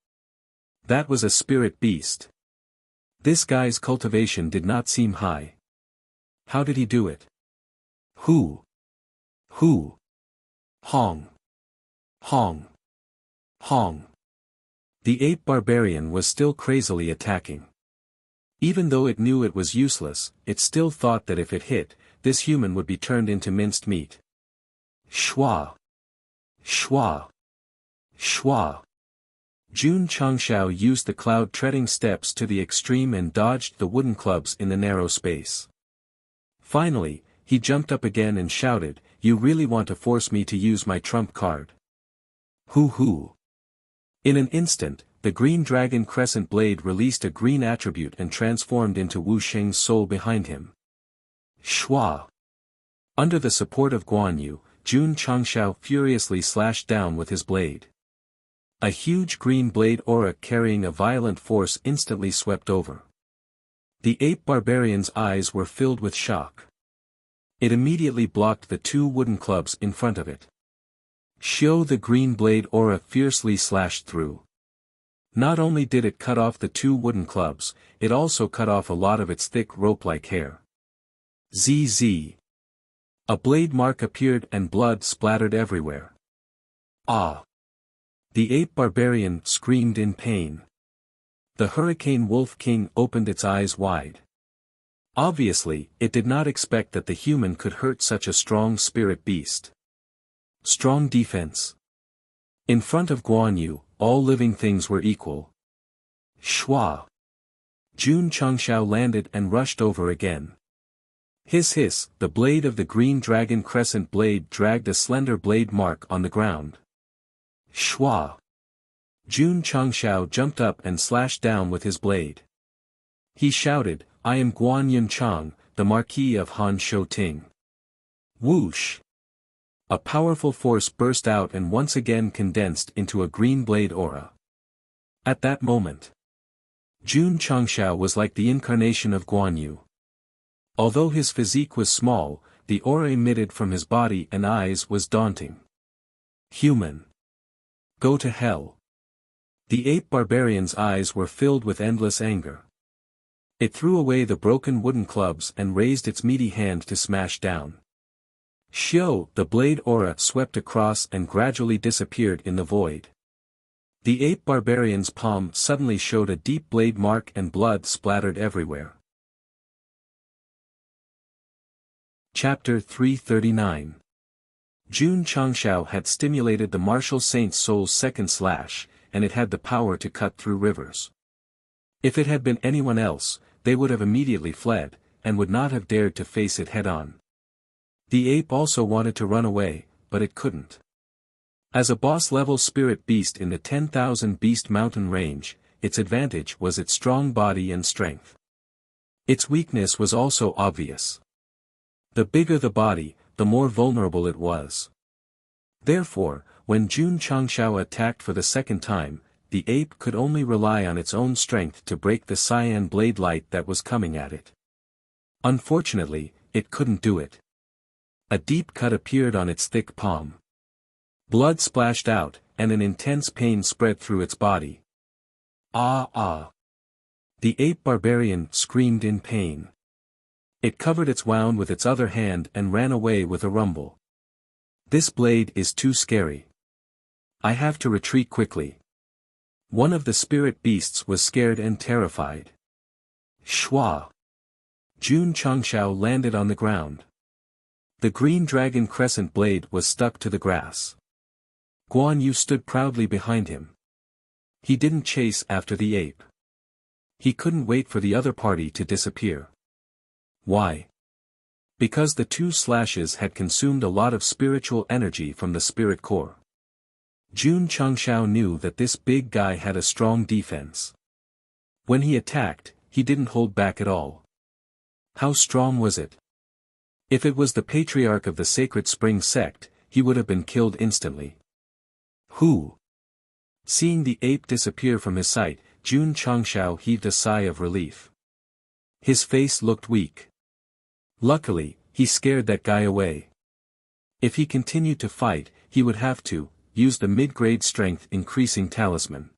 That was a spirit beast. This guy's cultivation did not seem high. How did he do it? Who? Hong. Hong. Hong. The ape barbarian was still crazily attacking. Even though it knew it was useless, it still thought that if it hit, this human would be turned into minced meat. Shwa. Shwa. Shwa. Jun Changshao used the cloud-treading steps to the extreme and dodged the wooden clubs in the narrow space. Finally, he jumped up again and shouted, "You really want to force me to use my trump card?" Hoo. In an instant, the green dragon crescent blade released a green attribute and transformed into Wu Sheng's soul behind him. Shwa. Under the support of Guan Yu, Jun Changshao furiously slashed down with his blade. A huge green blade aura carrying a violent force instantly swept over. The ape barbarian's eyes were filled with shock. It immediately blocked the 2 wooden clubs in front of it. Shio the green blade aura fiercely slashed through. Not only did it cut off the 2 wooden clubs, it also cut off a lot of its thick rope-like hair. ZZ. A blade mark appeared and blood splattered everywhere. Ah! The ape barbarian screamed in pain. The Hurricane Wolf King opened its eyes wide. Obviously, it did not expect that the human could hurt such a strong spirit beast. Strong defense. In front of Guan Yu, all living things were equal. Shwa. Jun Changshao landed and rushed over again. Hiss, the blade of the green dragon crescent blade dragged a slender blade mark on the ground. Shwa. Jun Changshao jumped up and slashed down with his blade. He shouted, "I am Guan Yunchang, the Marquis of Han Shouting." Whoosh! A powerful force burst out and once again condensed into a green blade aura. At that moment, Jun Changshao was like the incarnation of Guan Yu. Although his physique was small, the aura emitted from his body and eyes was daunting. Human. Go to hell. The ape barbarian's eyes were filled with endless anger. It threw away the broken wooden clubs and raised its meaty hand to smash down. Shio, the blade aura swept across and gradually disappeared in the void. The ape barbarian's palm suddenly showed a deep blade mark and blood splattered everywhere. Chapter 339. Jun Changshao had stimulated the martial saint's soul's second slash, and it had the power to cut through rivers. If it had been anyone else, they would have immediately fled, and would not have dared to face it head-on. The ape also wanted to run away, but it couldn't. As a boss-level spirit beast in the 10,000 Beast Mountain range, its advantage was its strong body and strength. Its weakness was also obvious. The bigger the body, the more vulnerable it was. Therefore, when Jun Changshao attacked for the second time, the ape could only rely on its own strength to break the cyan blade light that was coming at it. Unfortunately, it couldn't do it. A deep cut appeared on its thick palm. Blood splashed out, and an intense pain spread through its body. Ah! The ape barbarian screamed in pain. It covered its wound with its other hand and ran away with a rumble. This blade is too scary. I have to retreat quickly. One of the spirit beasts was scared and terrified. Shua. Jun Changshao landed on the ground. The green dragon crescent blade was stuck to the grass. Guan Yu stood proudly behind him. He didn't chase after the ape. He couldn't wait for the other party to disappear. Why? Because the two slashes had consumed a lot of spiritual energy from the spirit core. Jun Changshao knew that this big guy had a strong defense. When he attacked, he didn't hold back at all. How strong was it? If it was the patriarch of the Sacred Spring Sect, he would have been killed instantly. Who? Seeing the ape disappear from his sight, Jun Changshao heaved a sigh of relief. His face looked weak. Luckily, he scared that guy away. If he continued to fight, he would have to use the mid-grade strength increasing talisman.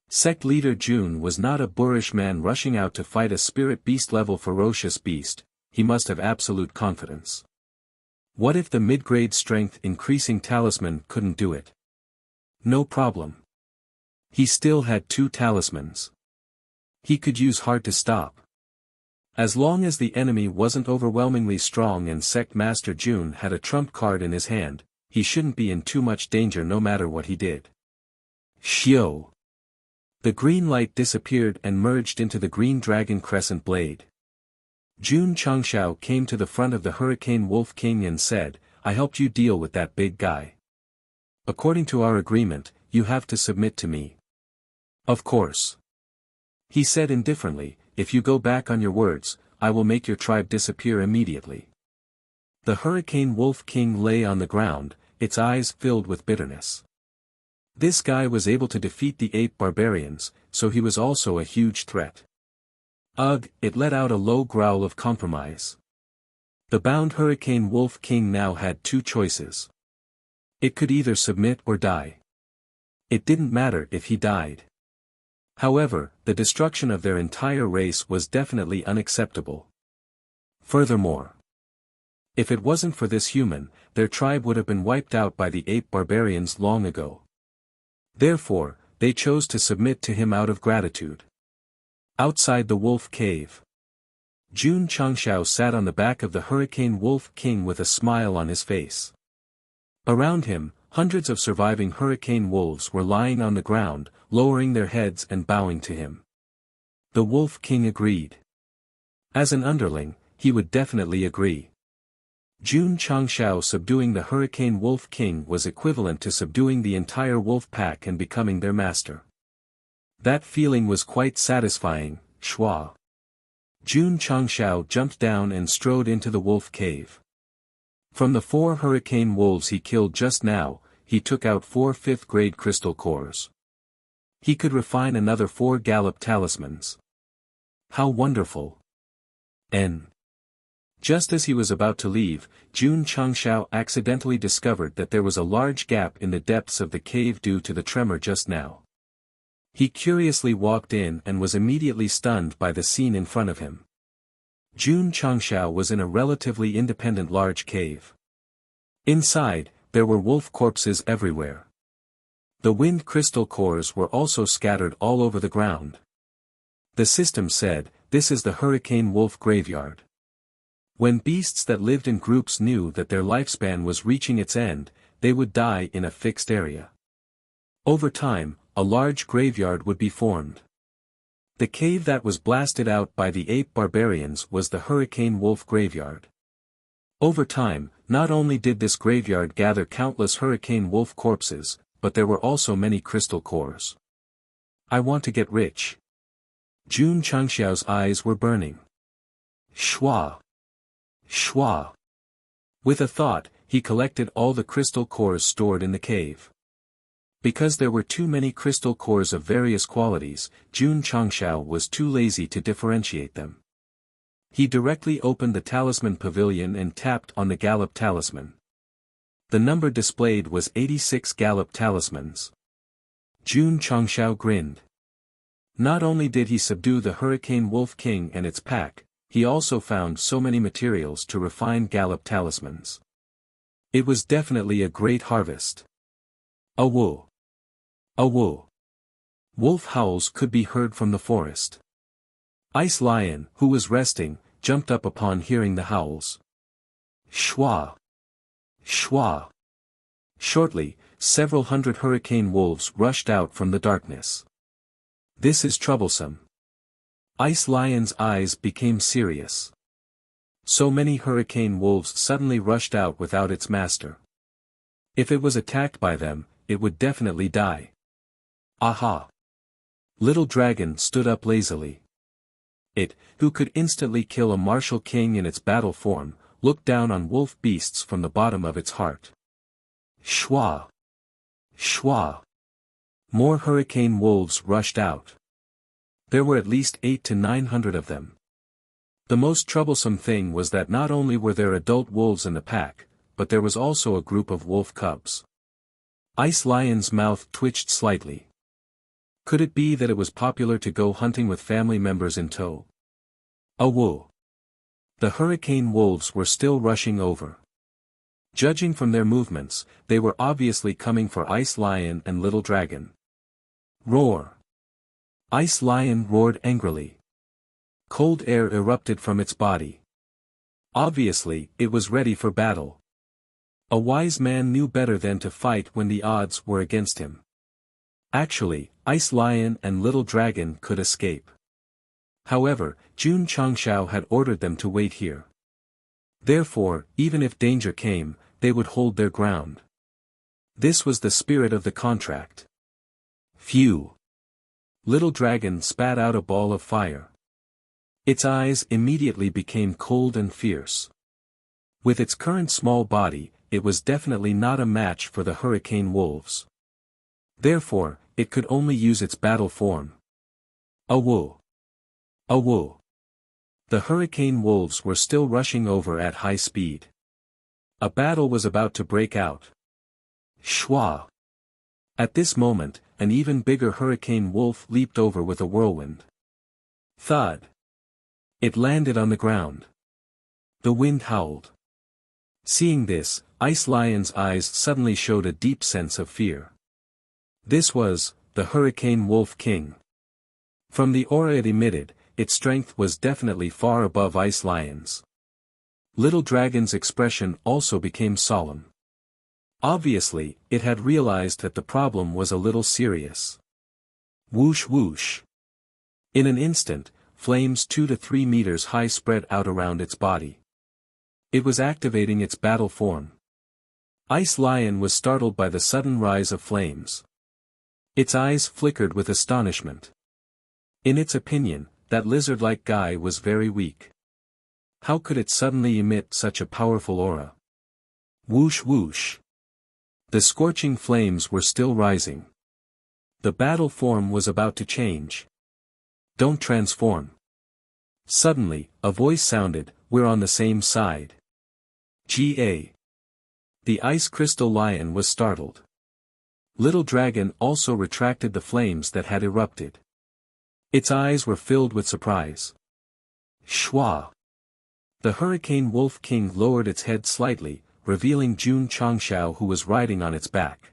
Sect leader Jun was not a boorish man rushing out to fight a spirit beast level ferocious beast, he must have absolute confidence. What if the mid-grade strength increasing talisman couldn't do it? No problem. He still had 2 talismans. He could use hard to stop. As long as the enemy wasn't overwhelmingly strong and Sect Master Jun had a trump card in his hand, he shouldn't be in too much danger no matter what he did. Xiao. The green light disappeared and merged into the green dragon crescent blade. Jun Changshao came to the front of the Hurricane Wolf King and said, I helped you deal with that big guy. According to our agreement, you have to submit to me. Of course. He said indifferently, if you go back on your words, I will make your tribe disappear immediately. The Hurricane Wolf King lay on the ground, its eyes filled with bitterness. This guy was able to defeat the ape barbarians, so he was also a huge threat. Ugh, it let out a low growl of compromise. The bound Hurricane Wolf King now had 2 choices. It could either submit or die. It didn't matter if he died. However, the destruction of their entire race was definitely unacceptable. Furthermore, if it wasn't for this human, their tribe would have been wiped out by the ape barbarians long ago. Therefore, they chose to submit to him out of gratitude. Outside the wolf cave, Jun Changshao sat on the back of the Hurricane Wolf King with a smile on his face. Around him, hundreds of surviving hurricane wolves were lying on the ground, lowering their heads and bowing to him. The Wolf King agreed. As an underling, he would definitely agree. Jun Changshao subduing the Hurricane Wolf King was equivalent to subduing the entire wolf pack and becoming their master. That feeling was quite satisfying, Shua. Jun Changshao jumped down and strode into the wolf cave. From the 4 hurricane wolves he killed just now, he took out 4 5th-grade crystal cores. He could refine another 4 gallop talismans. How wonderful! Just as he was about to leave, Jun Changshao accidentally discovered that there was a large gap in the depths of the cave due to the tremor just now. He curiously walked in and was immediately stunned by the scene in front of him. Jun Changshao was in a relatively independent large cave. Inside, there were wolf corpses everywhere. The wind crystal cores were also scattered all over the ground. The system said, this is the Hurricane Wolf Graveyard. When beasts that lived in groups knew that their lifespan was reaching its end, they would die in a fixed area. Over time, a large graveyard would be formed. The cave that was blasted out by the ape barbarians was the Hurricane Wolf Graveyard. Over time, not only did this graveyard gather countless Hurricane Wolf corpses, but there were also many crystal cores. I want to get rich. Jun Changshao's eyes were burning. Shua! Shua! With a thought, he collected all the crystal cores stored in the cave. Because there were too many crystal cores of various qualities, Jun Changshao was too lazy to differentiate them. He directly opened the talisman pavilion and tapped on the gallop talisman. The number displayed was 86 gallop talismans. Jun Changshao grinned. Not only did he subdue the Hurricane Wolf King and its pack, he also found so many materials to refine gallop talismans. It was definitely a great harvest. Awu! Awu! Wolf howls could be heard from the forest. Ice Lion, who was resting, jumped up upon hearing the howls. Shwa! Shwa! Shortly, several hundred hurricane wolves rushed out from the darkness. This is troublesome. Ice Lion's eyes became serious. So many hurricane wolves suddenly rushed out without its master. If it was attacked by them, it would definitely die. Aha! Little Dragon stood up lazily. It, who could instantly kill a martial king in its battle form, looked down on wolf beasts from the bottom of its heart. Shwa! Shwa! More hurricane wolves rushed out. There were at least 800 to 900 of them. The most troublesome thing was that not only were there adult wolves in the pack, but there was also a group of wolf cubs. Ice Lion's mouth twitched slightly. Could it be that it was popular to go hunting with family members in tow? Awu! The hurricane wolves were still rushing over. Judging from their movements, they were obviously coming for Ice Lion and Little Dragon. Roar! Ice Lion roared angrily. Cold air erupted from its body. Obviously, it was ready for battle. A wise man knew better than to fight when the odds were against him. Actually, Ice Lion and Little Dragon could escape. However, Jun Changshao had ordered them to wait here. Therefore, even if danger came, they would hold their ground. This was the spirit of the contract. Phew! Little Dragon spat out a ball of fire. Its eyes immediately became cold and fierce. With its current small body, it was definitely not a match for the hurricane wolves. Therefore, it could only use its battle form. Awu! Awu! The hurricane wolves were still rushing over at high speed. A battle was about to break out. Shwa! At this moment, an even bigger hurricane wolf leaped over with a whirlwind. Thud! It landed on the ground. The wind howled. Seeing this, Ice Lion's eyes suddenly showed a deep sense of fear. This was, the Hurricane Wolf King. From the aura it emitted, its strength was definitely far above Ice Lion's. Little Dragon's expression also became solemn. Obviously, it had realized that the problem was a little serious. Whoosh whoosh. In an instant, flames 2 to 3 meters high spread out around its body. It was activating its battle form. Ice Lion was startled by the sudden rise of flames. Its eyes flickered with astonishment. In its opinion, that lizard-like guy was very weak. How could it suddenly emit such a powerful aura? Whoosh whoosh. The scorching flames were still rising. The battle form was about to change. Don't transform. Suddenly, a voice sounded, "We're on the same side." Ga. The Ice Crystal Lion was startled. Little Dragon also retracted the flames that had erupted. Its eyes were filled with surprise. Shwa! The Hurricane Wolf King lowered its head slightly, revealing Jun Changshao who was riding on its back.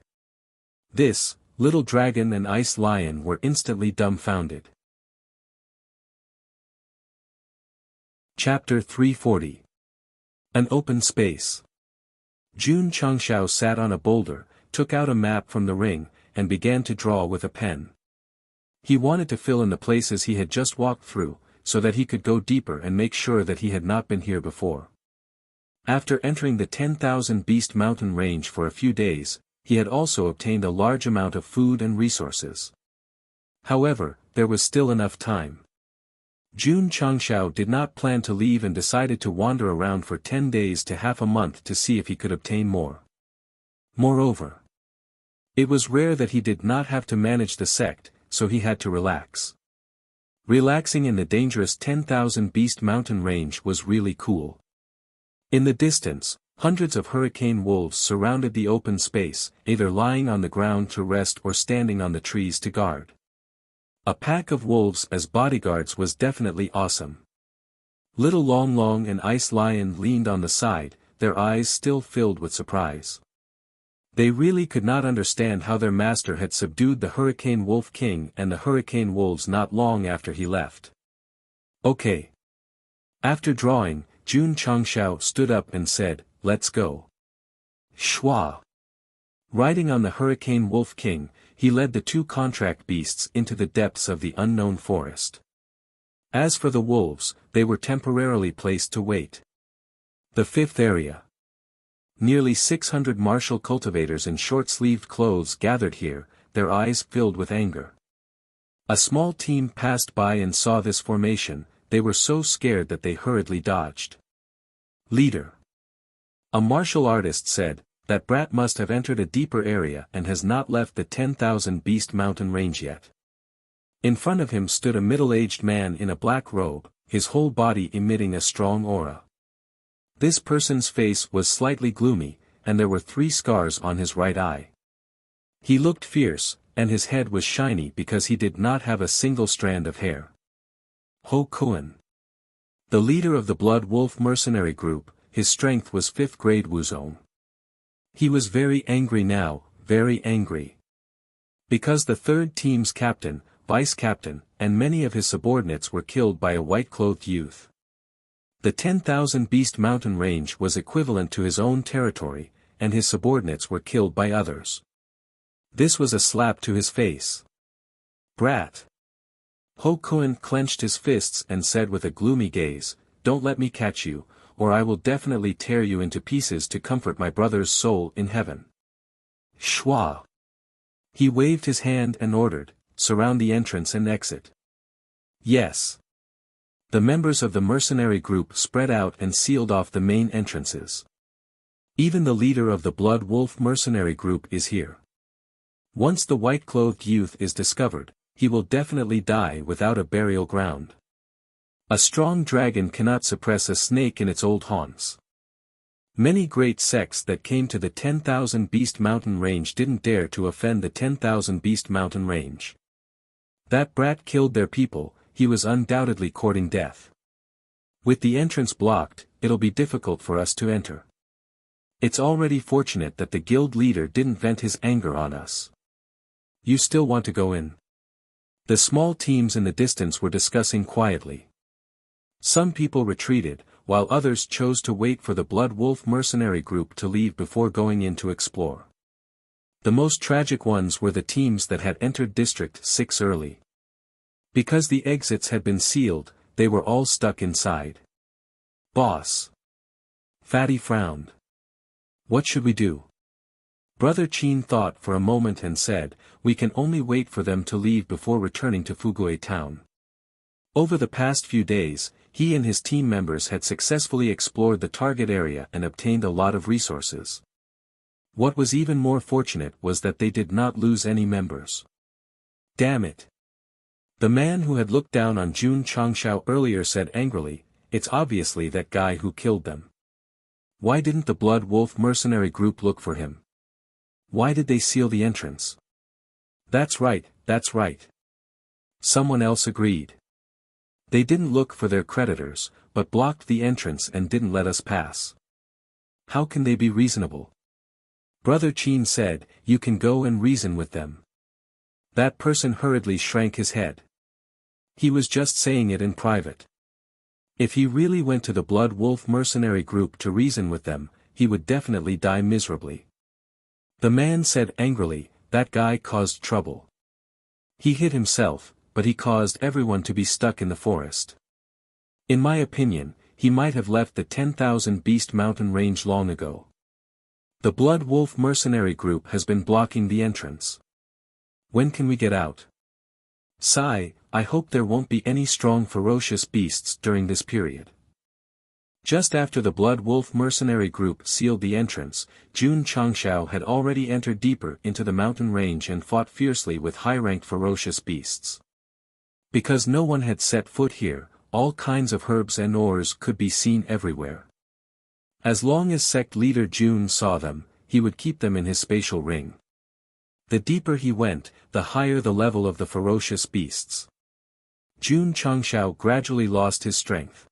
This, Little Dragon and Ice Lion were instantly dumbfounded. Chapter 340. An Open Space. Jun Changshao sat on a boulder, took out a map from the ring, and began to draw with a pen. He wanted to fill in the places he had just walked through, so that he could go deeper and make sure that he had not been here before. After entering the 10,000 Beast Mountain range for a few days, he had also obtained a large amount of food and resources. However, there was still enough time. Jun Changshao did not plan to leave and decided to wander around for 10 days to half a month to see if he could obtain more. Moreover, it was rare that he did not have to manage the sect, so he had to relax. Relaxing in the dangerous 10,000 Beast Mountain range was really cool. In the distance, hundreds of hurricane wolves surrounded the open space, either lying on the ground to rest or standing on the trees to guard. A pack of wolves as bodyguards was definitely awesome. Little Long Long and Ice Lion leaned on the side, their eyes still filled with surprise. They really could not understand how their master had subdued the Hurricane Wolf King and the Hurricane Wolves not long after he left. Okay. After drawing, Jun Changshao stood up and said, "Let's go." Shua. Riding on the Hurricane Wolf King, he led the two contract beasts into the depths of the unknown forest. As for the wolves, they were temporarily placed to wait. The fifth area. Nearly 600 martial cultivators in short-sleeved clothes gathered here, their eyes filled with anger. A small team passed by and saw this formation. They were so scared that they hurriedly dodged. Leader. A martial artist said, "That brat must have entered a deeper area and has not left the 10,000 Beast Mountain range yet." In front of him stood a middle-aged man in a black robe, his whole body emitting a strong aura. This person's face was slightly gloomy, and there were 3 scars on his right eye. He looked fierce, and his head was shiny because he did not have a single strand of hair. Ho Kuan. The leader of the Blood Wolf mercenary group, his strength was 5th grade Wuzong. He was very angry now, very angry. Because the third team's captain, vice-captain, and many of his subordinates were killed by a white-clothed youth. The 10,000 Beast Mountain range was equivalent to his own territory, and his subordinates were killed by others. This was a slap to his face. Brat. Ho Kuan clenched his fists and said with a gloomy gaze, "Don't let me catch you, or I will definitely tear you into pieces to comfort my brother's soul in heaven." Shua. He waved his hand and ordered, "Surround the entrance and exit." Yes. The members of the mercenary group spread out and sealed off the main entrances. Even the leader of the Blood Wolf mercenary group is here. Once the white-clothed youth is discovered, he will definitely die without a burial ground. A strong dragon cannot suppress a snake in its old haunts. Many great sects that came to the 10,000 Beast Mountain range didn't dare to offend the 10,000 Beast Mountain range. That brat killed their people. He was undoubtedly courting death. With the entrance blocked, it'll be difficult for us to enter. It's already fortunate that the guild leader didn't vent his anger on us. You still want to go in? The small teams in the distance were discussing quietly. Some people retreated, while others chose to wait for the Blood Wolf mercenary group to leave before going in to explore. The most tragic ones were the teams that had entered District 6 early. Because the exits had been sealed, they were all stuck inside. Boss. Fatty frowned. What should we do? Brother Qin thought for a moment and said, "We can only wait for them to leave before returning to Fugui town." Over the past few days, he and his team members had successfully explored the target area and obtained a lot of resources. What was even more fortunate was that they did not lose any members. Damn it. The man who had looked down on Jun Changshao earlier said angrily, "It's obviously that guy who killed them. Why didn't the Blood Wolf mercenary group look for him? Why did they seal the entrance?" That's right, that's right. Someone else agreed. They didn't look for their creditors, but blocked the entrance and didn't let us pass. How can they be reasonable? Brother Qin said, "You can go and reason with them." That person hurriedly shrank his head. He was just saying it in private. If he really went to the Blood Wolf mercenary group to reason with them, he would definitely die miserably. The man said angrily, "That guy caused trouble. He hit himself, but he caused everyone to be stuck in the forest. In my opinion, he might have left the 10,000 Beast Mountain range long ago. The Blood Wolf mercenary group has been blocking the entrance. When can we get out? Sigh, I hope there won't be any strong ferocious beasts during this period." Just after the Blood Wolf mercenary group sealed the entrance, Jun Changshao had already entered deeper into the mountain range and fought fiercely with high-ranked ferocious beasts. Because no one had set foot here, all kinds of herbs and ores could be seen everywhere. As long as sect leader Jun saw them, he would keep them in his spatial ring. The deeper he went, the higher the level of the ferocious beasts. Jun Changshao gradually lost his strength.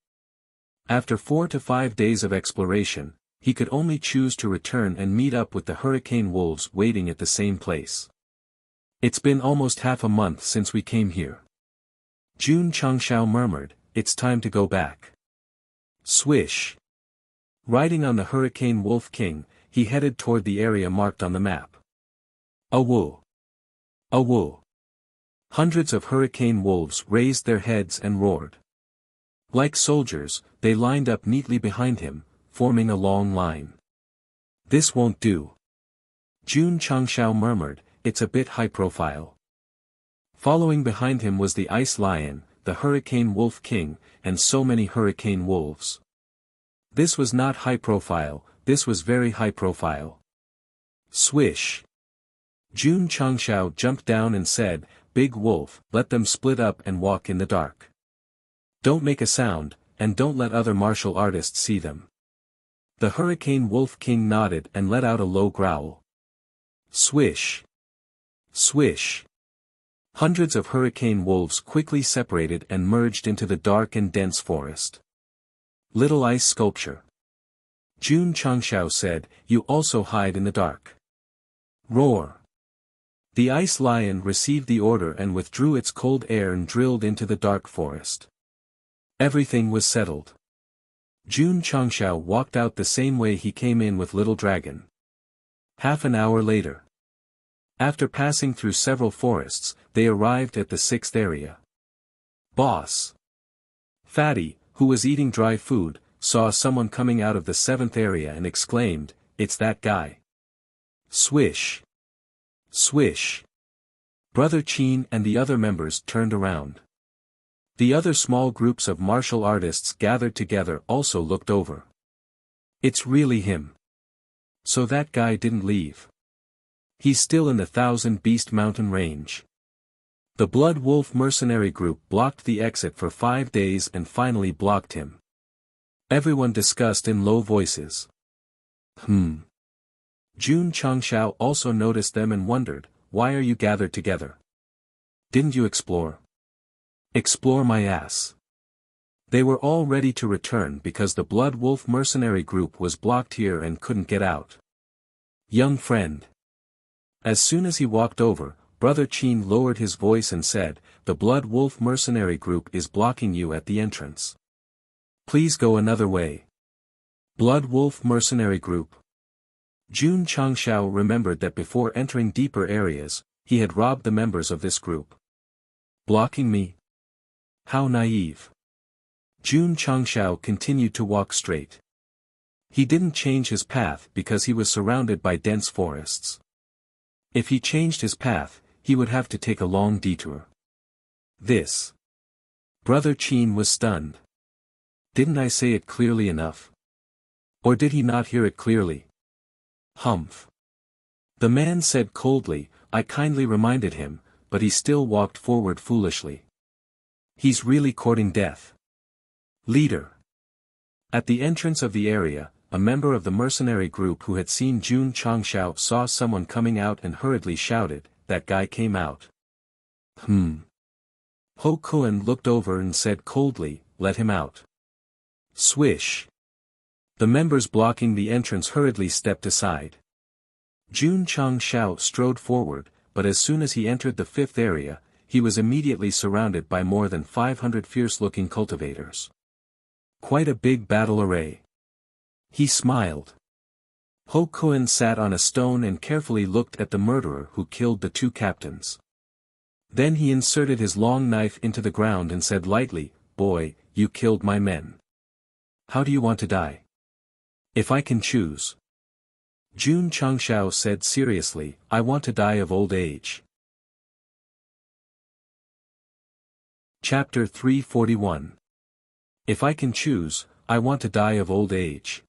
After 4 to 5 days of exploration, He could only choose to return and meet up with the hurricane wolves waiting at the same place. It's been almost half a month since we came here. Jun Changshao murmured, it's time to go back. Swish. Riding on the Hurricane Wolf King, he headed toward the area marked on the map. Awoo! Awoo! Hundreds of hurricane wolves raised their heads and roared. Like soldiers, they lined up neatly behind him, forming a long line. This won't do. Jun Changshao murmured, it's a bit high profile. Following behind him was the Ice Lion, the Hurricane Wolf King, and so many hurricane wolves. This was not high profile, this was very high profile. Swish. Jun Changshao jumped down and said, Big Wolf, let them split up and walk in the dark. Don't make a sound, and don't let other martial artists see them. The Hurricane Wolf King nodded and let out a low growl. Swish. Swish. Hundreds of hurricane wolves quickly separated and merged into the dark and dense forest. Little ice sculpture. Jun Changshao said, you also hide in the dark. Roar. The Ice Lion received the order and withdrew its cold air and drilled into the dark forest. Everything was settled. Jun Changshao walked out the same way he came in with Little Dragon. Half an hour later. After passing through several forests, they arrived at the 6th area. Boss. Fatty, who was eating dry food, saw someone coming out of the 7th area and exclaimed, it's that guy. Swish. Swish. Brother Qin and the other members turned around. The other small groups of martial artists gathered together also looked over. It's really him. So that guy didn't leave. He's still in the Thousand Beast Mountain range. The Blood Wolf mercenary group blocked the exit for 5 days and finally blocked him. Everyone discussed in low voices. Jun Changshao also noticed them and wondered, why are you gathered together? Didn't you explore? Explore my ass. They were all ready to return because the Blood Wolf mercenary group was blocked here and couldn't get out. Young friend. As soon as he walked over, Brother Qin lowered his voice and said, the Blood Wolf mercenary group is blocking you at the entrance. Please go another way. Blood Wolf mercenary group. Jun Changshao remembered that before entering deeper areas, he had robbed the members of this group. Blocking me? How naive. Jun Changshao continued to walk straight. He didn't change his path because he was surrounded by dense forests. If he changed his path, he would have to take a long detour. This. Brother Qin was stunned. Didn't I say it clearly enough? Or did he not hear it clearly? Humph. The man said coldly, I kindly reminded him, but he still walked forward foolishly. He's really courting death. Leader. At the entrance of the area, a member of the mercenary group who had seen Jun Changshao saw someone coming out and hurriedly shouted, that guy came out. Ho Kuan looked over and said coldly, let him out. Swish. The members blocking the entrance hurriedly stepped aside. Jun Changshao strode forward, but as soon as he entered the 5th area, he was immediately surrounded by more than 500 fierce-looking cultivators. Quite a big battle array. He smiled. Ho Kuan sat on a stone and carefully looked at the murderer who killed the 2 captains. Then he inserted his long knife into the ground and said lightly, boy, you killed my men. How do you want to die? If I can choose. Jun Changshao said seriously, I want to die of old age. Chapter 341. If I can choose, I want to die of old age.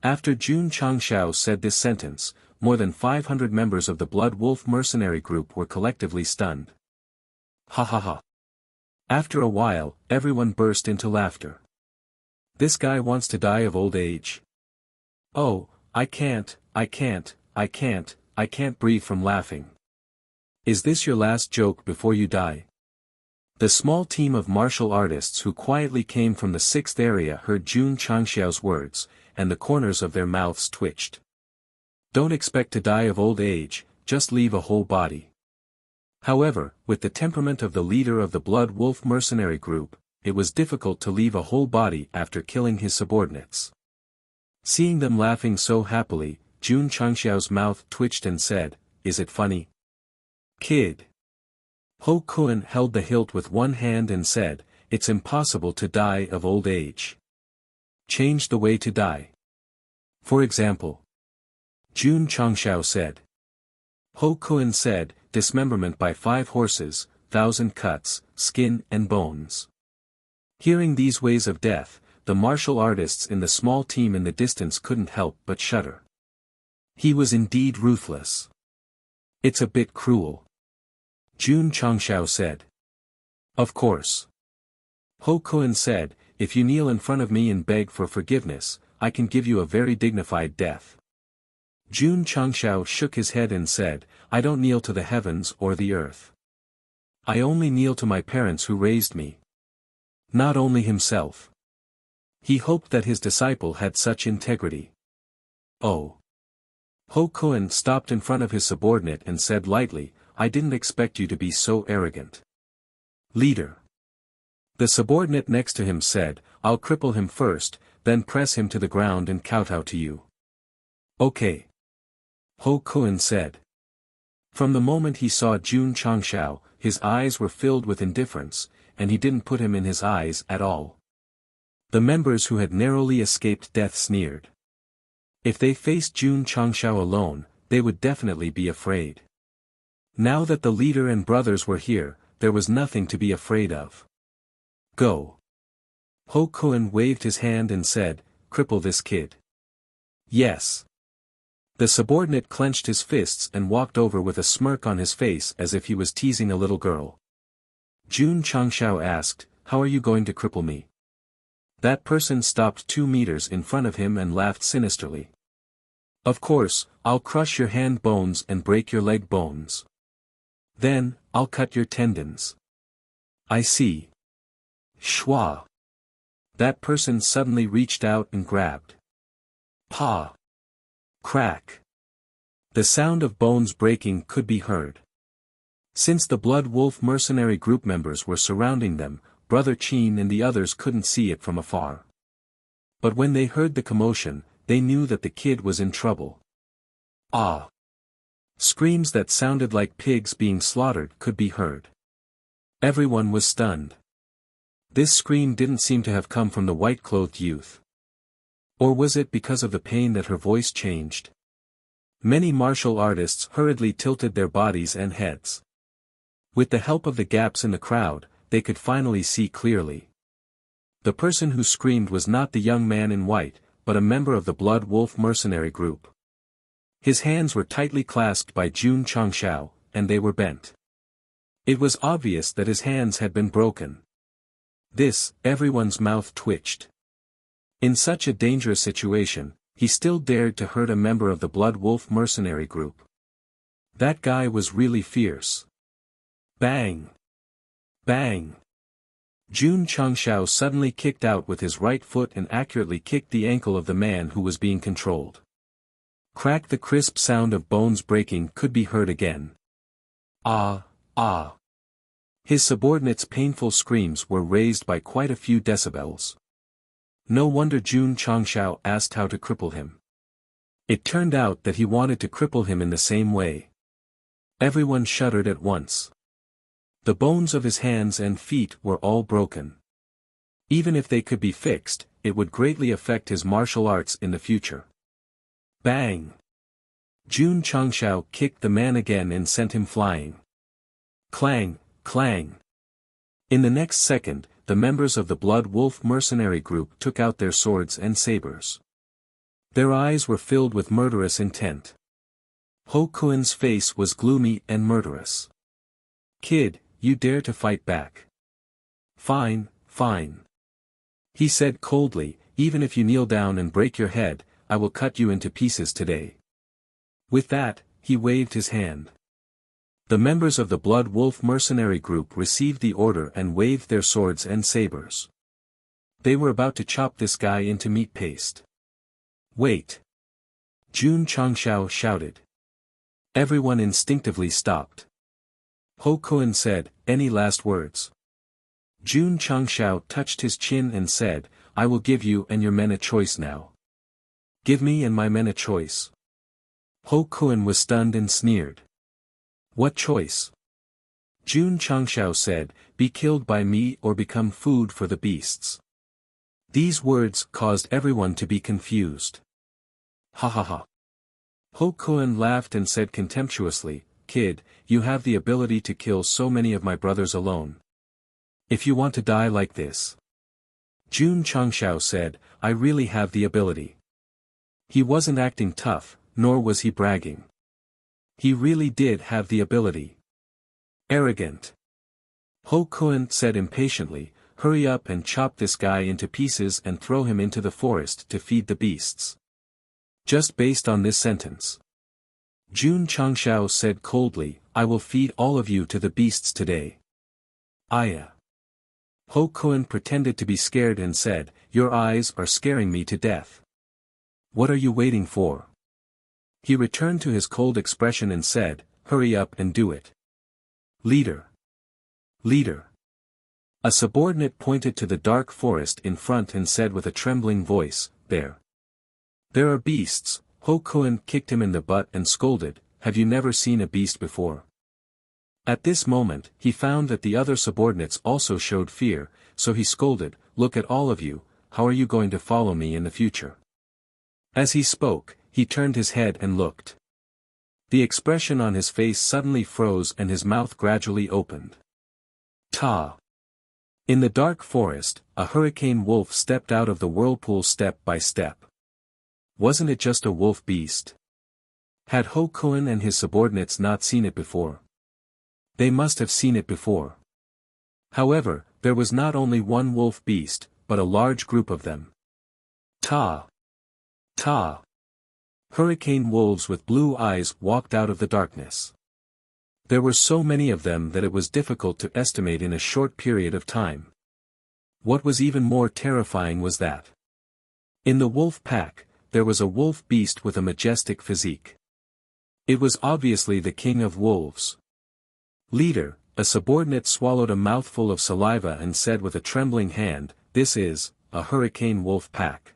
After Jun Changshao said this sentence, more than 500 members of the Blood Wolf mercenary group were collectively stunned. Ha ha ha. After a while, everyone burst into laughter. This guy wants to die of old age. Oh, I can't breathe from laughing. Is this your last joke before you die? The small team of martial artists who quietly came from the 6th area heard Jun Changshao's words, and the corners of their mouths twitched. Don't expect to die of old age, just leave a whole body. However, with the temperament of the leader of the Blood Wolf mercenary group, it was difficult to leave a whole body after killing his subordinates. Seeing them laughing so happily, Jun Changxiao's mouth twitched and said, "Is it funny? Kid?" Ho Kun held the hilt with one hand and said, "It's impossible to die of old age. Change the way to die. For example." Jun Changxiao said. Ho Kun said, "Dismemberment by 5 horses, 1,000 cuts, skin and bones." Hearing these ways of death, the martial artists in the small team in the distance couldn't help but shudder. He was indeed ruthless. "It's a bit cruel," Jun Changxiao said. "Of course." Ho Kun said, "If you kneel in front of me and beg for forgiveness, I can give you a very dignified death." Jun Changxiao shook his head and said, "I don't kneel to the heavens or the earth. I only kneel to my parents who raised me." Not only himself. He hoped that his disciple had such integrity. "Oh." Ho Kun stopped in front of his subordinate and said lightly, "I didn't expect you to be so arrogant." "Leader." The subordinate next to him said, "I'll cripple him first, then press him to the ground and kowtow to you." "Okay." Ho Kun said. From the moment he saw Jun Changxiao, his eyes were filled with indifference, and he didn't put him in his eyes at all. The members who had narrowly escaped death sneered. If they faced Jun Changxiao alone, they would definitely be afraid. Now that the leader and brothers were here, there was nothing to be afraid of. "Go." Ho Kun waved his hand and said, "Cripple this kid." "Yes." The subordinate clenched his fists and walked over with a smirk on his face as if he was teasing a little girl. Jun Changxiao asked, "How are you going to cripple me?" That person stopped 2 meters in front of him and laughed sinisterly. "Of course, I'll crush your hand bones and break your leg bones. Then, I'll cut your tendons." "I see." Schwa. That person suddenly reached out and grabbed. Pa. Crack. The sound of bones breaking could be heard. Since the Blood Wolf mercenary group members were surrounding them, Brother Qin and the others couldn't see it from afar. But when they heard the commotion, they knew that the kid was in trouble. Ah! Screams that sounded like pigs being slaughtered could be heard. Everyone was stunned. This scream didn't seem to have come from the white-clothed youth. Or was it because of the pain that her voice changed? Many martial artists hurriedly tilted their bodies and heads. With the help of the gaps in the crowd, they could finally see clearly. The person who screamed was not the young man in white, but a member of the Blood Wolf mercenary group. His hands were tightly clasped by Jun Changxiao, and they were bent. It was obvious that his hands had been broken. Everyone's mouth twitched. In such a dangerous situation, he still dared to hurt a member of the Blood Wolf mercenary group. That guy was really fierce. Bang! Bang! Jun Changxiao suddenly kicked out with his right foot and accurately kicked the ankle of the man who was being controlled. Crack! The crisp sound of bones breaking could be heard again. Ah! Ah! His subordinates' painful screams were raised by quite a few decibels. No wonder Jun Changxiao asked how to cripple him. It turned out that he wanted to cripple him in the same way. Everyone shuddered at once. The bones of his hands and feet were all broken. Even if they could be fixed, it would greatly affect his martial arts in the future. Bang! Jun Changxiao kicked the man again and sent him flying. Clang! Clang! In the next second, the members of the Blood Wolf mercenary group took out their swords and sabers. Their eyes were filled with murderous intent. Ho Kun's face was gloomy and murderous. "Kid, you dare to fight back? Fine, fine," he said coldly, "even if you kneel down and break your head, I will cut you into pieces today." With that, he waved his hand. The members of the Blood Wolf mercenary group received the order and waved their swords and sabers. They were about to chop this guy into meat paste. Wait! Jun Changshao shouted. Everyone instinctively stopped. Ho Kun said, any last words? Jun Changshao touched his chin and said, I will give you and your men a choice now. Give me and my men a choice. Ho Kun was stunned and sneered. What choice? Jun Changshao said, be killed by me or become food for the beasts. These words caused everyone to be confused. Ha ha ha. Ho Kun laughed and said contemptuously, kid, you have the ability to kill so many of my brothers alone. If you want to die like this. Jun Changshao said, I really have the ability. He wasn't acting tough, nor was he bragging. He really did have the ability. Arrogant. Ho Kun said impatiently, hurry up and chop this guy into pieces and throw him into the forest to feed the beasts. Just based on this sentence. Jun Changshao said coldly, I will feed all of you to the beasts today. Aya. Ho Kun pretended to be scared and said, your eyes are scaring me to death. What are you waiting for? He returned to his cold expression and said, hurry up and do it. Leader. Leader. A subordinate pointed to the dark forest in front and said with a trembling voice, there. There are beasts. Ho Kun kicked him in the butt and scolded, have you never seen a beast before? At this moment, he found that the other subordinates also showed fear, so he scolded, look at all of you, how are you going to follow me in the future? As he spoke, he turned his head and looked. The expression on his face suddenly froze and his mouth gradually opened. Ta! In the dark forest, a hurricane wolf stepped out of the whirlpool step by step. Wasn't it just a wolf beast? Had Ho Kun and his subordinates not seen it before? They must have seen it before. However, there was not only one wolf beast, but a large group of them. Ta! Ta! Hurricane wolves with blue eyes walked out of the darkness. There were so many of them that it was difficult to estimate in a short period of time. What was even more terrifying was that in the wolf pack, there was a wolf beast with a majestic physique. It was obviously the king of wolves. Leader, a subordinate swallowed a mouthful of saliva and said with a trembling hand, this is a hurricane wolf pack.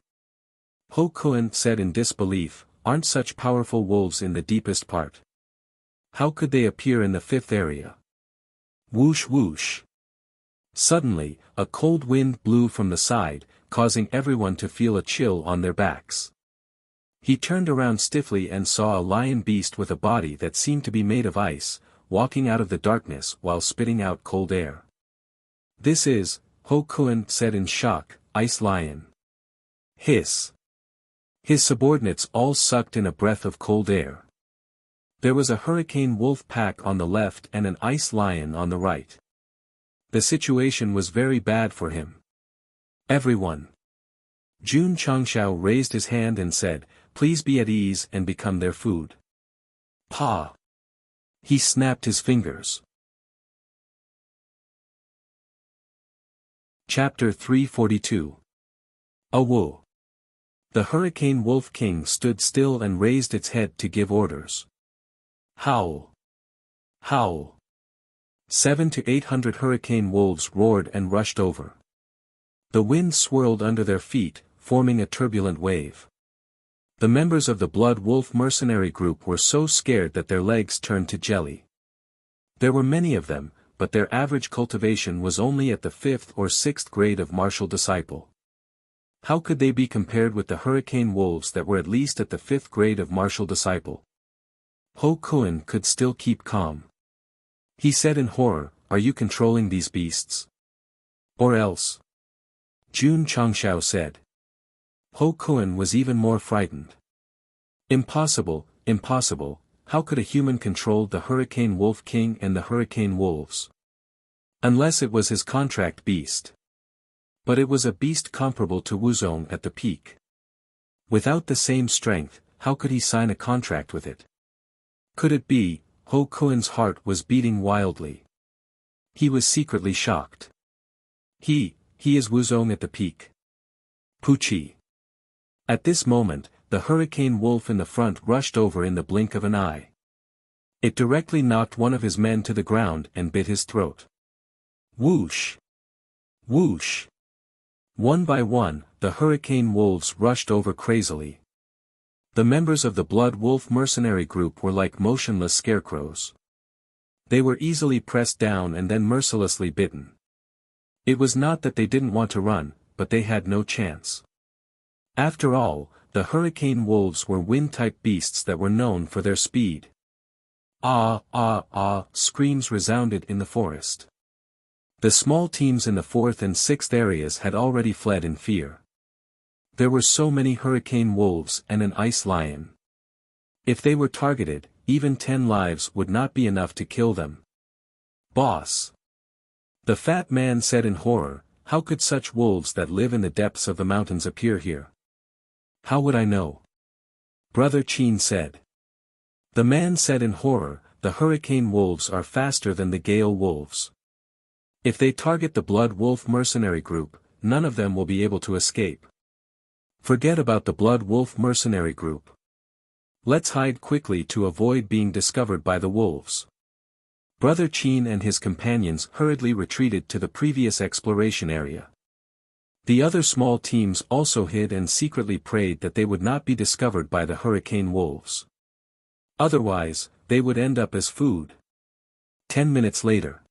Ho Kun said in disbelief, aren't such powerful wolves in the deepest part? How could they appear in the fifth area? Whoosh whoosh. Suddenly, a cold wind blew from the side, causing everyone to feel a chill on their backs. He turned around stiffly and saw a lion beast with a body that seemed to be made of ice, walking out of the darkness while spitting out cold air. This is, Ho Kun said in shock, Ice Lion. Hiss. His subordinates all sucked in a breath of cold air. There was a hurricane wolf pack on the left and an ice lion on the right. The situation was very bad for him. Everyone. Jun Changshao raised his hand and said, please be at ease and become their food. Pa! He snapped his fingers. Chapter 342. Awo. The Hurricane Wolf King stood still and raised its head to give orders. Howl! Howl! 700 to 800 hurricane wolves roared and rushed over. The wind swirled under their feet, forming a turbulent wave. The members of the Blood Wolf mercenary group were so scared that their legs turned to jelly. There were many of them, but their average cultivation was only at the 5th or 6th grade of martial disciple. How could they be compared with the hurricane wolves that were at least at the 5th grade of martial disciple? Ho Kun could still keep calm. He said in horror, are you controlling these beasts? Or else? Jun Changshao said. Ho Kun was even more frightened. Impossible, impossible, how could a human control the Hurricane Wolf King and the Hurricane Wolves? Unless it was his contract beast. But it was a beast comparable to Wuzong at the peak. Without the same strength, how could he sign a contract with it? Could it be? Ho Kun's heart was beating wildly. He was secretly shocked. He is Wuzong at the peak. Puchi. At this moment, the hurricane wolf in the front rushed over in the blink of an eye. It directly knocked one of his men to the ground and bit his throat. Whoosh! Whoosh! One by one, the hurricane wolves rushed over crazily. The members of the Blood Wolf mercenary group were like motionless scarecrows. They were easily pressed down and then mercilessly bitten. It was not that they didn't want to run, but they had no chance. After all, the hurricane wolves were wind-type beasts that were known for their speed. Ah, ah, ah, screams resounded in the forest. The small teams in the 4th and 6th areas had already fled in fear. There were so many hurricane wolves and an ice lion. If they were targeted, even 10 lives would not be enough to kill them. Boss! The fat man said in horror, how could such wolves that live in the depths of the mountains appear here? How would I know? Brother Chin said. The man said in horror, the hurricane wolves are faster than the gale wolves. If they target the Blood Wolf mercenary group, none of them will be able to escape. Forget about the Blood Wolf mercenary group. Let's hide quickly to avoid being discovered by the wolves. Brother Chin and his companions hurriedly retreated to the previous exploration area. The other small teams also hid and secretly prayed that they would not be discovered by the hurricane wolves. Otherwise, they would end up as food. 10 minutes later.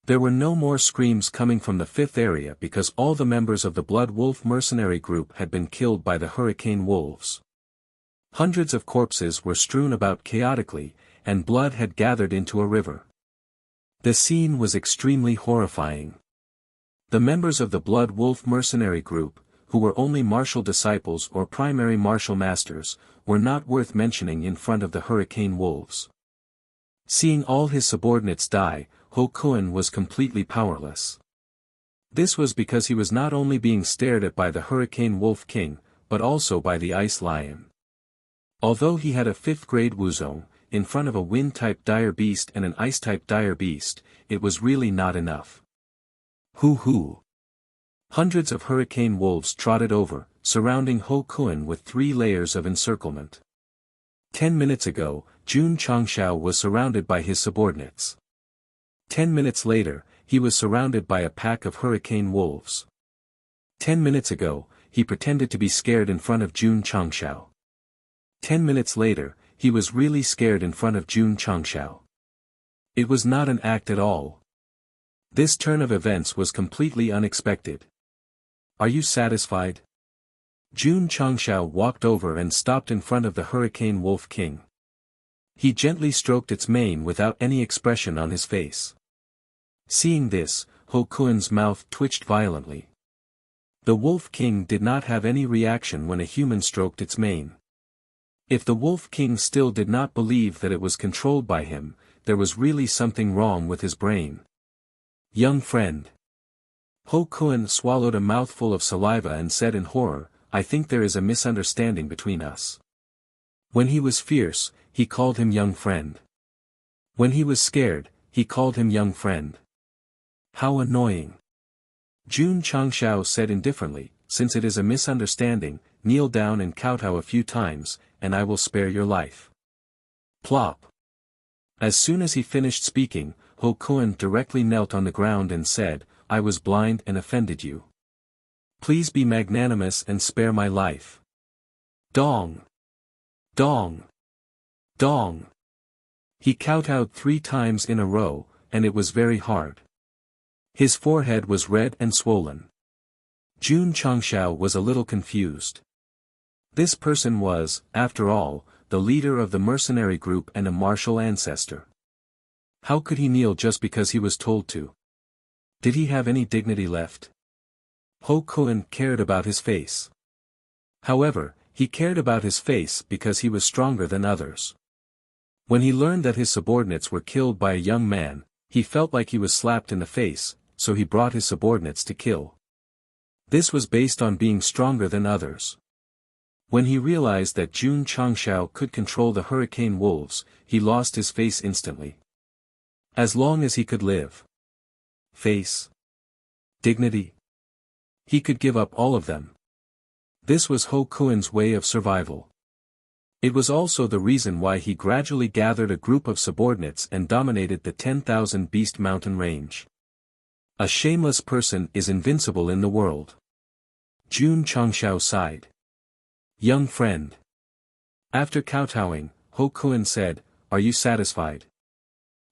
There were no more screams coming from the 5th area because all the members of the Blood Wolf mercenary group had been killed by the hurricane wolves. Hundreds of corpses were strewn about chaotically, and blood had gathered into a river. The scene was extremely horrifying. The members of the Blood Wolf mercenary group, who were only martial disciples or primary martial masters, were not worth mentioning in front of the hurricane wolves. Seeing all his subordinates die, Ho Kun was completely powerless. This was because he was not only being stared at by the Hurricane Wolf King, but also by the Ice Lion. Although he had a 5th-grade Wuzong, in front of a Wind-type dire beast and an Ice-type dire beast, it was really not enough. Hoo! Hundreds of hurricane wolves trotted over, surrounding Ho Kun with 3 layers of encirclement. 10 minutes ago, Jun Changshao was surrounded by his subordinates. 10 minutes later, he was surrounded by a pack of hurricane wolves. 10 minutes ago, he pretended to be scared in front of Jun Changshao. 10 minutes later, he was really scared in front of Jun Changshao. It was not an act at all. This turn of events was completely unexpected. Are you satisfied? Jun Changshao walked over and stopped in front of the Hurricane Wolf King. He gently stroked its mane without any expression on his face. Seeing this, Ho Kun's mouth twitched violently. The Wolf King did not have any reaction when a human stroked its mane. If the Wolf King still did not believe that it was controlled by him, there was really something wrong with his brain. Young friend. Ho Kun swallowed a mouthful of saliva and said in horror, I think there is a misunderstanding between us. When he was fierce, he called him young friend. When he was scared, he called him young friend. How annoying. Jun Changshao said indifferently, since it is a misunderstanding, kneel down and kowtow a few times, and I will spare your life. Plop. As soon as he finished speaking, Ho Kun directly knelt on the ground and said, I was blind and offended you. Please be magnanimous and spare my life. Dong. Dong. Dong. He kowtowed 3 times in a row, and it was very hard. His forehead was red and swollen. Jun Changshao was a little confused. This person was, after all, the leader of the mercenary group and a martial ancestor. How could he kneel just because he was told to? Did he have any dignity left? Ho Kun cared about his face. However, he cared about his face because he was stronger than others. When he learned that his subordinates were killed by a young man, he felt like he was slapped in the face, so he brought his subordinates to kill. This was based on being stronger than others. When he realized that Jun Changshao could control the hurricane wolves, he lost his face instantly. As long as he could live. Face. Dignity. He could give up all of them. This was Ho Kuen's way of survival. It was also the reason why he gradually gathered a group of subordinates and dominated the 10,000 Beast Mountain range. A shameless person is invincible in the world. Jun Changshao sighed. Young friend. After kowtowing, Ho Kuen said, "Are you satisfied?"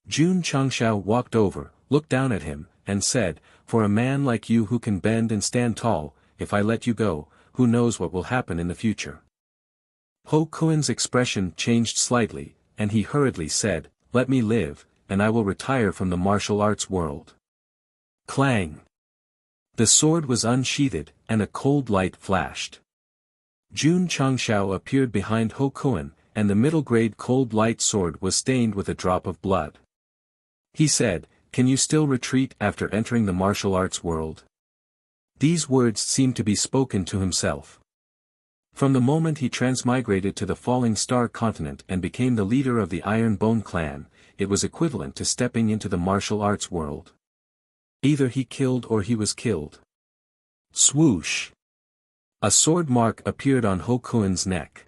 Jun Changshao walked over, looked down at him, and said, "For a man like you who can bend and stand tall, if I let you go, who knows what will happen in the future." Ho Kuen's expression changed slightly, and he hurriedly said, "Let me live, and I will retire from the martial arts world." Clang! The sword was unsheathed, and a cold light flashed. Jun Changshao appeared behind Ho Kuen, and the middle-grade cold light sword was stained with a drop of blood. He said, "Can you still retreat after entering the martial arts world?" These words seemed to be spoken to himself. From the moment he transmigrated to the Falling Star continent and became the leader of the Iron Bone clan, it was equivalent to stepping into the martial arts world. Either he killed or he was killed. Swoosh! A sword mark appeared on Ho Kuen's neck.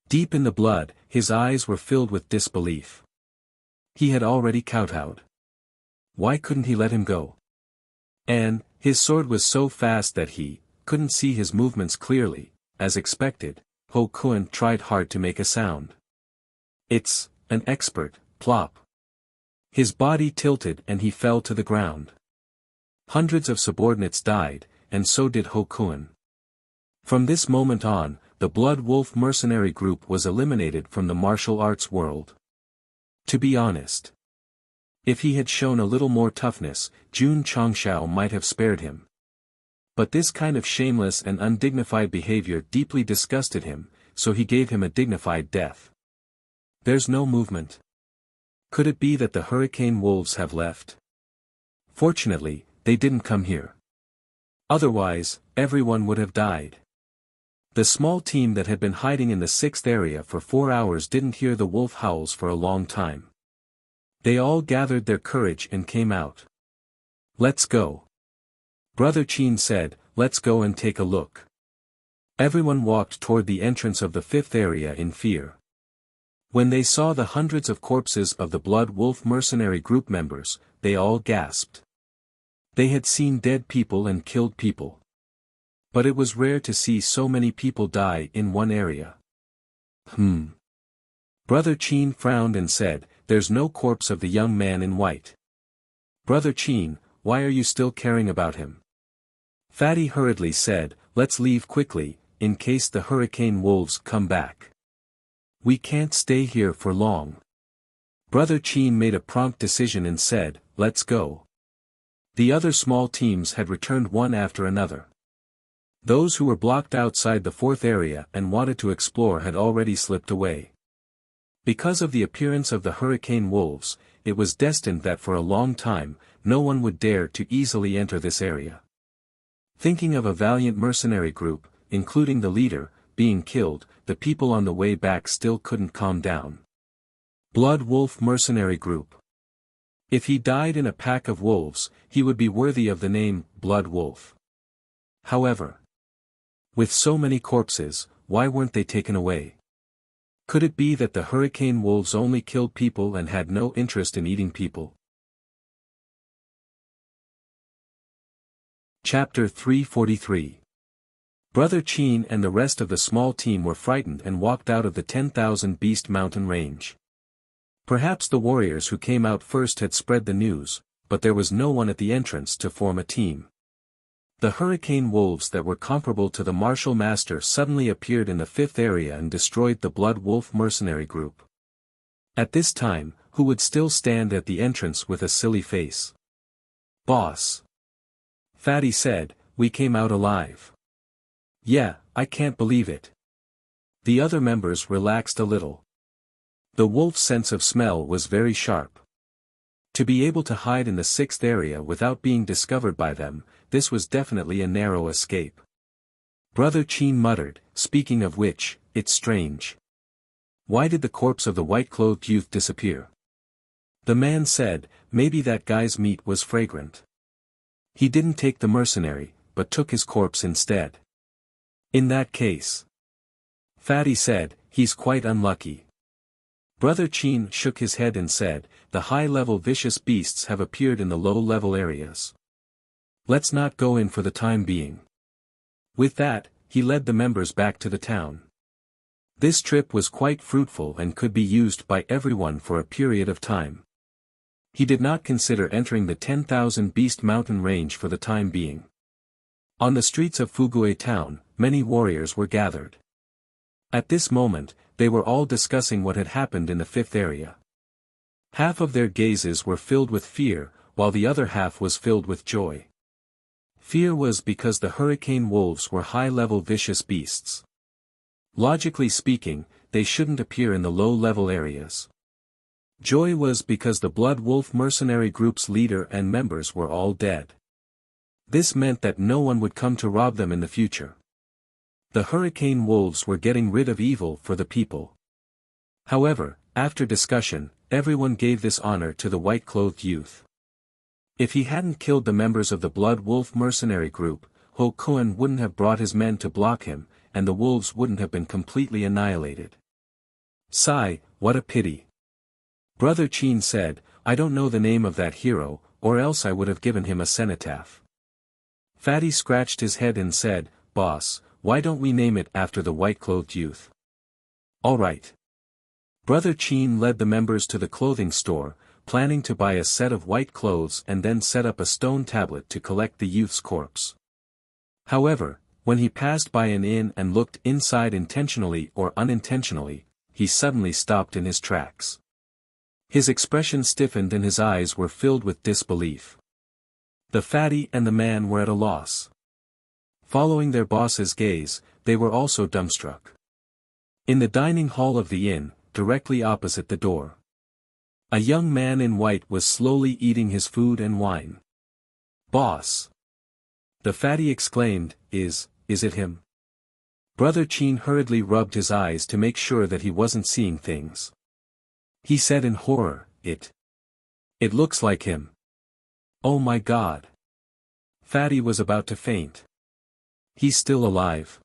Deep in the blood, his eyes were filled with disbelief. He had already kowtowed. Why couldn't he let him go? And, his sword was so fast that he couldn't see his movements clearly. As expected, Ho Kuen tried hard to make a sound. "It's an expert," plop. His body tilted and he fell to the ground. Hundreds of subordinates died, and so did Ho Kuen. From this moment on, the Blood Wolf mercenary group was eliminated from the martial arts world. To be honest, if he had shown a little more toughness, Jun Changshao might have spared him. But this kind of shameless and undignified behavior deeply disgusted him, so he gave him a dignified death. There's no movement. Could it be that the hurricane wolves have left? Fortunately, they didn't come here. Otherwise, everyone would have died. The small team that had been hiding in the 6th area for 4 hours didn't hear the wolf howls for a long time. They all gathered their courage and came out. "Let's go." Brother Qin said, "Let's go and take a look." Everyone walked toward the entrance of the 5th area in fear. When they saw the hundreds of corpses of the Blood Wolf mercenary group members, they all gasped. They had seen dead people and killed people. But it was rare to see so many people die in one area. Brother Qin frowned and said, "There's no corpse of the young man in white." "Brother Qin, why are you still caring about him?" Fatty hurriedly said, "Let's leave quickly, in case the hurricane wolves come back. We can't stay here for long." Brother Qin made a prompt decision and said, "Let's go." The other small teams had returned one after another. Those who were blocked outside the 4th area and wanted to explore had already slipped away. Because of the appearance of the hurricane wolves, it was destined that for a long time, no one would dare to easily enter this area. Thinking of a valiant mercenary group, including the leader, being killed, the people on the way back still couldn't calm down. Blood Wolf mercenary group. If he died in a pack of wolves, he would be worthy of the name, Blood Wolf. However, with so many corpses, why weren't they taken away? Could it be that the hurricane wolves only killed people and had no interest in eating people? Chapter 343. Brother Qin and the rest of the small team were frightened and walked out of the 10,000 Beast Mountain range. Perhaps the warriors who came out first had spread the news, but there was no one at the entrance to form a team. The hurricane wolves that were comparable to the martial master suddenly appeared in the 5th area and destroyed the Blood Wolf mercenary group. At this time, who would still stand at the entrance with a silly face? "Boss," Fatty said, "we came out alive." "Yeah, I can't believe it." The other members relaxed a little. The wolf's sense of smell was very sharp. To be able to hide in the 6th area without being discovered by them, this was definitely a narrow escape. Brother Qin muttered, "Speaking of which, it's strange. Why did the corpse of the white-clothed youth disappear?" The man said, "Maybe that guy's meat was fragrant. He didn't take the mercenary, but took his corpse instead." In that case, Fatty said, he's quite unlucky. Brother Chin shook his head and said, the high-level vicious beasts have appeared in the low-level areas. Let's not go in for the time being. With that, he led the members back to the town. This trip was quite fruitful and could be used by everyone for a period of time. He did not consider entering the 10,000 Beast Mountain range for the time being. On the streets of Fugui town, many warriors were gathered. At this moment, they were all discussing what had happened in the fifth area. Half of their gazes were filled with fear, while the other half was filled with joy. Fear was because the hurricane wolves were high-level vicious beasts. Logically speaking, they shouldn't appear in the low-level areas. Joy was because the Blood Wolf mercenary group's leader and members were all dead. This meant that no one would come to rob them in the future. The hurricane wolves were getting rid of evil for the people. However, after discussion, everyone gave this honor to the white-clothed youth. If he hadn't killed the members of the Blood Wolf mercenary group, Ho Kun wouldn't have brought his men to block him, and the wolves wouldn't have been completely annihilated. Sigh, what a pity. Brother Chin said, I don't know the name of that hero, or else I would have given him a cenotaph. Fatty scratched his head and said, Boss, why don't we name it after the white-clothed youth? All right. Brother Chin led the members to the clothing store, planning to buy a set of white clothes and then set up a stone tablet to collect the youth's corpse. However, when he passed by an inn and looked inside intentionally or unintentionally, he suddenly stopped in his tracks. His expression stiffened and his eyes were filled with disbelief. The fatty and the man were at a loss. Following their boss's gaze, they were also dumbstruck. In the dining hall of the inn, directly opposite the door, a young man in white was slowly eating his food and wine. Boss! The fatty exclaimed, Is it him? Brother Chin hurriedly rubbed his eyes to make sure that he wasn't seeing things. He said in horror, It looks like him. Oh my God! Fatty was about to faint. He's still alive.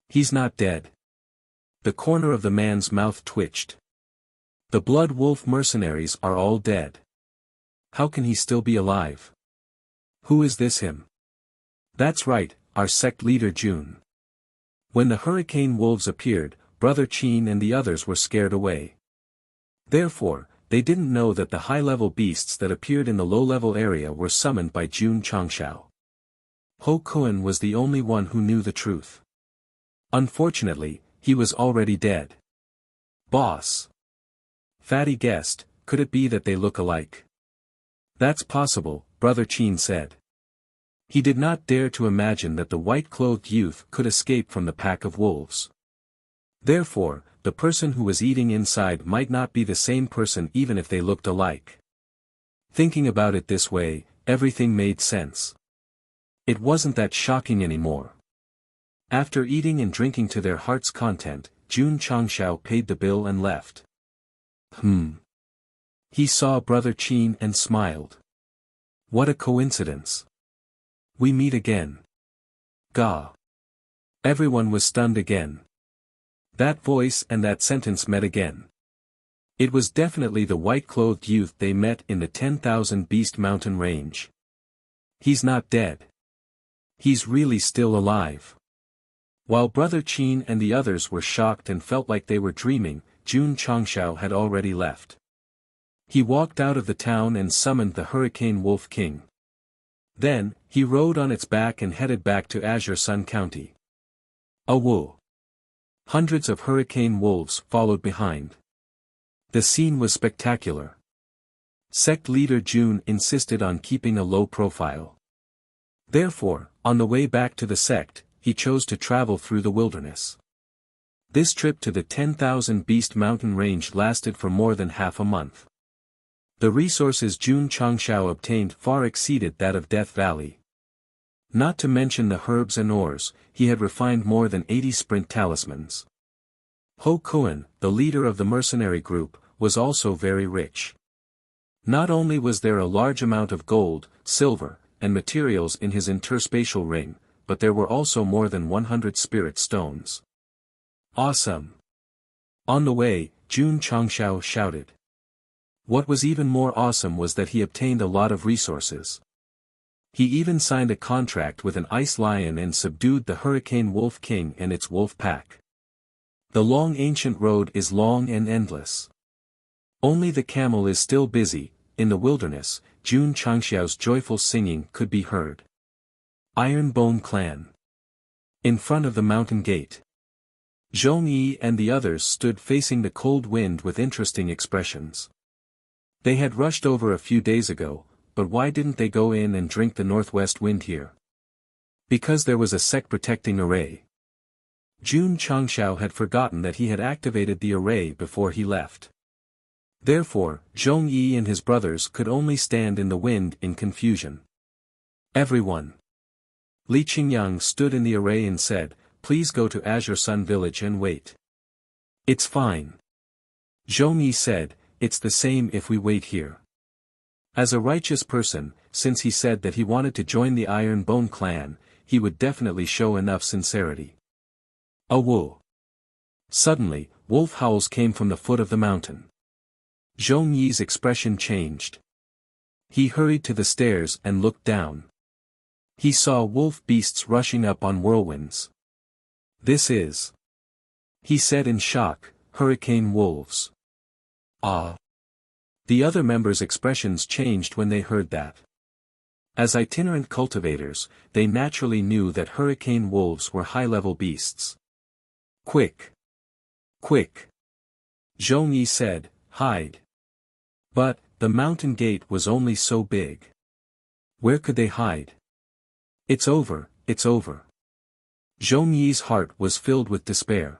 He's not dead. The corner of the man's mouth twitched. The Blood Wolf mercenaries are all dead. How can he still be alive? Who is this him? That's right, our sect leader Jun. When the hurricane wolves appeared, Brother Chin and the others were scared away. Therefore, they didn't know that the high-level beasts that appeared in the low-level area were summoned by Jun Changshao. Ho Kun was the only one who knew the truth. Unfortunately, he was already dead. Boss! Fatty guessed, could it be that they look alike? That's possible, Brother Chin said. He did not dare to imagine that the white-clothed youth could escape from the pack of wolves. Therefore, the person who was eating inside might not be the same person even if they looked alike. Thinking about it this way, everything made sense. It wasn't that shocking anymore. After eating and drinking to their heart's content, Jun Changshao paid the bill and left. He saw Brother Chin and smiled. What a coincidence. We meet again. Gah. Everyone was stunned again. That voice and that sentence met again. It was definitely the white-clothed youth they met in the 10,000 Beast Mountain range. He's not dead. He's really still alive. While Brother Chin and the others were shocked and felt like they were dreaming, Jun Changshao had already left. He walked out of the town and summoned the Hurricane Wolf King. Then, he rode on its back and headed back to Azure Sun County. Awoo! Hundreds of hurricane wolves followed behind. The scene was spectacular. Sect leader Jun insisted on keeping a low profile. Therefore, on the way back to the sect, he chose to travel through the wilderness. This trip to the 10,000 Beast Mountain range lasted for more than half a month. The resources Jun Changshao obtained far exceeded that of Death Valley. Not to mention the herbs and ores, he had refined more than 80 sprint talismans. Ho Kun, the leader of the mercenary group, was also very rich. Not only was there a large amount of gold, silver, and materials in his interspatial ring, but there were also more than 100 spirit stones. Awesome! On the way, Jun Changshao shouted. What was even more awesome was that he obtained a lot of resources. He even signed a contract with an ice lion and subdued the Hurricane Wolf King and its wolf pack. The long ancient road is long and endless. Only the camel is still busy. In the wilderness, Jun Changxiao's joyful singing could be heard. Iron Bone Clan. In front of the mountain gate. Zhong Yi and the others stood facing the cold wind with interesting expressions. They had rushed over a few days ago, but why didn't they go in and drink the northwest wind here? Because there was a sect protecting array. Jun Changxiao had forgotten that he had activated the array before he left. Therefore, Zhong Yi and his brothers could only stand in the wind in confusion. Everyone. Li Qingyang stood in the array and said, "Please go to Azure Sun Village and wait." "It's fine." Zhong Yi said, "It's the same if we wait here." As a righteous person, since he said that he wanted to join the Iron Bone clan, he would definitely show enough sincerity. A woo! Suddenly, wolf howls came from the foot of the mountain. Zhong Yi's expression changed. He hurried to the stairs and looked down. He saw wolf beasts rushing up on whirlwinds. "This is," he said in shock, "hurricane wolves." Ah! The other members' expressions changed when they heard that. As itinerant cultivators, they naturally knew that hurricane wolves were high-level beasts. "Quick! Quick!" Zhong Yi said, "Hide." But, the mountain gate was only so big. Where could they hide? "It's over, it's over." Zhong Yi's heart was filled with despair.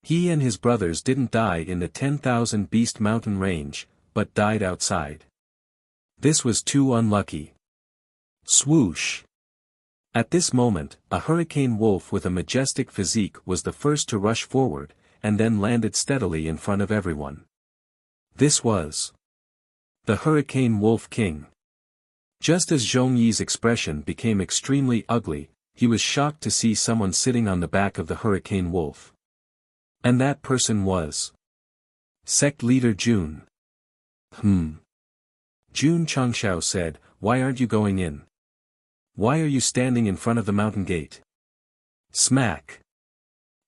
He and his brothers didn't die in the 10,000 Beast Mountain range, but died outside. This was too unlucky. Swoosh! At this moment, a hurricane wolf with a majestic physique was the first to rush forward, and then landed steadily in front of everyone. This was the Hurricane Wolf King. Just as Zhong Yi's expression became extremely ugly, he was shocked to see someone sitting on the back of the hurricane wolf. And that person was Sect leader Jun. Jun Changxiao said, "Why aren't you going in? Why are you standing in front of the mountain gate?" Smack!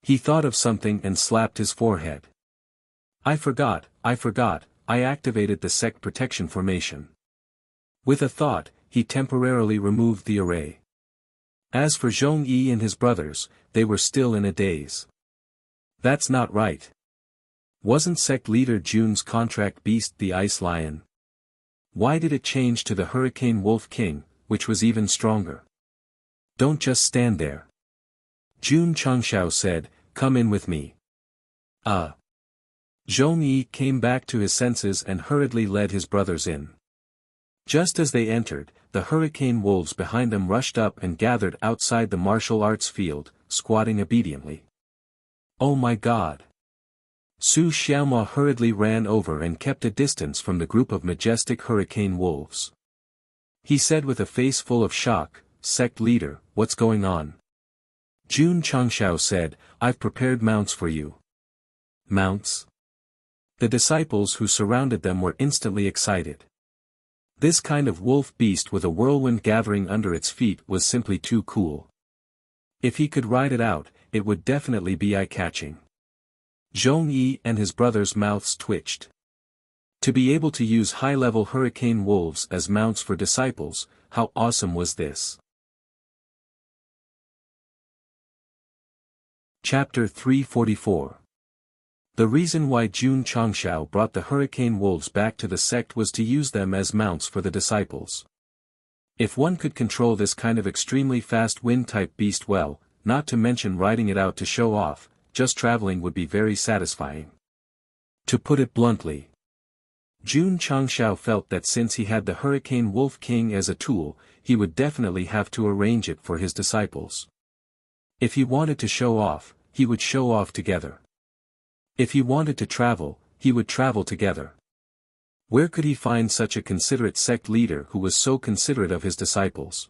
He thought of something and slapped his forehead. I forgot, I activated the Sect protection formation." With a thought, he temporarily removed the array. As for Zhong Yi and his brothers, they were still in a daze. That's not right. Wasn't Sect leader Jun's contract beast the Ice Lion? Why did it change to the Hurricane Wolf King, which was even stronger? Don't just stand there. Jun Changxiao said, "Come in with me." Zhong Yi came back to his senses and hurriedly led his brothers in. Just as they entered, the hurricane wolves behind them rushed up and gathered outside the martial arts field, squatting obediently. Oh my God! Su Xiaoma hurriedly ran over and kept a distance from the group of majestic hurricane wolves. He said with a face full of shock, "Sect leader, what's going on?" Jun Changxiao said, "I've prepared mounts for you." Mounts? The disciples who surrounded them were instantly excited. This kind of wolf beast with a whirlwind gathering under its feet was simply too cool. If he could ride it out, it would definitely be eye-catching. Zhong Yi and his brothers' mouths twitched. To be able to use high-level hurricane wolves as mounts for disciples, how awesome was this? Chapter 344. The reason why Jun Changxiao brought the hurricane wolves back to the sect was to use them as mounts for the disciples. If one could control this kind of extremely fast wind-type beast well, not to mention riding it out to show off, just traveling would be very satisfying. To put it bluntly, Jun Changxiao felt that since he had the Hurricane Wolf King as a tool, he would definitely have to arrange it for his disciples. If he wanted to show off, he would show off together. If he wanted to travel, he would travel together. Where could he find such a considerate sect leader who was so considerate of his disciples?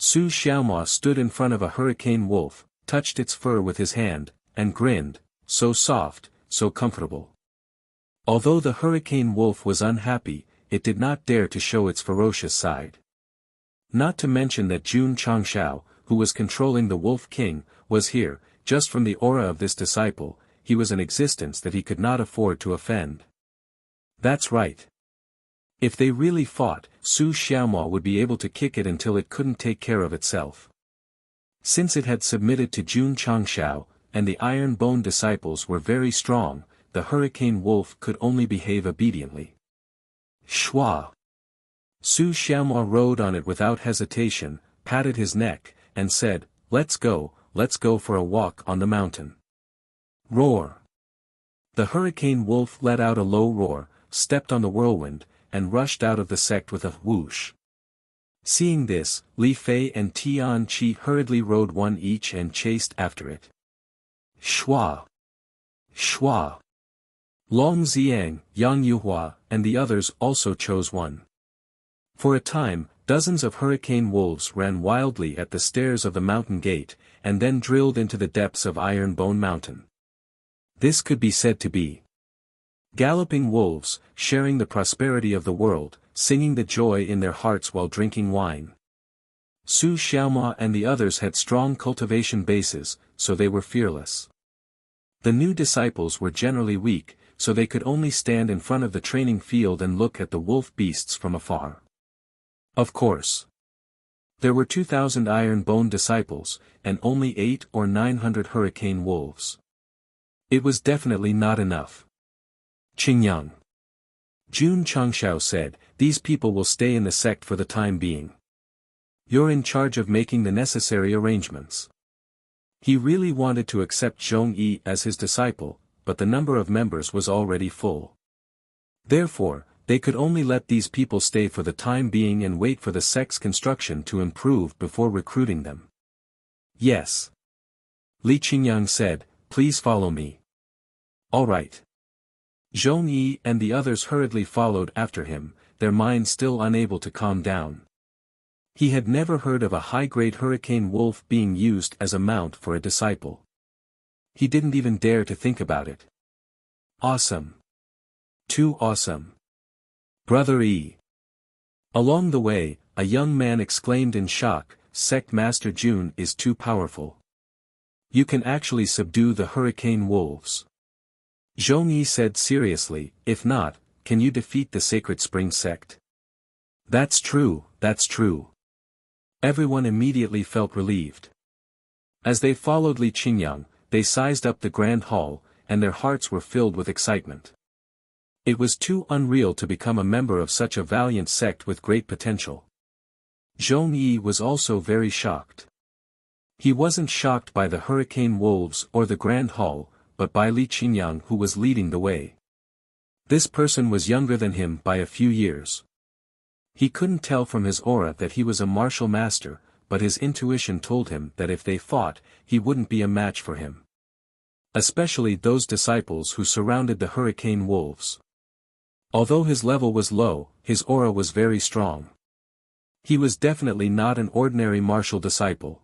Su Xiaomao stood in front of a hurricane wolf, touched its fur with his hand, and grinned, so soft, so comfortable. Although the hurricane wolf was unhappy, it did not dare to show its ferocious side. Not to mention that Jun Changshao, who was controlling the Wolf King, was here. Just from the aura of this disciple, he was an existence that he could not afford to offend. That's right. If they really fought, Su Xiaomao would be able to kick it until it couldn't take care of itself. Since it had submitted to Jun Changshao, and the Iron Bone disciples were very strong, the hurricane wolf could only behave obediently. Shua! Su Xiaomao rode on it without hesitation, patted his neck, and said, let's go for a walk on the mountain. Roar! The hurricane wolf let out a low roar, stepped on the whirlwind, and rushed out of the sect with a whoosh. Seeing this, Li Fei and Tian Qi hurriedly rode one each and chased after it. Shua! Shua! Long Xiang, Yang Yuhua, and the others also chose one. For a time, dozens of hurricane wolves ran wildly at the stairs of the mountain gate, and then drilled into the depths of Iron Bone Mountain. This could be said to be galloping wolves, sharing the prosperity of the world, singing the joy in their hearts while drinking wine. Su Xiaomao and the others had strong cultivation bases, so they were fearless. The new disciples were generally weak, so they could only stand in front of the training field and look at the wolf beasts from afar. Of course. There were 2,000 Iron Bone disciples, and only 800 or 900 hurricane wolves. It was definitely not enough. Qingyang. Jun Changshao said, these people will stay in the sect for the time being. You're in charge of making the necessary arrangements. He really wanted to accept Zhong Yi as his disciple, but the number of members was already full. Therefore, they could only let these people stay for the time being and wait for the sect's construction to improve before recruiting them. Yes. Li Qingyang said, please follow me. All right. Zhong Yi and the others hurriedly followed after him, their minds still unable to calm down. He had never heard of a high-grade hurricane wolf being used as a mount for a disciple. He didn't even dare to think about it. Awesome. Too awesome. Brother E. Along the way, a young man exclaimed in shock, Sect Master Jun is too powerful. You can actually subdue the hurricane wolves. Zhong Yi said seriously, if not, can you defeat the Sacred Spring Sect? That's true, that's true. Everyone immediately felt relieved. As they followed Li Qingyang, they sized up the Grand Hall, and their hearts were filled with excitement. It was too unreal to become a member of such a valiant sect with great potential. Zhong Yi was also very shocked. He wasn't shocked by the hurricane wolves or the Grand Hall, but by Li Qingyang who was leading the way. This person was younger than him by a few years. He couldn't tell from his aura that he was a martial master, but his intuition told him that if they fought, he wouldn't be a match for him. Especially those disciples who surrounded the hurricane wolves. Although his level was low, his aura was very strong. He was definitely not an ordinary martial disciple.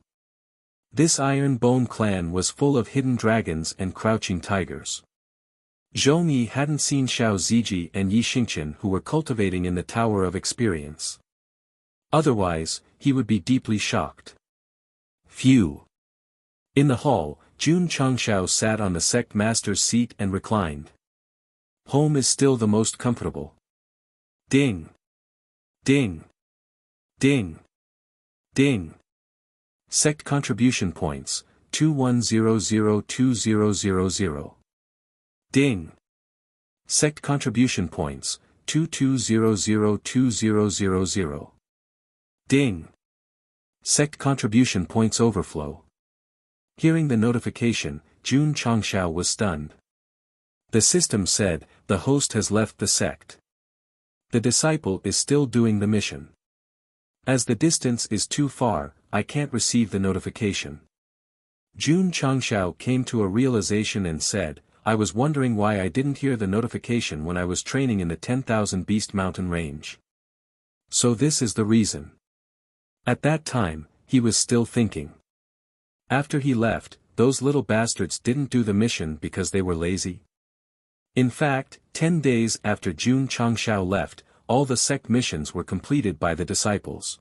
This Iron Bone clan was full of hidden dragons and crouching tigers. Zhong Yi hadn't seen Xiao Ziji and Yi Xingqian who were cultivating in the Tower of Experience. Otherwise, he would be deeply shocked. Phew. In the hall, Jun Changshao sat on the sect master's seat and reclined. Home is still the most comfortable. Ding. Ding. Ding. Ding. Sect contribution points, 21002000. Ding. Sect contribution points, 22002000. Ding. Sect contribution points overflow. Hearing the notification, Jun Changshao was stunned. The system said, the host has left the sect. The disciple is still doing the mission. As the distance is too far, I can't receive the notification. Jun Changshao came to a realization and said, I was wondering why I didn't hear the notification when I was training in the 10,000 Beast Mountain range. So this is the reason. At that time, he was still thinking. After he left, those little bastards didn't do the mission because they were lazy. In fact, 10 days after Jun Changshao left, all the sect missions were completed by the disciples.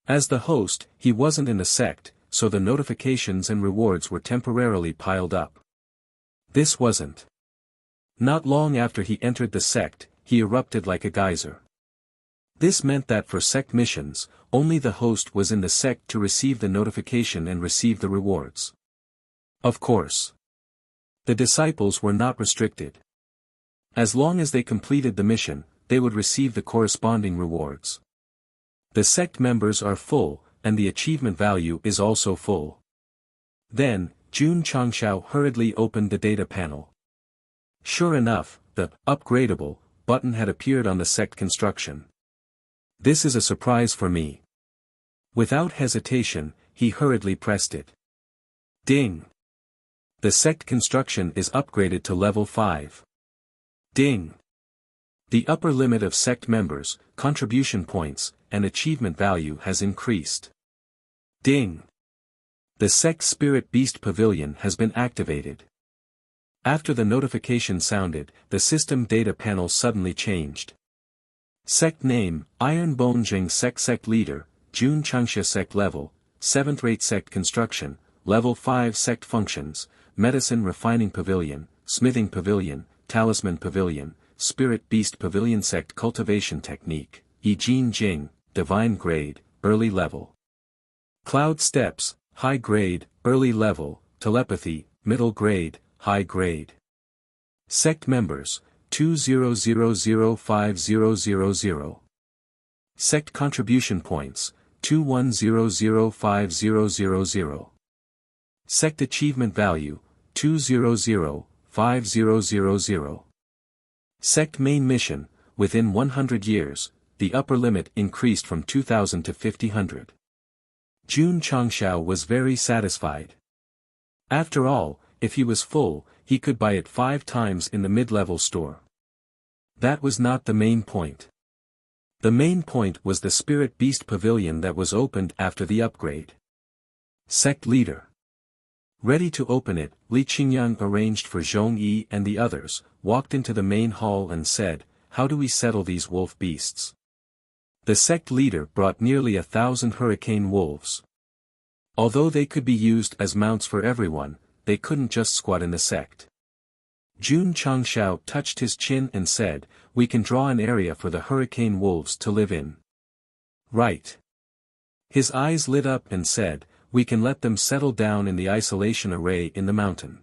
As the host, he wasn't in the sect, so the notifications and rewards were temporarily piled up. This wasn't. Not long after he entered the sect, he erupted like a geyser. This meant that for sect missions, only the host was in the sect to receive the notification and receive the rewards. Of course. The disciples were not restricted. As long as they completed the mission, they would receive the corresponding rewards. The sect members are full, and the achievement value is also full. Then, Jun Changshao hurriedly opened the data panel. Sure enough, the upgradable button had appeared on the sect construction. This is a surprise for me. Without hesitation, he hurriedly pressed it. Ding! The sect construction is upgraded to level 5. Ding! The upper limit of sect members, contribution points, and achievement value has increased. Ding! The sect Spirit Beast Pavilion has been activated. After the notification sounded, the system data panel suddenly changed. Sect name, Iron Bone Jing Sect Leader, Jun Changsha Sect Level, 7th Rate Sect Construction, Level 5 Sect Functions, Medicine Refining Pavilion, Smithing Pavilion, Talisman Pavilion, Spirit Beast Pavilion. Sect Cultivation Technique, Yijin Jing, Divine Grade, Early Level. Cloud Steps, High Grade, Early Level, Telepathy, Middle Grade, High Grade. Sect Members, 2000500. Sect Contribution Points, 2100500. Sect Achievement Value, 2005000. Sect Main Mission, within 100 years, the upper limit increased from 2,000 to 5,000. Jun Changshao was very satisfied. After all, if he was full, he could buy it 5 times in the mid-level store. That was not the main point. The main point was the Spirit Beast Pavilion that was opened after the upgrade. Sect Leader. Ready to open it, Li Qingyang arranged for Zhong Yi and the others, walked into the main hall and said, "How do we settle these wolf beasts?" The sect leader brought nearly 1,000 hurricane wolves. Although they could be used as mounts for everyone, they couldn't just squat in the sect. Jun Changshao touched his chin and said, "We can draw an area for the hurricane wolves to live in." Right. His eyes lit up and said, "We can let them settle down in the isolation array in the mountain.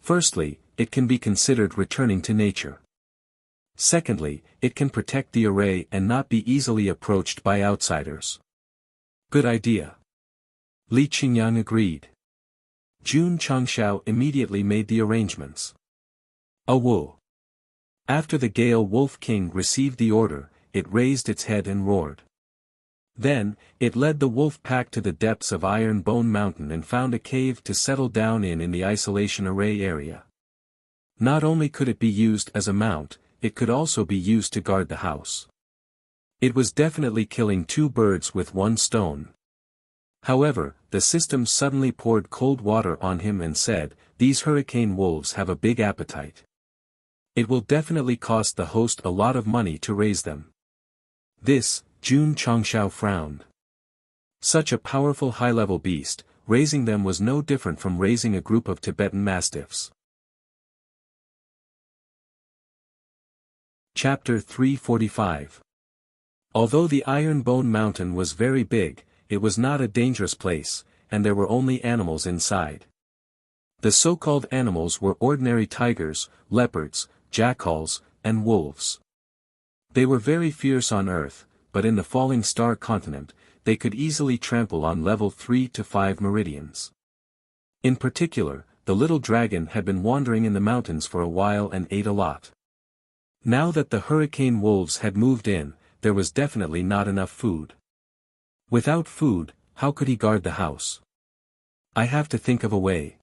Firstly, it can be considered returning to nature. Secondly, it can protect the array and not be easily approached by outsiders." Good idea. Li Qingyang agreed. Jun Changshao immediately made the arrangements. Awoo! After the Gale Wolf King received the order, it raised its head and roared. Then, it led the wolf pack to the depths of Iron Bone Mountain and found a cave to settle down in the isolation array area. Not only could it be used as a mount, it could also be used to guard the house. It was definitely killing 2 birds with 1 stone. However, the system suddenly poured cold water on him and said, "These hurricane wolves have a big appetite. It will definitely cost the host a lot of money to raise them." This, Jun Changshao frowned. Such a powerful high-level beast, raising them was no different from raising a group of Tibetan mastiffs. Chapter 345. Although the Iron Bone Mountain was very big, it was not a dangerous place, and there were only animals inside. The so-called animals were ordinary tigers, leopards, jackals, and wolves. They were very fierce on Earth, but in the falling star continent, they could easily trample on level 3 to 5 meridians. In particular, the little dragon had been wandering in the mountains for a while and ate a lot. Now that the hurricane wolves had moved in, there was definitely not enough food. Without food, how could he guard the house? "I have to think of a way."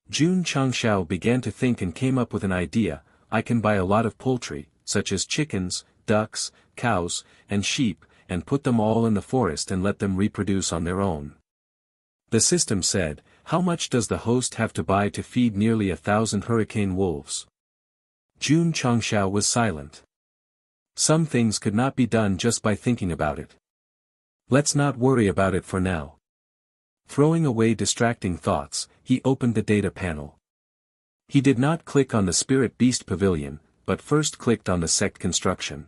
Jun Changshao began to think and came up with an idea. "I can buy a lot of poultry, such as chickens, ducks, cows, and sheep, and put them all in the forest and let them reproduce on their own. The system said, "How much does the host have to buy to feed nearly 1,000 hurricane wolves?" Jun Changshao was silent. Some things could not be done just by thinking about it. Let's not worry about it for now. Throwing away distracting thoughts, he opened the data panel. He did not click on the Spirit Beast Pavilion, but first clicked on the Sect construction.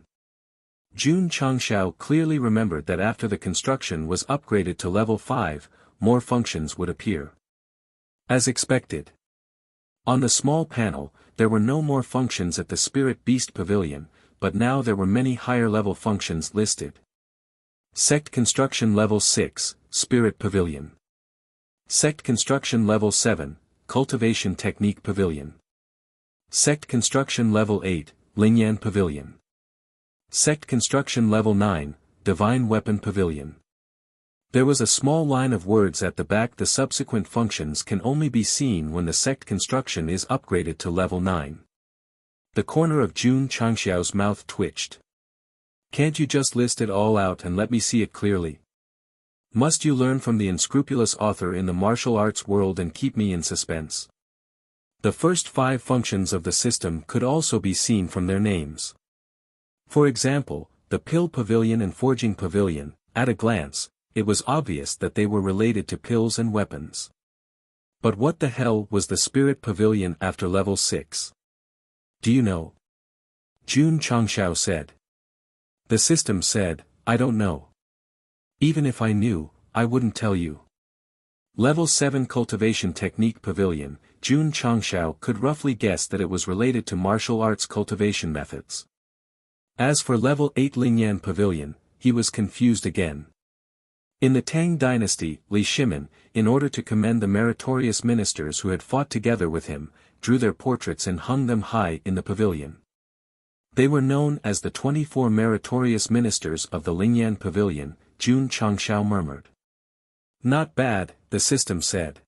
Jun Changshao clearly remembered that after the construction was upgraded to level 5, more functions would appear. As expected. On the small panel, there were no more functions at the Spirit Beast Pavilion, but now there were many higher-level functions listed. Sect Construction Level 6, Spirit Pavilion. Sect Construction Level 7, Cultivation Technique Pavilion. Sect Construction Level 8, Lingyan Pavilion. Sect Construction Level 9, Divine Weapon Pavilion. There was a small line of words at the back. The subsequent functions can only be seen when the sect construction is upgraded to level 9. The corner of Jun Changshao's mouth twitched. Can't you just list it all out and let me see it clearly? Must you learn from the unscrupulous author in the martial arts world and keep me in suspense? The first 5 functions of the system could also be seen from their names. For example, the Pill Pavilion and Forging Pavilion. At a glance, it was obvious that they were related to pills and weapons. But what the hell was the Spirit Pavilion after level 6? Do you know? Jun Changshao said. The system said, "I don't know. Even if I knew, I wouldn't tell you." Level 7 Cultivation Technique Pavilion. Jun Changshao could roughly guess that it was related to martial arts cultivation methods. As for level 8 Lingyan Pavilion, he was confused again. In the Tang dynasty, Li Shimin, in order to commend the meritorious ministers who had fought together with him, drew their portraits and hung them high in the pavilion. They were known as the 24 meritorious ministers of the Lingyan Pavilion, Jun Changshao murmured. Not bad, the system said.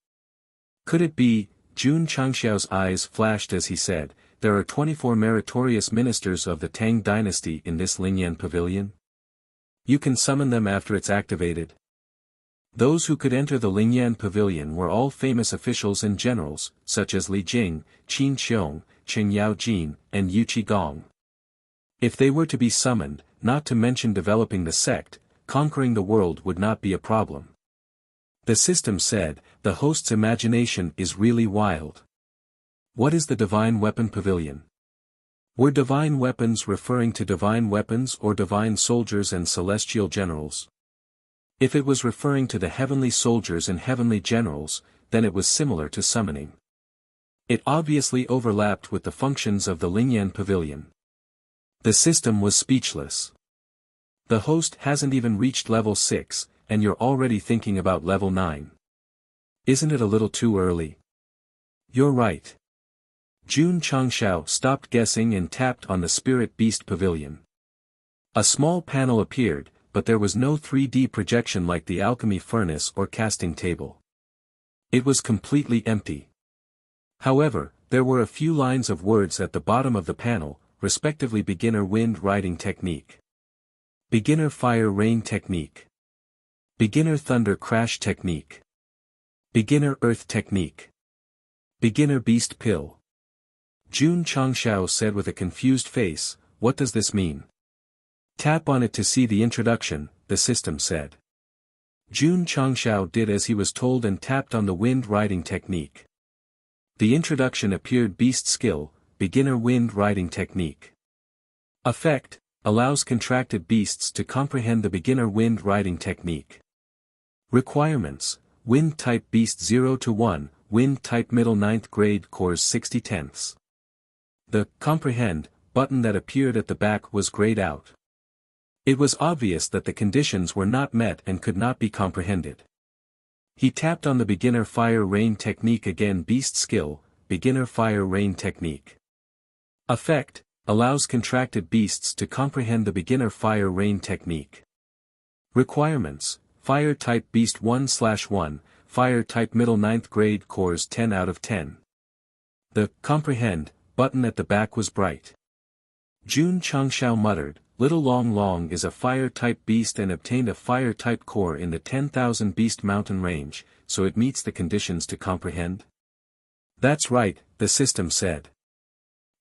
Could it be? Jun Changshao's eyes flashed as he said, "There are 24 meritorious ministers of the Tang dynasty in this Lingyan Pavilion? You can summon them after it's activated." Those who could enter the Lingyan Pavilion were all famous officials and generals, such as Li Jing, Qin Xiong, Chen Yaojin, and Yu Qigong. If they were to be summoned, not to mention developing the sect, conquering the world would not be a problem. The system said, "The host's imagination is really wild." What is the Divine Weapon Pavilion? Were divine weapons referring to divine weapons or divine soldiers and celestial generals? If it was referring to the heavenly soldiers and heavenly generals, then it was similar to summoning. It obviously overlapped with the functions of the Lingyan Pavilion. The system was speechless. The host hasn't even reached level 6, and you're already thinking about level 9. Isn't it a little too early? You're right. Jun Changshao stopped guessing and tapped on the Spirit Beast Pavilion. A small panel appeared, but there was no 3D projection like the alchemy furnace or casting table. It was completely empty. However, there were a few lines of words at the bottom of the panel, respectively Beginner Wind Riding Technique, Beginner Fire Rain Technique, Beginner Thunder Crash Technique, Beginner Earth Technique, Beginner Beast Pill. Jun Changshao said with a confused face, "What does this mean?" "Tap on it to see the introduction," the system said. Jun Changshao did as he was told and tapped on the wind riding technique. The introduction appeared: Beast Skill, Beginner Wind Riding Technique. Effect, allows contracted beasts to comprehend the beginner wind riding technique. Requirements, Wind Type Beast 0 to 1, Wind Type Middle 9th Grade Cores 60/10. The Comprehend button that appeared at the back was grayed out. It was obvious that the conditions were not met and could not be comprehended. He tapped on the Beginner Fire Rain Technique again. Beast Skill, Beginner Fire Rain Technique. Effect, allows contracted beasts to comprehend the Beginner Fire Rain Technique. Requirements, Fire Type Beast 1/1, Fire Type Middle 9th Grade Cores 10 out of 10. The Comprehend button at the back was bright. Jun Changshao muttered, Little Long Long is a fire-type beast and obtained a fire-type core in the 10,000 Beast Mountain range, so it meets the conditions to comprehend? That's right, the system said.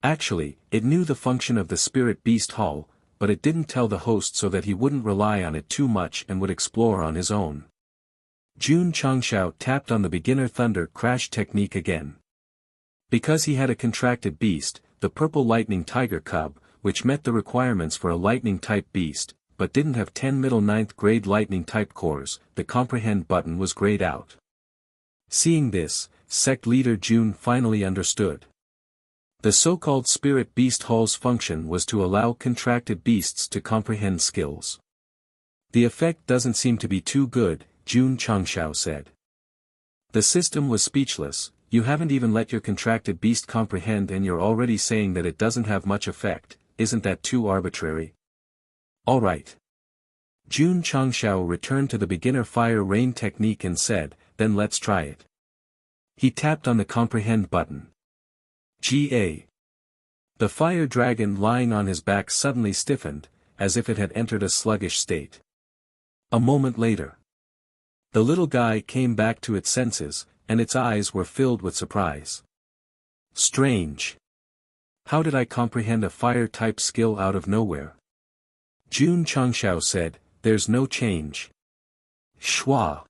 Actually, it knew the function of the Spirit Beast Hall, but it didn't tell the host so that he wouldn't rely on it too much and would explore on his own. Jun Changshao tapped on the beginner thunder crash technique again. Because he had a contracted beast, the purple lightning tiger cub, which met the requirements for a lightning-type beast, but didn't have 10 middle 9th grade lightning-type cores, the comprehend button was grayed out. Seeing this, Sect leader Jun finally understood. The so-called Spirit Beast Hall's function was to allow contracted beasts to comprehend skills. The effect doesn't seem to be too good, Jun Changshao said. The system was speechless. You haven't even let your contracted beast comprehend and you're already saying that it doesn't have much effect, isn't that too arbitrary? Alright. Jun Changshao returned to the beginner fire rain technique and said, then let's try it. He tapped on the comprehend button. GA. The fire dragon lying on his back suddenly stiffened, as if it had entered a sluggish state. A moment later, the little guy came back to its senses, and its eyes were filled with surprise. Strange. How did I comprehend a fire-type skill out of nowhere? Jun Changshao said, there's no change. Shwa.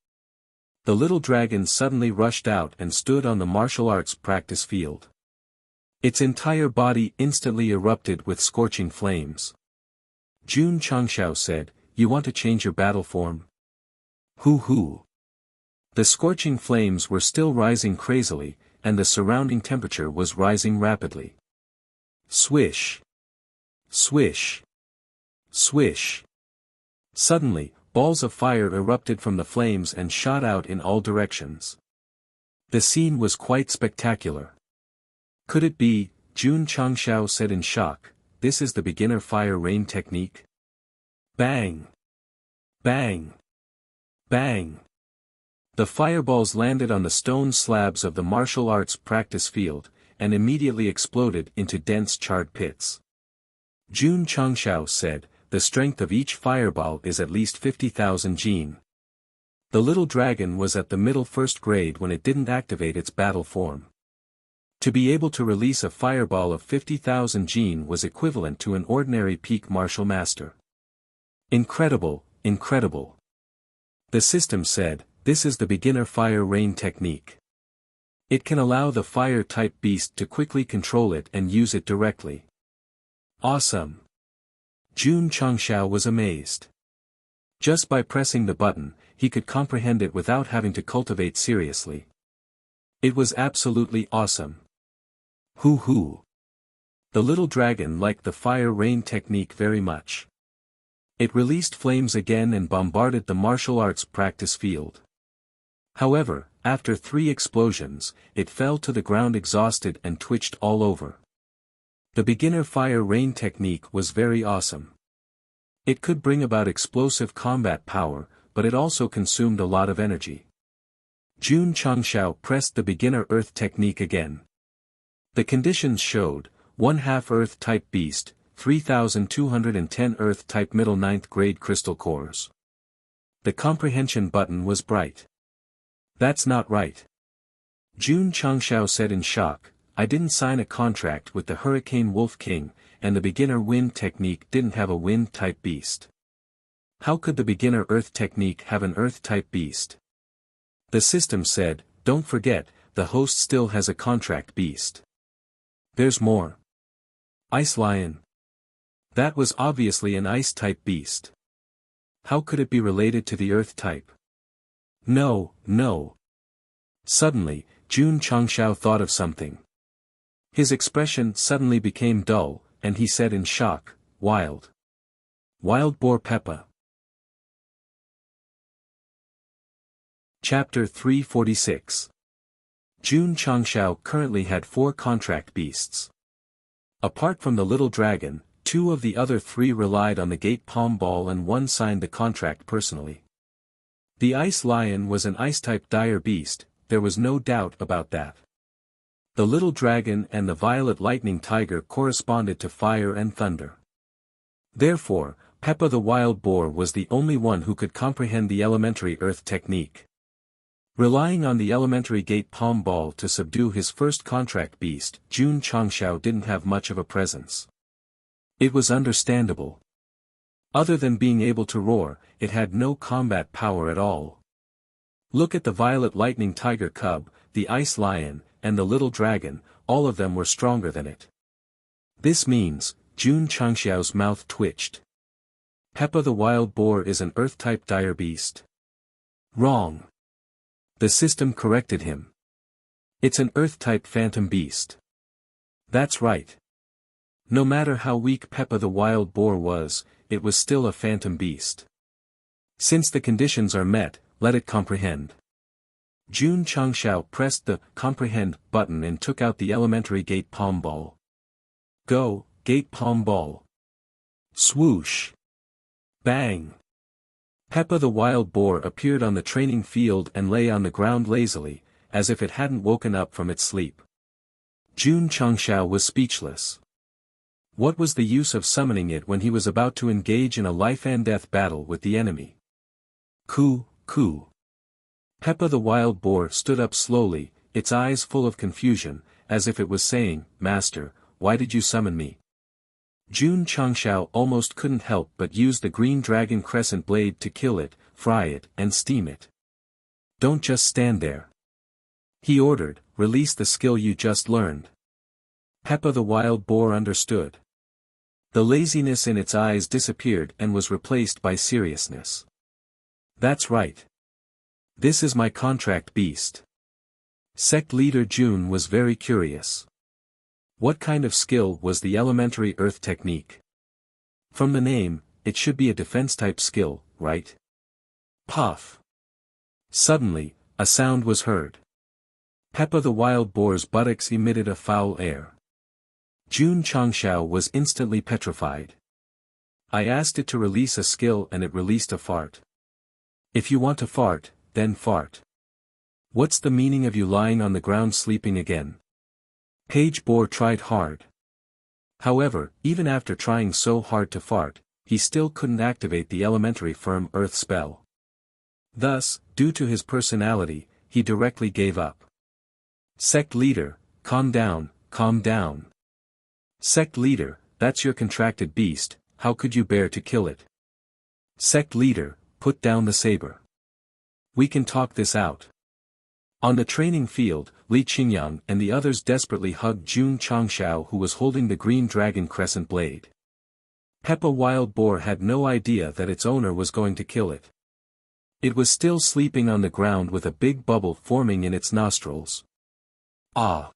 The little dragon suddenly rushed out and stood on the martial arts practice field. Its entire body instantly erupted with scorching flames. Jun Changshao said, you want to change your battle form? Hoo. The scorching flames were still rising crazily, and the surrounding temperature was rising rapidly. Swish. Swish. Swish. Suddenly, balls of fire erupted from the flames and shot out in all directions. The scene was quite spectacular. Could it be, Jun Changshao said in shock, this is the beginner fire rain technique? Bang! Bang! Bang! The fireballs landed on the stone slabs of the martial arts practice field, and immediately exploded into dense charred pits. Jun Changshao said, the strength of each fireball is at least 50,000 jin. The little dragon was at the middle first grade when it didn't activate its battle form. To be able to release a fireball of 50,000 jin was equivalent to an ordinary peak martial master. Incredible, incredible. The system said, this is the beginner fire rain technique. It can allow the fire-type beast to quickly control it and use it directly. Awesome. Jun Changshao was amazed. Just by pressing the button, he could comprehend it without having to cultivate seriously. It was absolutely awesome. Hoo. The little dragon liked the fire rain technique very much. It released flames again and bombarded the martial arts practice field. However, after 3 explosions, it fell to the ground exhausted and twitched all over. The beginner fire rain technique was very awesome. It could bring about explosive combat power, but it also consumed a lot of energy. Jun Changshao pressed the beginner earth technique again. The conditions showed, 1/2 earth-type beast, 3,210 earth-type middle 9th grade crystal cores. The comprehension button was bright. That's not right. Jun Changshao said in shock, I didn't sign a contract with the Hurricane Wolf King, and the beginner wind technique didn't have a wind-type beast. How could the beginner earth technique have an earth-type beast? The system said, don't forget, the host still has a contract beast. There's more. Ice Lion. That was obviously an ice-type beast. How could it be related to the earth-type? No. Suddenly, Jun Changshao thought of something. His expression suddenly became dull, and he said in shock, Wild Boar Peppa. Chapter 346. Jun Changshao currently had 4 contract beasts. Apart from the little dragon, 2 of the other 3 relied on the gate palm ball and 1 signed the contract personally. The ice lion was an ice-type dire beast, there was no doubt about that. The little dragon and the violet lightning tiger corresponded to fire and thunder. Therefore, Peppa the wild boar was the only one who could comprehend the elementary earth technique. Relying on the elementary gate palm ball to subdue his first contract beast, Jun Changshao didn't have much of a presence. It was understandable. Other than being able to roar, it had no combat power at all. Look at the violet lightning tiger cub, the ice lion, and the little dragon, all of them were stronger than it. This means, Jun Changshao's mouth twitched. Peppa the wild boar is an earth-type dire beast. Wrong. The system corrected him. It's an earth-type phantom beast. That's right. No matter how weak Peppa the wild boar was, it was still a phantom beast. Since the conditions are met, let it comprehend. Jun Changshao pressed the comprehend button and took out the elementary gate palm ball. Go, gate palm ball. Swoosh. Bang. Peppa the wild boar appeared on the training field and lay on the ground lazily, as if it hadn't woken up from its sleep. Jun Changshao was speechless. What was the use of summoning it when he was about to engage in a life-and-death battle with the enemy? Coo, coo. Peppa the wild boar stood up slowly, its eyes full of confusion, as if it was saying, "Master, why did you summon me?" Jun Changshao almost couldn't help but use the green dragon crescent blade to kill it, fry it, and steam it. Don't just stand there. He ordered, release the skill you just learned. Peppa the wild boar understood. The laziness in its eyes disappeared and was replaced by seriousness. That's right. This is my contract beast. Sect leader Jun was very curious. What kind of skill was the elementary earth technique? From the name, it should be a defense-type skill, right? Puff. Suddenly, a sound was heard. Peppa the wild boar's buttocks emitted a foul air. Jun Changshao was instantly petrified. I asked it to release a skill and it released a fart. If you want to fart, then fart. What's the meaning of you lying on the ground sleeping again? Page Boar tried hard. However, even after trying so hard to fart, he still couldn't activate the elementary firm earth spell. Thus, due to his personality, he directly gave up. Sect leader, calm down, calm down. Sect leader, that's your contracted beast, how could you bear to kill it? Sect leader, put down the saber. We can talk this out. On the training field, Li Qingyang and the others desperately hugged Jun Changshao who was holding the green dragon crescent blade. Peppa wild boar had no idea that its owner was going to kill it. It was still sleeping on the ground with a big bubble forming in its nostrils. Ah!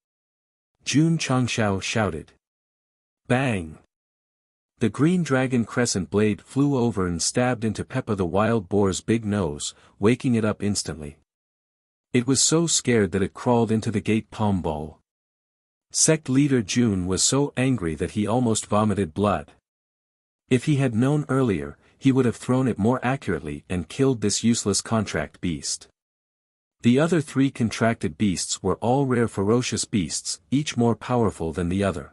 Jun Changshao shouted. Bang! The green dragon crescent blade flew over and stabbed into Peppa the wild boar's big nose, waking it up instantly. It was so scared that it crawled into the gate palm ball. Sect leader Jun was so angry that he almost vomited blood. If he had known earlier, he would have thrown it more accurately and killed this useless contract beast. The other three contracted beasts were all rare ferocious beasts, each more powerful than the other.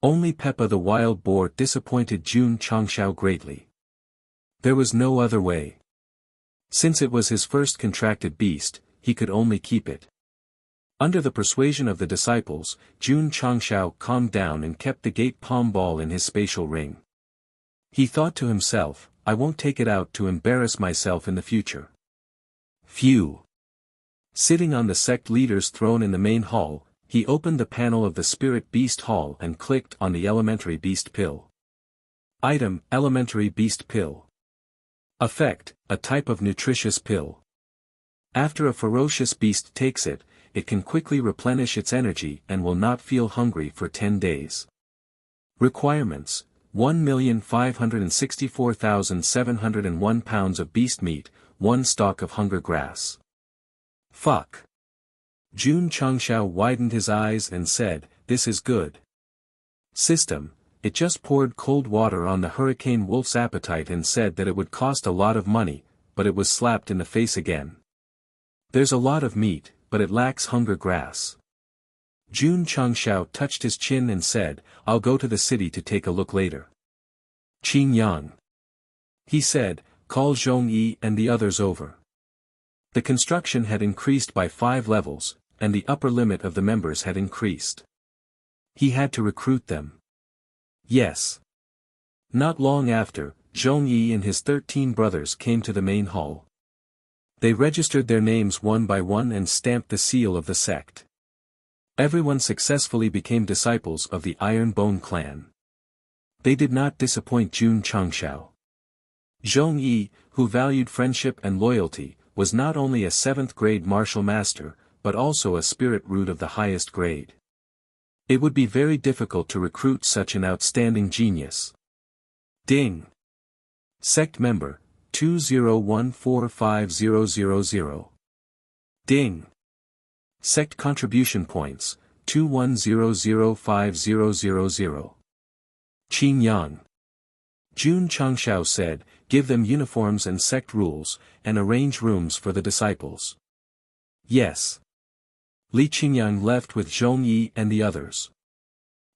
Only Peppa the wild boar disappointed Jun Changshao greatly. There was no other way. Since it was his first contracted beast, he could only keep it. Under the persuasion of the disciples, Jun Changshao calmed down and kept the gate palm ball in his spatial ring. He thought to himself, I won't take it out to embarrass myself in the future. Phew! Sitting on the sect leader's throne in the main hall, he opened the panel of the spirit beast hall and clicked on the elementary beast pill. Item, elementary beast pill. Effect, a type of nutritious pill. After a ferocious beast takes it, it can quickly replenish its energy and will not feel hungry for 10 days. Requirements: 1,564,701 pounds of beast meat, 1 stalk of hunger grass. Fuck. Jun Changshao widened his eyes and said, this is good. System, it just poured cold water on the hurricane wolf's appetite and said that it would cost a lot of money, but it was slapped in the face again. There's a lot of meat, but it lacks hunger grass. Jun Changshao touched his chin and said, I'll go to the city to take a look later. Qing Yang. He said, call Zhong Yi and the others over. The construction had increased by 5 levels, and the upper limit of the members had increased. He had to recruit them. Yes. Not long after, Zhong Yi and his 13 brothers came to the main hall. They registered their names one by one and stamped the seal of the sect. Everyone successfully became disciples of the Iron Bone clan. They did not disappoint Jun Changshao. Zhong Yi, who valued friendship and loyalty, was not only a 7th-grade martial master, but also a spirit root of the highest grade. It would be very difficult to recruit such an outstanding genius. Ding! Sect member, 201450000. Ding! Sect contribution points, 21005000. Qing Yang. Jun Changshao said, give them uniforms and sect rules, and arrange rooms for the disciples. Yes. Li Qingyang left with Zhong Yi and the others.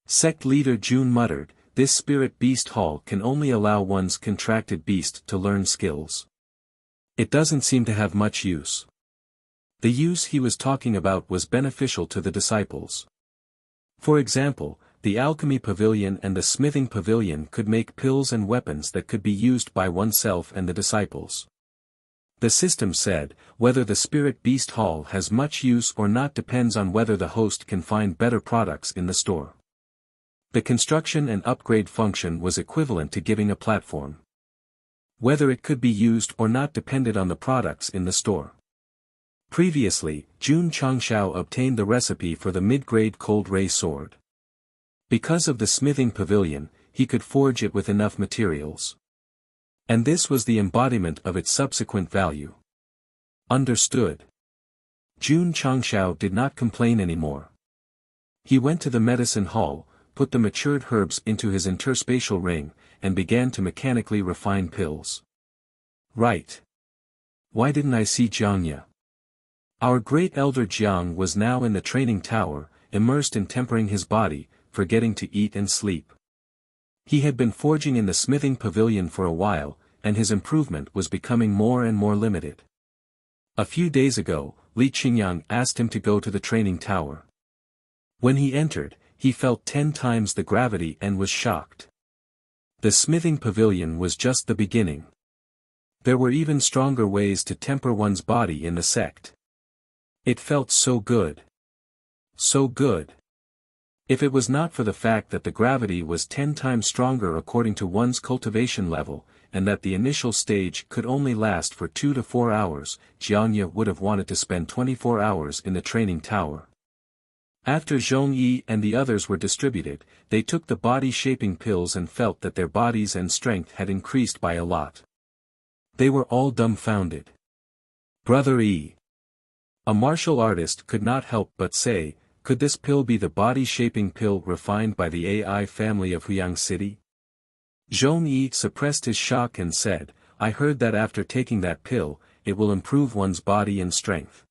Sect leader Jun muttered, this spirit beast hall can only allow one's contracted beast to learn skills. It doesn't seem to have much use. The use he was talking about was beneficial to the disciples. For example, the alchemy pavilion and the smithing pavilion could make pills and weapons that could be used by oneself and the disciples. The system said, whether the spirit beast hall has much use or not depends on whether the host can find better products in the store. The construction and upgrade function was equivalent to giving a platform. Whether it could be used or not depended on the products in the store. Previously, Jun Changshao obtained the recipe for the mid-grade cold ray sword. Because of the smithing pavilion, he could forge it with enough materials. And this was the embodiment of its subsequent value. Understood. Jun Changshao did not complain anymore. He went to the medicine hall, put the matured herbs into his interspatial ring, and began to mechanically refine pills. Right. Why didn't I see Jiangya? Our great elder Jiang was now in the training tower, immersed in tempering his body, forgetting to eat and sleep. He had been forging in the smithing pavilion for a while, and his improvement was becoming more and more limited. A few days ago, Li Qingyang asked him to go to the training tower. When he entered, he felt 10 times the gravity and was shocked. The smithing pavilion was just the beginning. There were even stronger ways to temper one's body in the sect. It felt so good. So good. If it was not for the fact that the gravity was 10 times stronger according to one's cultivation level, and that the initial stage could only last for 2 to 4 hours, Jiangya would have wanted to spend 24 hours in the training tower. After Zhong Yi and the others were distributed, they took the body-shaping pills and felt that their bodies and strength had increased by a lot. They were all dumbfounded. Brother E. A martial artist could not help but say, could this pill be the body-shaping pill refined by the AI family of Huyang City? Zhong Yi suppressed his shock and said, I heard that after taking that pill, it will improve one's body and strength.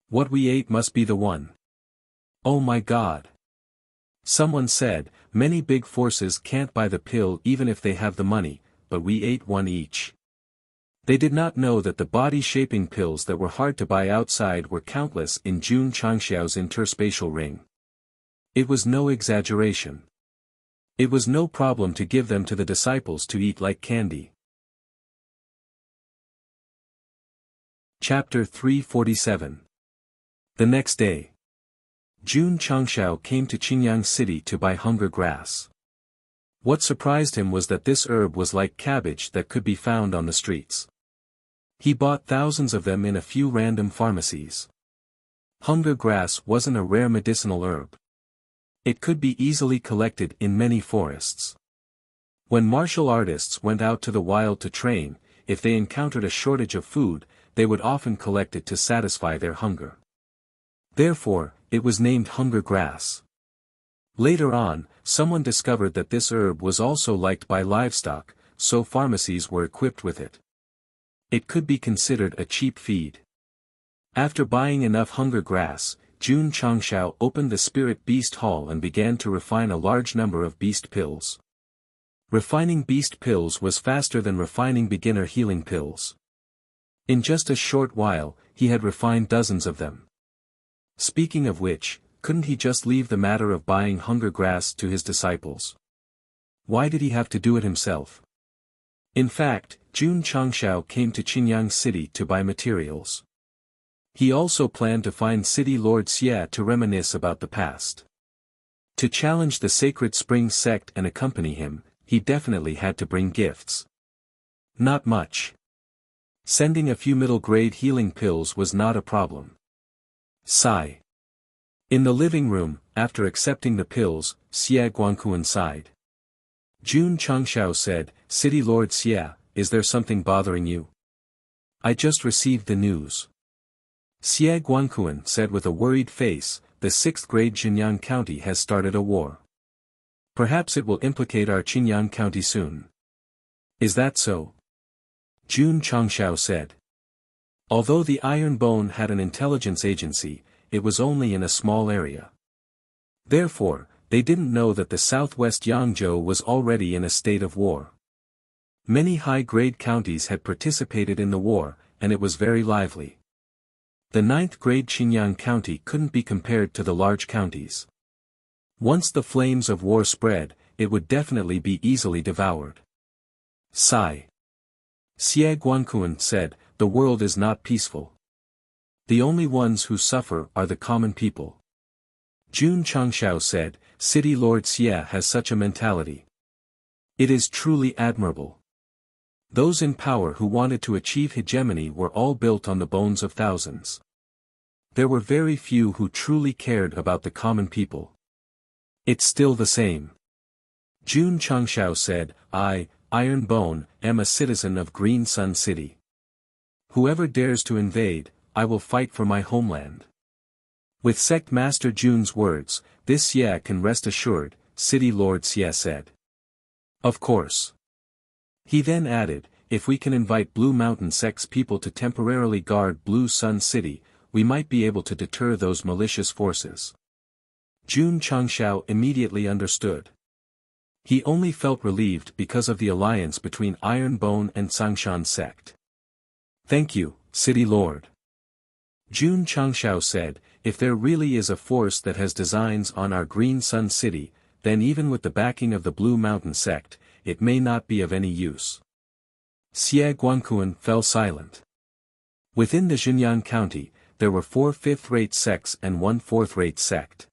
What we ate must be the one. Oh my God. Someone said, many big forces can't buy the pill even if they have the money, but we ate one each. They did not know that the body-shaping pills that were hard to buy outside were countless in Jun Changshao's interspatial ring. It was no exaggeration. It was no problem to give them to the disciples to eat like candy. Chapter 347. The next day, Jun Changshao came to Qingyang City to buy hunger grass. What surprised him was that this herb was like cabbage that could be found on the streets. He bought thousands of them in a few random pharmacies. Hunger grass wasn't a rare medicinal herb. It could be easily collected in many forests. When martial artists went out to the wild to train, if they encountered a shortage of food, they would often collect it to satisfy their hunger. Therefore, it was named hunger grass. Later on, someone discovered that this herb was also liked by livestock, so pharmacies were equipped with it. It could be considered a cheap feed. After buying enough hunger grass, Jun Changshao opened the spirit beast hall and began to refine a large number of beast pills. Refining beast pills was faster than refining beginner healing pills. In just a short while, he had refined dozens of them. Speaking of which, couldn't he just leave the matter of buying hunger grass to his disciples? Why did he have to do it himself? In fact, Jun Changshao came to Qinyang City to buy materials. He also planned to find City Lord Xie to reminisce about the past. To challenge the Sacred Spring Sect and accompany him, he definitely had to bring gifts. Not much. Sending a few middle-grade healing pills was not a problem. Sigh. In the living room, after accepting the pills, Xie Guangquan sighed. Jun Changshao said, "City Lord Xie, is there something bothering you? I just received the news." Xie Guangquan said with a worried face, "The 6th grade Qinyang County has started a war. Perhaps it will implicate our Qinyang County soon." "Is that so?" Jun Changshao said. Although the Iron Bone had an intelligence agency, it was only in a small area. Therefore, they didn't know that the southwest Yangzhou was already in a state of war. Many high-grade counties had participated in the war, and it was very lively. The 9th grade Qinyang County couldn't be compared to the large counties. Once the flames of war spread, it would definitely be easily devoured. Sigh. Xie Guangquan said, "The world is not peaceful. The only ones who suffer are the common people." Jun Changshao said, "City Lord Xie has such a mentality. It is truly admirable. Those in power who wanted to achieve hegemony were all built on the bones of thousands. There were very few who truly cared about the common people. It's still the same." Jun Changshao said, "I, Iron Bone, am a citizen of Green Sun City. Whoever dares to invade, I will fight for my homeland." With Sect Master Jun's words, "This Xie can rest assured," City Lord Xie said. "Of course." He then added, "If we can invite Blue Mountain Sect's people to temporarily guard Blue Sun City, we might be able to deter those malicious forces." Jun Changshao immediately understood. He only felt relieved because of the alliance between Iron Bone and Sangshan Sect. "Thank you, City Lord." Jun Changshao said, "If there really is a force that has designs on our Green Sun City, then even with the backing of the Blue Mountain Sect, it may not be of any use." Xie Guangquan fell silent. Within the Xinyang County, there were 4 fifth-rate sects and 1 fourth-rate sect.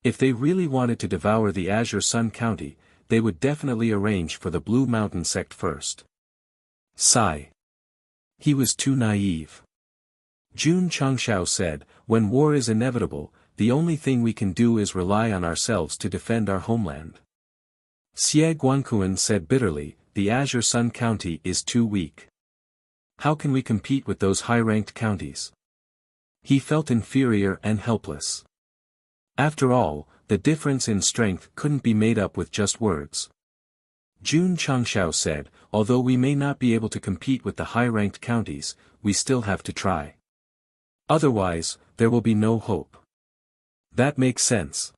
If they really wanted to devour the Azure Sun County, they would definitely arrange for the Blue Mountain Sect first. Sigh. He was too naive. Jun Changshao said, "When war is inevitable, the only thing we can do is rely on ourselves to defend our homeland." Xie Guangquan said bitterly, "The Azure Sun County is too weak. How can we compete with those high-ranked counties?" He felt inferior and helpless. After all, the difference in strength couldn't be made up with just words. Jun Changshao said, "Although we may not be able to compete with the high-ranked counties, we still have to try. Otherwise, there will be no hope." "That makes sense."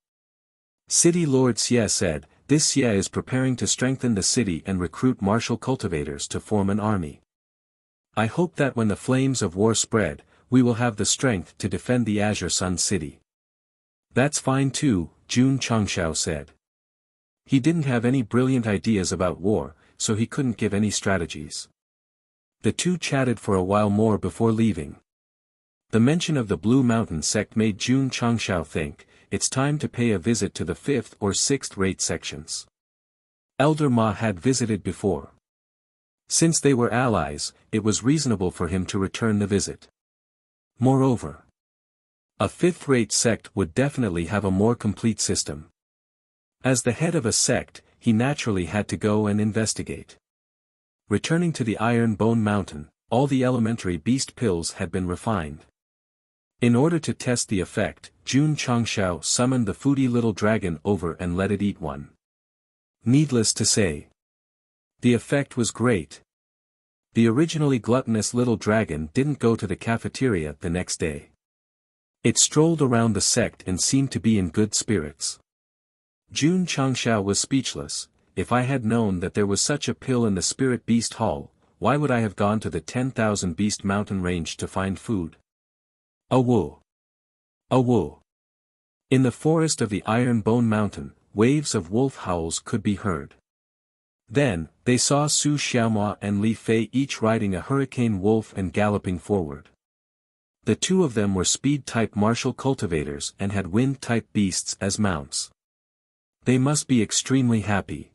City Lord Xie said, "This Xie is preparing to strengthen the city and recruit martial cultivators to form an army. I hope that when the flames of war spread, we will have the strength to defend the Azure Sun City." "That's fine too," Jun Changshao said. He didn't have any brilliant ideas about war, so he couldn't give any strategies. The two chatted for a while more before leaving. The mention of the Blue Mountain Sect made Jun Changshao think, it's time to pay a visit to the 5th or 6th rate sections. Elder Ma had visited before. Since they were allies, it was reasonable for him to return the visit. Moreover, a 5th-rate sect would definitely have a more complete system. As the head of a sect, he naturally had to go and investigate. Returning to the Iron Bone Mountain, all the elementary beast pills had been refined. In order to test the effect, Jun Changshao summoned the foodie little dragon over and let it eat one. Needless to say, the effect was great. The originally gluttonous little dragon didn't go to the cafeteria the next day. It strolled around the sect and seemed to be in good spirits. Jun Changshao was speechless. if I had known that there was such a pill in the Spirit Beast Hall, why would I have gone to the 10,000 Beast Mountain range to find food? Awoo! Awoo! In the forest of the Iron Bone Mountain, waves of wolf howls could be heard. Then, they saw Su Xiaomua and Li Fei each riding a hurricane wolf and galloping forward. The two of them were speed-type martial cultivators and had wind-type beasts as mounts. They must be extremely happy.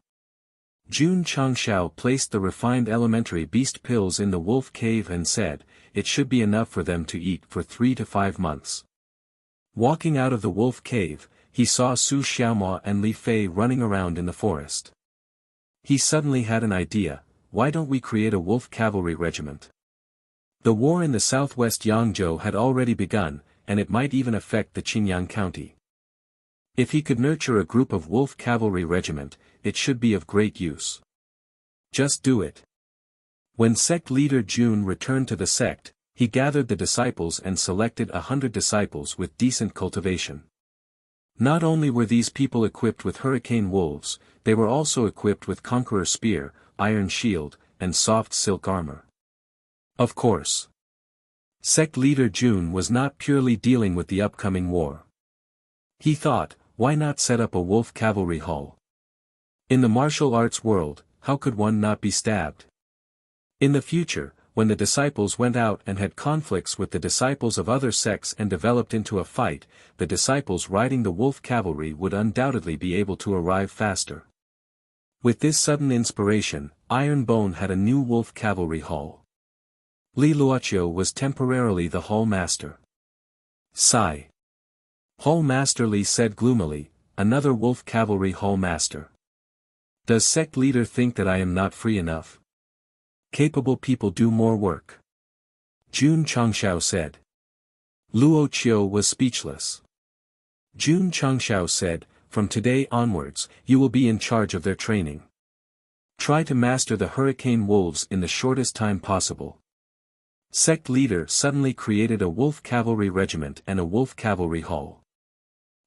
Jun Changshao placed the refined elementary beast pills in the wolf cave and said, it should be enough for them to eat for 3 to 5 months. Walking out of the wolf cave, he saw Su Xiaomua and Li Fei running around in the forest. He suddenly had an idea, why don't we create a wolf cavalry regiment? The war in the southwest Yangzhou had already begun, and it might even affect the Qingyang county. If he could nurture a group of wolf cavalry regiment, it should be of great use. Just do it. When sect leader Jun returned to the sect, he gathered the disciples and selected 100 disciples with decent cultivation. Not only were these people equipped with hurricane wolves, they were also equipped with conqueror spear, iron shield, and soft silk armor. Of course. Sect leader Jun was not purely dealing with the upcoming war. He thought, why not set up a wolf cavalry hall? In the martial arts world, how could one not be stabbed? In the future, when the disciples went out and had conflicts with the disciples of other sects and developed into a fight, the disciples riding the wolf cavalry would undoubtedly be able to arrive faster. With this sudden inspiration, Iron Bone had a new wolf cavalry hall. Li Luoqiu was temporarily the hall master. Sigh. Hall Master Li said gloomily, another wolf cavalry hall master. Does sect leader think that I am not free enough? Capable people do more work. Jun Changshao said. Luoqiu was speechless. Jun Changshao said, from today onwards, you will be in charge of their training. Try to master the hurricane wolves in the shortest time possible. Sect leader suddenly created a wolf cavalry regiment and a wolf cavalry hall.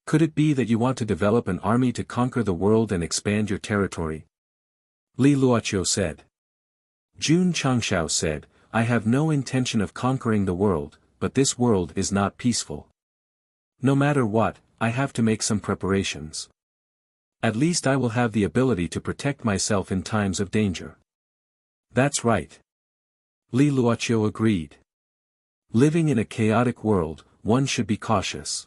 Could it be that you want to develop an army to conquer the world and expand your territory? Li Luoqiu said. Jun Changshao said, I have no intention of conquering the world, but this world is not peaceful. No matter what, I have to make some preparations. At least I will have the ability to protect myself in times of danger. That's right. Li Luoqiu agreed. Living in a chaotic world, one should be cautious.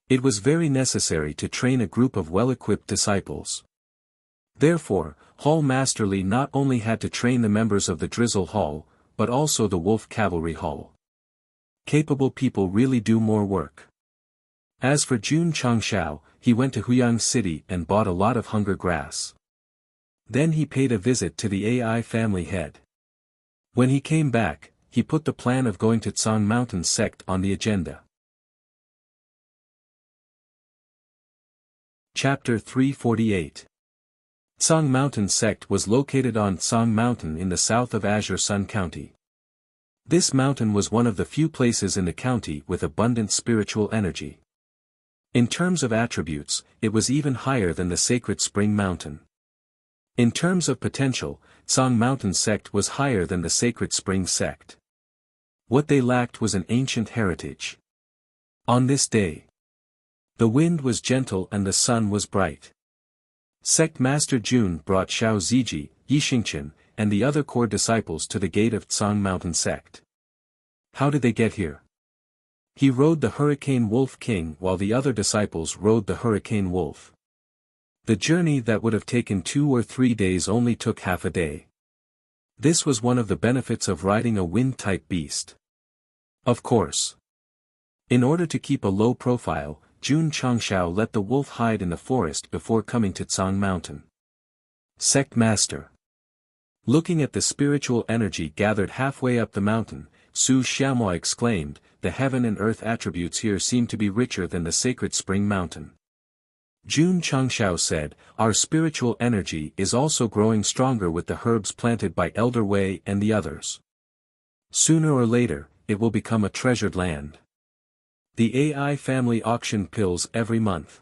It was very necessary to train a group of well-equipped disciples. Therefore, Hall Master Li not only had to train the members of the Drizzle Hall, but also the Wolf Cavalry Hall. Capable people really do more work. As for Jun Changshao, he went to Huyang City and bought a lot of hunger grass. Then he paid a visit to the AI family head. When he came back, he put the plan of going to Tsang Mountain Sect on the agenda. Chapter 348. Tsang Mountain Sect was located on Tsang Mountain in the south of Azure Sun County. This mountain was one of the few places in the county with abundant spiritual energy. In terms of attributes, it was even higher than the Sacred Spring Mountain. In terms of potential, Tsang Mountain Sect was higher than the Sacred Spring Sect. What they lacked was an ancient heritage. On this day, the wind was gentle and the sun was bright. Sect Master Jun brought Xiao Ziji, Yixingchen, and the other core disciples to the gate of Tsang Mountain Sect. How did they get here? He rode the Hurricane Wolf King while the other disciples rode the Hurricane Wolf. The journey that would have taken 2 or 3 days only took half a day. This was one of the benefits of riding a wind-type beast. Of course. In order to keep a low profile, Jun Changshao let the wolf hide in the forest before coming to Tsang Mountain. Sect Master. Looking at the spiritual energy gathered halfway up the mountain, Su Xiaomua exclaimed, the heaven and earth attributes here seem to be richer than the Sacred Spring Mountain. Jun Changshao said, our spiritual energy is also growing stronger with the herbs planted by Elder Wei and the others. Sooner or later, it will become a treasured land. The AI family auctioned pills every month.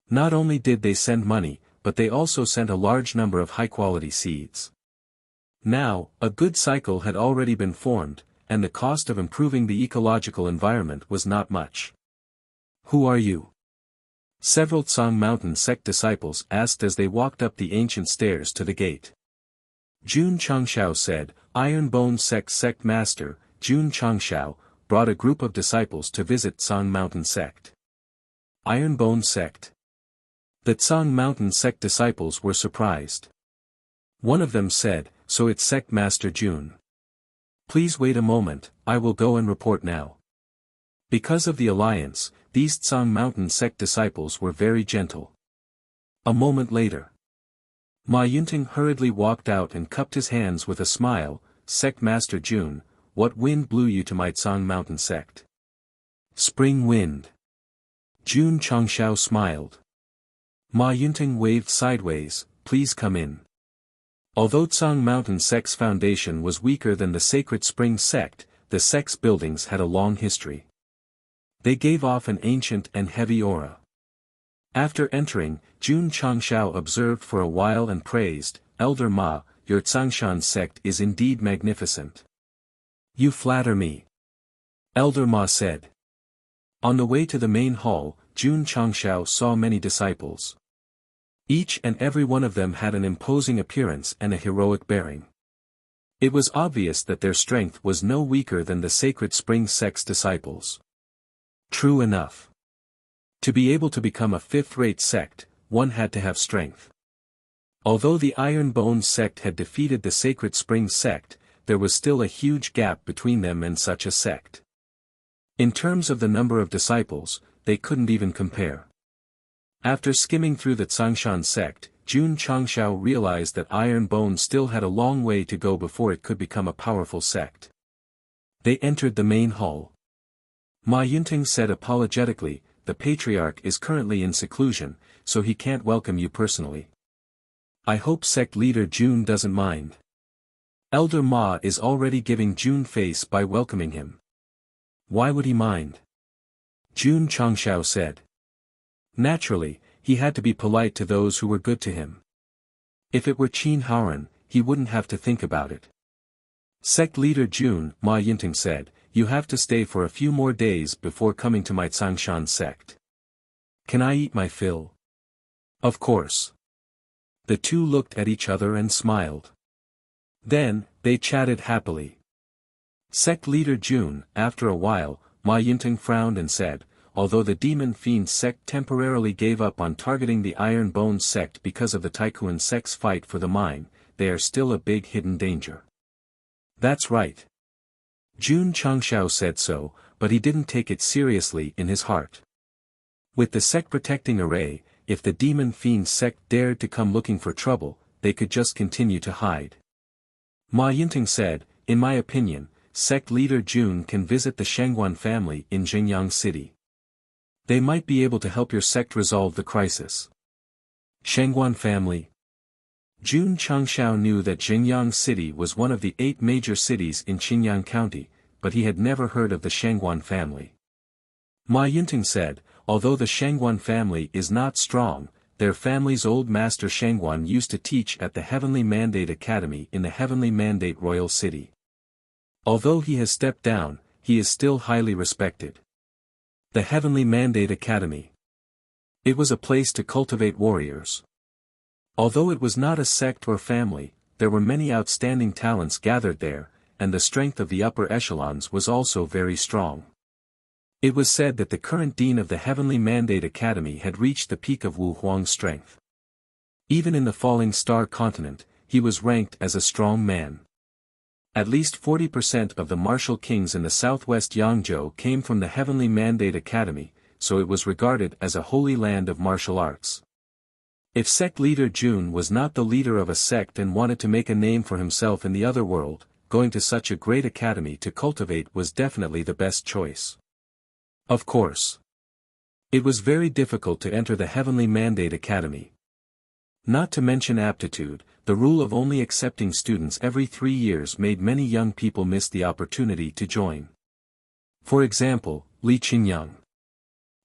Not only did they send money, but they also sent a large number of high-quality seeds. Now, a good cycle had already been formed, and the cost of improving the ecological environment was not much. "Who are you?" several Tsang Mountain Sect disciples asked as they walked up the ancient stairs to the gate. Jun Changshao said, "Iron Bone Sect Master, Jun Changshao, brought a group of disciples to visit Tsang Mountain Sect." Iron Bone Sect. The Tsang Mountain Sect disciples were surprised. One of them said, "So it's Sect Master Jun. Please wait a moment, I will go and report now." Because of the alliance, these Tsang Mountain Sect disciples were very gentle. A moment later, Ma Yunting hurriedly walked out and cupped his hands with a smile. "Sect Master Jun, what wind blew you to my Tsang Mountain Sect?" "Spring wind." Jun Changshao smiled. Ma Yunting waved sideways, "Please come in." Although Tsang Mountain Sect's foundation was weaker than the Sacred Spring Sect, the sect's buildings had a long history. They gave off an ancient and heavy aura. After entering, Jun Changshao observed for a while and praised, "Elder Ma, your Tsangshan sect is indeed magnificent." "You flatter me," Elder Ma said. On the way to the main hall, Jun Changshao saw many disciples. Each and every one of them had an imposing appearance and a heroic bearing. It was obvious that their strength was no weaker than the Sacred Spring Sect's disciples. True enough. To be able to become a fifth-rate sect, one had to have strength. Although the Iron Bone Sect had defeated the Sacred Spring Sect, there was still a huge gap between them and such a sect. In terms of the number of disciples, they couldn't even compare. After skimming through the Tsangshan sect, Jun Changshao realized that Iron Bone still had a long way to go before it could become a powerful sect. They entered the main hall. Ma Yunting said apologetically, "The patriarch is currently in seclusion, so he can't welcome you personally. I hope sect leader Jun doesn't mind." Elder Ma is already giving Jun face by welcoming him. "Why would he mind?" Jun Changshao said. Naturally, he had to be polite to those who were good to him. If it were Qin Haoran, he wouldn't have to think about it. "Sect leader Jun," Ma Yunting said, "you have to stay for a few more days before coming to my Tsangshan sect. Can I eat my fill?" "Of course." The two looked at each other and smiled. Then, they chatted happily. Sect leader Jun, after a while, Ma Yunting frowned and said, "Although the Demon Fiend sect temporarily gave up on targeting the Iron Bone sect because of the Taikuan sect's fight for the mine, they are still a big hidden danger." "That's right." Jun Changshao said so, but he didn't take it seriously in his heart. With the sect protecting Array, if the Demon Fiend sect dared to come looking for trouble, they could just continue to hide. Ma Yunting said, "In my opinion, sect leader Jun can visit the Shangguan family in Jingyang City. They might be able to help your sect resolve the crisis." Shangguan family. Jun Changshao knew that Jingyang City was one of the 8 major cities in Qinyang County, but he had never heard of the Shangguan family. Ma Yunting said, "Although the Shangguan family is not strong, their family's old master Shangguan used to teach at the Heavenly Mandate Academy in the Heavenly Mandate Royal City. Although he has stepped down, he is still highly respected." The Heavenly Mandate Academy. It was a place to cultivate warriors. Although it was not a sect or family, there were many outstanding talents gathered there, and the strength of the upper echelons was also very strong. It was said that the current dean of the Heavenly Mandate Academy had reached the peak of Wu Huang's strength. Even in the Falling Star continent, he was ranked as a strong man. At least 40% of the martial kings in the southwest Yangzhou came from the Heavenly Mandate Academy, so it was regarded as a holy land of martial arts. If sect leader Jun was not the leader of a sect and wanted to make a name for himself in the other world, going to such a great academy to cultivate was definitely the best choice. Of course, it was very difficult to enter the Heavenly Mandate Academy. Not to mention aptitude, the rule of only accepting students every 3 years made many young people miss the opportunity to join. For example, Li Qingyang.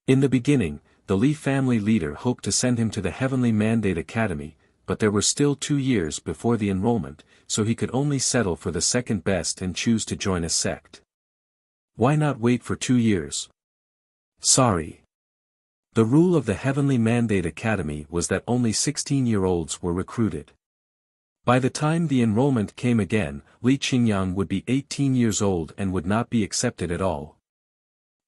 In the beginning, the Li family leader hoped to send him to the Heavenly Mandate Academy, but there were still 2 years before the enrollment, so he could only settle for the second best and choose to join a sect. Why not wait for 2 years? Sorry. The rule of the Heavenly Mandate Academy was that only 16-year-olds were recruited. By the time the enrollment came again, Li Qingyang would be 18 years old and would not be accepted at all.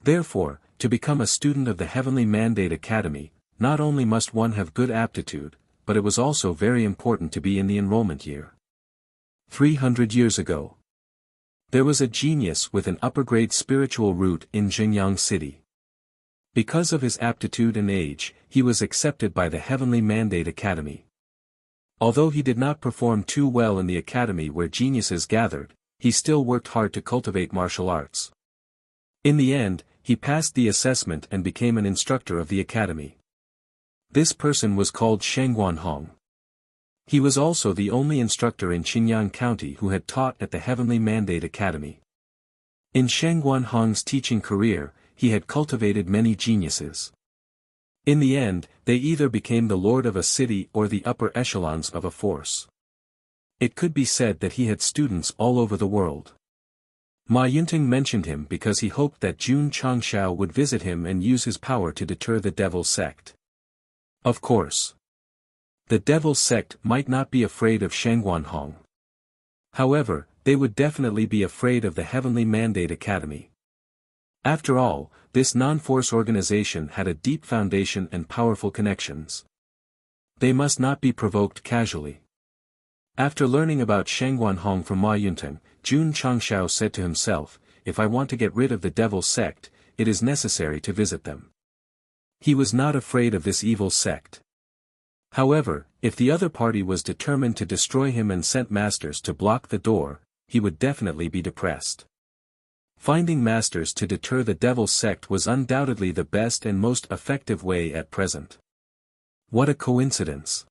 Therefore, to become a student of the Heavenly Mandate Academy, not only must one have good aptitude, but it was also very important to be in the enrollment year. 300 years ago, there was a genius with an upper-grade spiritual root in Jing'yang City. Because of his aptitude and age, he was accepted by the Heavenly Mandate Academy. Although he did not perform too well in the academy where geniuses gathered, he still worked hard to cultivate martial arts. In the end, he passed the assessment and became an instructor of the academy. This person was called Shengguanhong. He was also the only instructor in Qinyang County who had taught at the Heavenly Mandate Academy. In Shengguanhong's teaching career, he had cultivated many geniuses. In the end, they either became the lord of a city or the upper echelons of a force. It could be said that he had students all over the world. Ma Yunting mentioned him because he hoped that Jun Changshao would visit him and use his power to deter the Devil Sect. Of course, the Devil Sect might not be afraid of Shengguanhong. However, they would definitely be afraid of the Heavenly Mandate Academy. After all, this non-force organization had a deep foundation and powerful connections. They must not be provoked casually. After learning about Shengguanhong from Ma Yunting, Jun Changshao said to himself, if I want to get rid of the Devil Sect, it is necessary to visit them. He was not afraid of this evil sect. However, if the other party was determined to destroy him and sent masters to block the door, he would definitely be depressed. Finding masters to deter the Devil Sect was undoubtedly the best and most effective way at present. What a coincidence!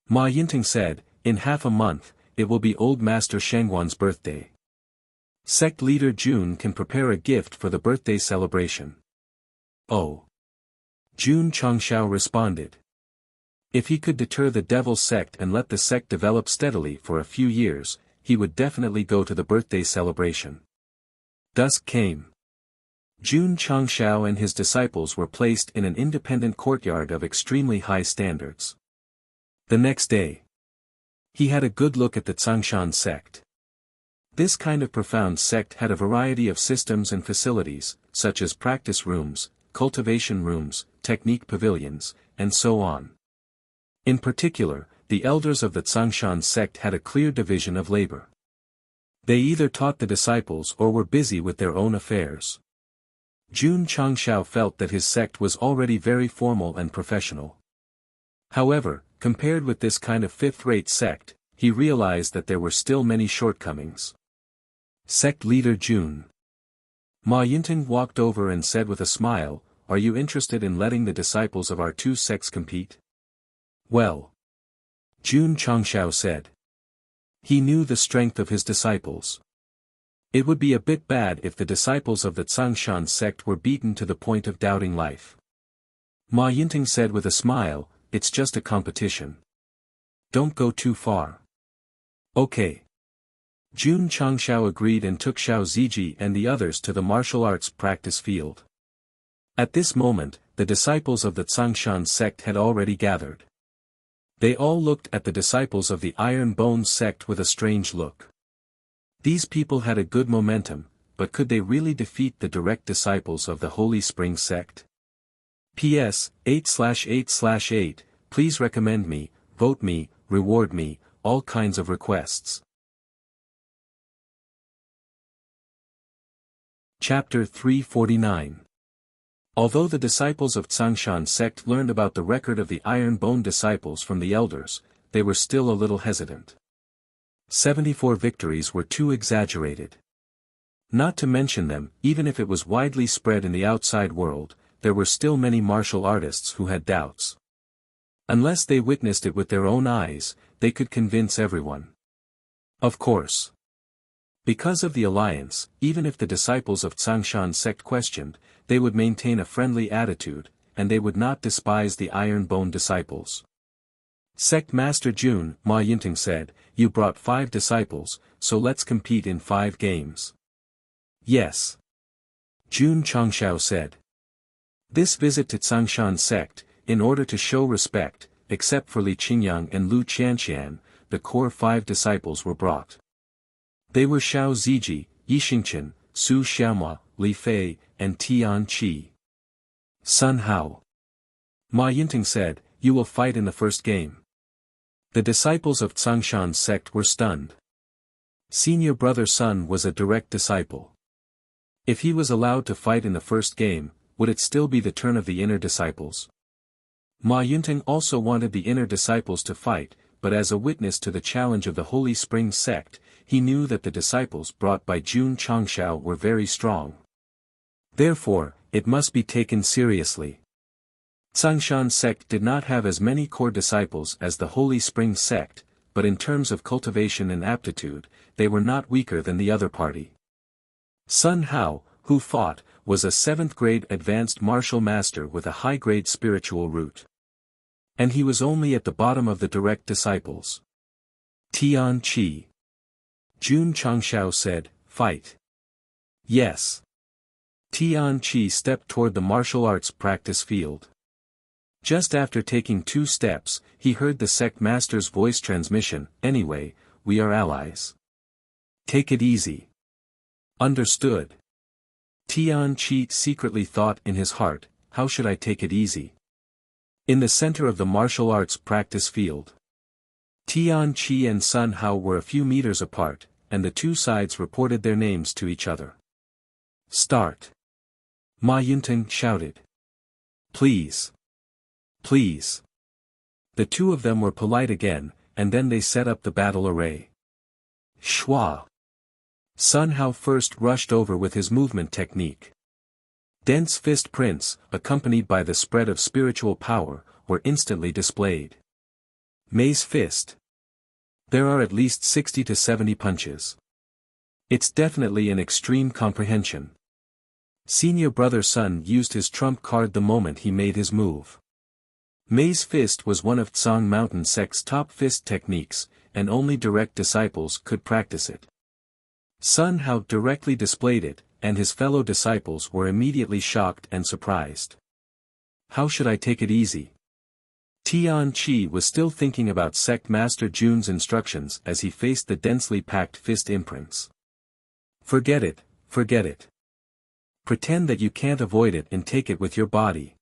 Ma Yinting said, in half a month, it will be old Master Shengguan's birthday. Sect leader Jun can prepare a gift for the birthday celebration. Oh! Jun Changshao responded. If he could deter the Devil Sect and let the sect develop steadily for a few years, he would definitely go to the birthday celebration. Dusk came. Jun Changshao and his disciples were placed in an independent courtyard of extremely high standards. The next day, he had a good look at the Tsangshan sect. This kind of profound sect had a variety of systems and facilities, such as practice rooms, cultivation rooms, technique pavilions, and so on. In particular, the elders of the Tsangshan sect had a clear division of labor. They either taught the disciples or were busy with their own affairs. Jun Changshao felt that his sect was already very formal and professional. However, compared with this kind of fifth-rate sect, he realized that there were still many shortcomings. Sect leader Jun. Ma Yinting walked over and said with a smile, "Are you interested in letting the disciples of our two sects compete?" "Well," Jun Changshao said. He knew the strength of his disciples. It would be a bit bad if the disciples of the Tsangshan sect were beaten to the point of doubting life. Ma Yinting said with a smile, "It's just a competition. Don't go too far." "Okay." Jun Changshao agreed and took Xiao Ziji and the others to the martial arts practice field. At this moment, the disciples of the Tsangshan sect had already gathered. They all looked at the disciples of the Iron Bones sect with a strange look. These people had a good momentum, but could they really defeat the direct disciples of the Holy Spring sect? PS, 8/8/8, please recommend me, vote me, reward me, all kinds of requests. Chapter 349. Although the disciples of Tsangshan sect learned about the record of the Iron Bone disciples from the elders, they were still a little hesitant. 74 victories were too exaggerated. Not to mention them, even if it was widely spread in the outside world, there were still many martial artists who had doubts. Unless they witnessed it with their own eyes, they could convince everyone. Of course. Because of the alliance, even if the disciples of Tsangshan sect questioned, they would maintain a friendly attitude, and they would not despise the Iron Bone disciples. Sect Master Jun, Ma Yinting said, you brought 5 disciples, so let's compete in 5 games. Yes. Jun Changshao said. This visit to Tsangshan sect, in order to show respect, except for Li Qingyang and Lu Qianqian, the core 5 disciples were brought. They were Xiao Ziji, Yi Xingqian, Su Xiaomua, Li Fei, and Tian Qi. Sun Hao. Ma Yinting said, you will fight in the first game. The disciples of Tsangshan sect were stunned. Senior brother Sun was a direct disciple. If he was allowed to fight in the first game, would it still be the turn of the inner disciples? Ma Yinting also wanted the inner disciples to fight, but as a witness to the challenge of the Holy Spring sect, he knew that the disciples brought by Jun Changshao were very strong. Therefore, it must be taken seriously. Tsangshan sect did not have as many core disciples as the Holy Spring sect, but in terms of cultivation and aptitude, they were not weaker than the other party. Sun Hao, who fought, was a 7th-grade advanced martial master with a high-grade spiritual root. And he was only at the bottom of the direct disciples. Tian Qi. Jun Changshao said, fight. Yes. Tian Qi stepped toward the martial arts practice field. Just after taking 2 steps, he heard the sect master's voice transmission, anyway, we are allies. Take it easy. Understood. Tian Qi secretly thought in his heart, how should I take it easy? In the center of the martial arts practice field. Tian Qi and Sun Hao were a few meters apart, and the 2 sides reported their names to each other. Start. Ma Yinting shouted. Please. Please. The 2 of them were polite again, and then they set up the battle array. Shua. Sun Hao first rushed over with his movement technique. Dense fist prints, accompanied by the spread of spiritual power, were instantly displayed. Mei's fist. There are at least 60 to 70 punches. It's definitely an extreme comprehension. Senior brother Sun used his trump card the moment he made his move. Mei's fist was one of Tsang Mountain sect's top fist techniques, and only direct disciples could practice it. Sun Hao directly displayed it, and his fellow disciples were immediately shocked and surprised. How should I take it easy? Tian Qi was still thinking about Sect Master Jun's instructions as he faced the densely packed fist imprints. Forget it, forget it. Pretend that you can't avoid it and take it with your body.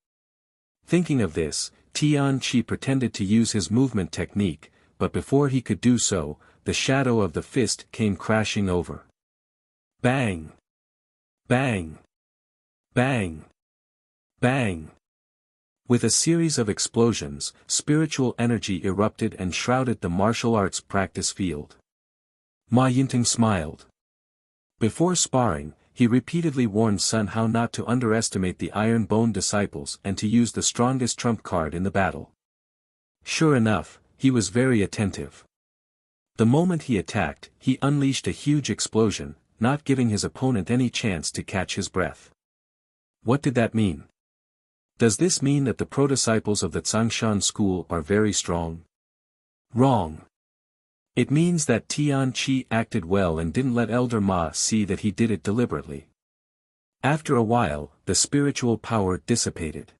Thinking of this, Tian Qi pretended to use his movement technique, but before he could do so, the shadow of the fist came crashing over. Bang! Bang! Bang! Bang! With a series of explosions, spiritual energy erupted and shrouded the martial arts practice field. Ma Yinting smiled. Before sparring, he repeatedly warned Sun Hao not to underestimate the Iron Bone disciples and to use the strongest trump card in the battle. Sure enough, he was very attentive. The moment he attacked, he unleashed a huge explosion, not giving his opponent any chance to catch his breath. What did that mean? Does this mean that the pro-disciples of the Tsangshan school are very strong? Wrong. It means that Tian Qi acted well and didn't let Elder Ma see that he did it deliberately. After a while, the spiritual power dissipated.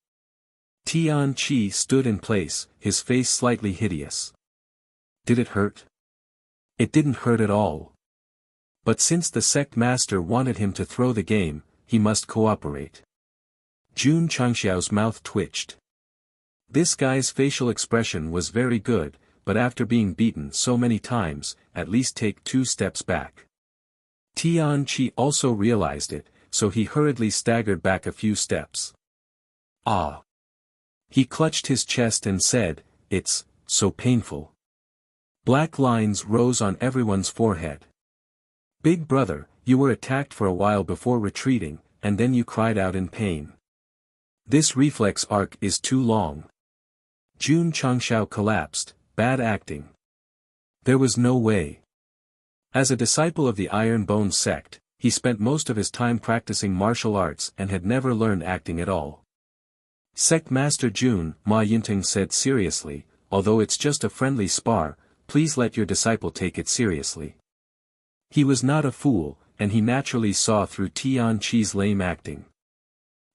Tian Qi stood in place, his face slightly hideous. Did it hurt? It didn't hurt at all. But since the sect master wanted him to throw the game, he must cooperate. Jun Changxiao's mouth twitched. This guy's facial expression was very good, but after being beaten so many times, at least take 2 steps back. Tian Qi also realized it, so he hurriedly staggered back a few steps. Ah! He clutched his chest and said, it's so painful. Black lines rose on everyone's forehead. Big brother, you were attacked for a while before retreating, and then you cried out in pain. This reflex arc is too long. Jun Changxiao collapsed, bad acting. There was no way. As a disciple of the Iron Bone sect, he spent most of his time practicing martial arts and had never learned acting at all. Sect Master Jun, Ma Yunting said seriously, although it's just a friendly spar, please let your disciple take it seriously. He was not a fool, and he naturally saw through Tian Chi's lame acting.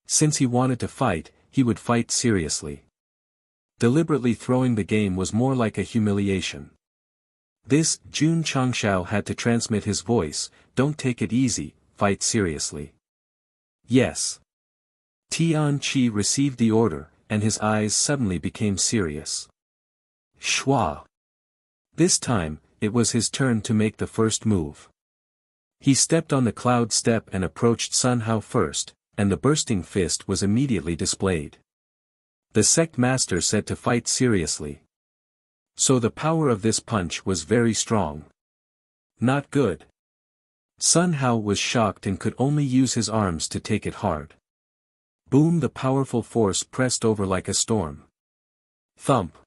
Since he wanted to fight, he would fight seriously. Deliberately throwing the game was more like a humiliation. This, Jun Changshao had to transmit his voice, don't take it easy, fight seriously. Yes. Tian Chi received the order, and his eyes suddenly became serious. Shua. This time, it was his turn to make the first move. He stepped on the cloud step and approached Sun Hao first, and the bursting fist was immediately displayed. The sect master said to fight seriously. So the power of this punch was very strong. Not good. Sun Hao was shocked and could only use his arms to take it hard. Boom! The powerful force pressed over like a storm. Thump.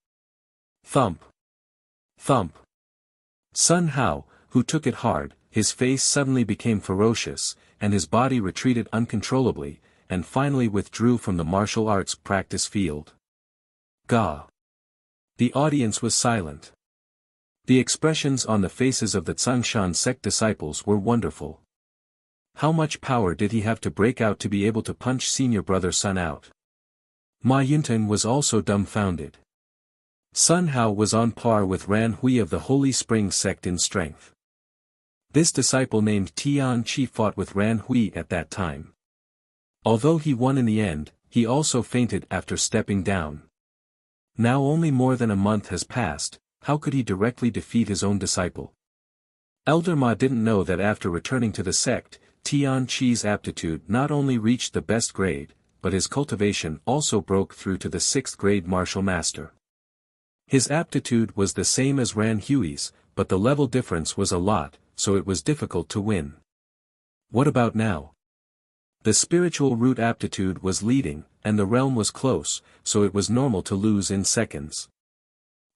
Thump. Thump. Sun Hao, who took it hard, his face suddenly became ferocious, and his body retreated uncontrollably, and finally withdrew from the martial arts practice field. Gah! The audience was silent. The expressions on the faces of the Tsangshan sect disciples were wonderful. How much power did he have to break out to be able to punch senior brother Sun out? Ma Yunten was also dumbfounded. Sun Hao was on par with Ran Hui of the Holy Spring sect in strength. This disciple named Tian Chi fought with Ran Hui at that time. Although he won in the end, he also fainted after stepping down. Now only more than a month has passed, how could he directly defeat his own disciple? Elder Ma didn't know that after returning to the sect, Tian Chi's aptitude not only reached the best grade, but his cultivation also broke through to the 6th grade martial master. His aptitude was the same as Ran Hui's, but the level difference was a lot, so it was difficult to win. What about now? The spiritual root aptitude was leading, and the realm was close, so it was normal to lose in seconds.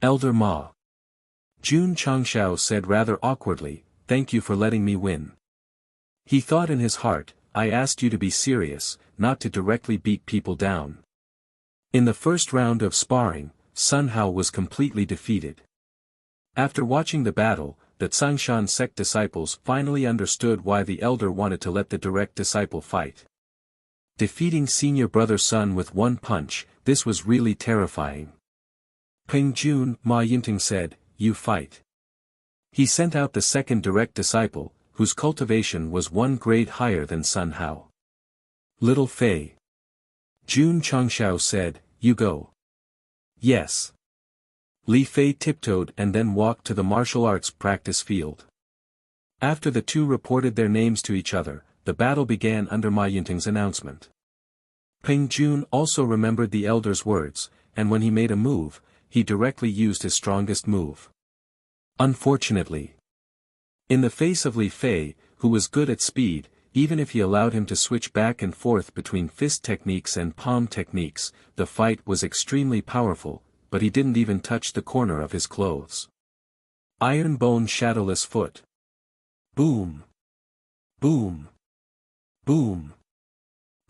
Elder Ma. Jun Changshao said rather awkwardly, thank you for letting me win. He thought in his heart, I asked you to be serious, not to directly beat people down. In the first round of sparring, Sun Hao was completely defeated. After watching the battle, the Tsangshan sect disciples finally understood why the elder wanted to let the direct disciple fight. Defeating senior brother Sun with one punch, this was really terrifying. Peng Jun, Ma Yunting said, you fight. He sent out the second direct disciple, whose cultivation was 1 grade higher than Sun Hao. Little Fei. Jun Changshao said, you go. Yes. Li Fei tiptoed and then walked to the martial arts practice field. After the two reported their names to each other, the battle began under Ma Yunting's announcement. Peng Jun also remembered the elder's words, and when he made a move, he directly used his strongest move. Unfortunately. In the face of Li Fei, who was good at speed, even if he allowed him to switch back and forth between fist techniques and palm techniques, the fight was extremely powerful, but he didn't even touch the corner of his clothes. Iron Bone Shadowless Foot. Boom. Boom. Boom.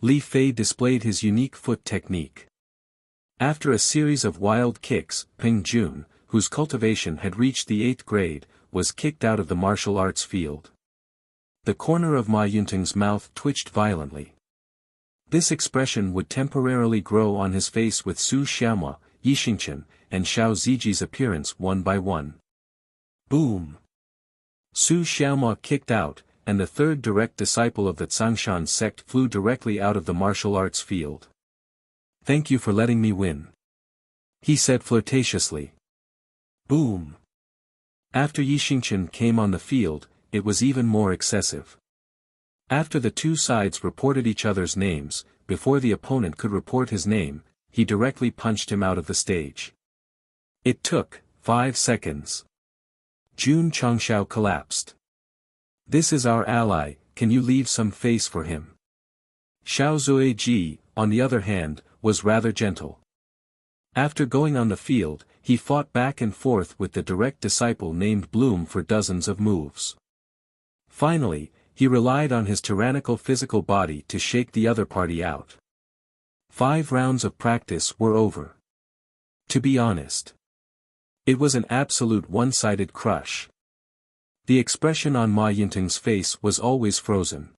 Li Fei displayed his unique foot technique. After a series of wild kicks, Peng Jun, whose cultivation had reached the 8th grade, was kicked out of the martial arts field. The corner of Ma Yunting's mouth twitched violently. This expression would temporarily grow on his face with Su Xiaomua, Yi Xingchen, and Xiao Ziji's appearance one by one. Boom! Su Xiaomua kicked out, and the third direct disciple of the Tsangshan sect flew directly out of the martial arts field. Thank you for letting me win. He said flirtatiously. Boom! After Yi Xingchen came on the field, it was even more excessive. After the two sides reported each other's names, before the opponent could report his name, he directly punched him out of the stage. It took 5 seconds. Jun Changshao collapsed. This is our ally, can you leave some face for him? Xiao Zuiji, on the other hand, was rather gentle. After going on the field, he fought back and forth with the direct disciple named Bloom for dozens of moves. Finally, he relied on his tyrannical physical body to shake the other party out. 5 rounds of practice were over. To be honest, it was an absolute one-sided crush. The expression on Ma Yinteng's face was always frozen.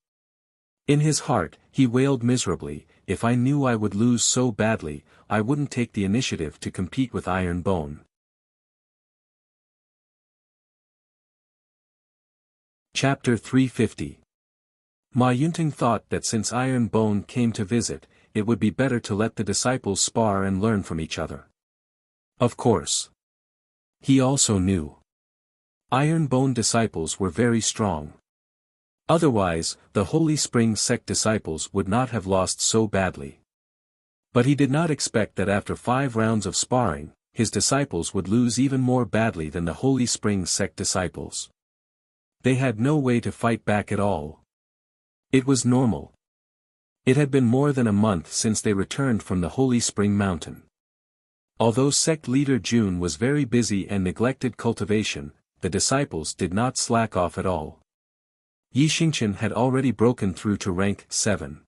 In his heart, he wailed miserably, if I knew I would lose so badly, I wouldn't take the initiative to compete with Iron Bone. Chapter 350. Ma Yinteng thought that since Iron Bone came to visit, it would be better to let the disciples spar and learn from each other. Of course. He also knew Iron Bone disciples were very strong. Otherwise, the Holy Spring Sect disciples would not have lost so badly. But he did not expect that after 5 rounds of sparring, his disciples would lose even more badly than the Holy Spring Sect disciples. They had no way to fight back at all. It was normal. It had been more than a month since they returned from the Holy Spring Mountain. Although sect leader Jun was very busy and neglected cultivation, the disciples did not slack off at all. Yi Xingqian had already broken through to rank 7.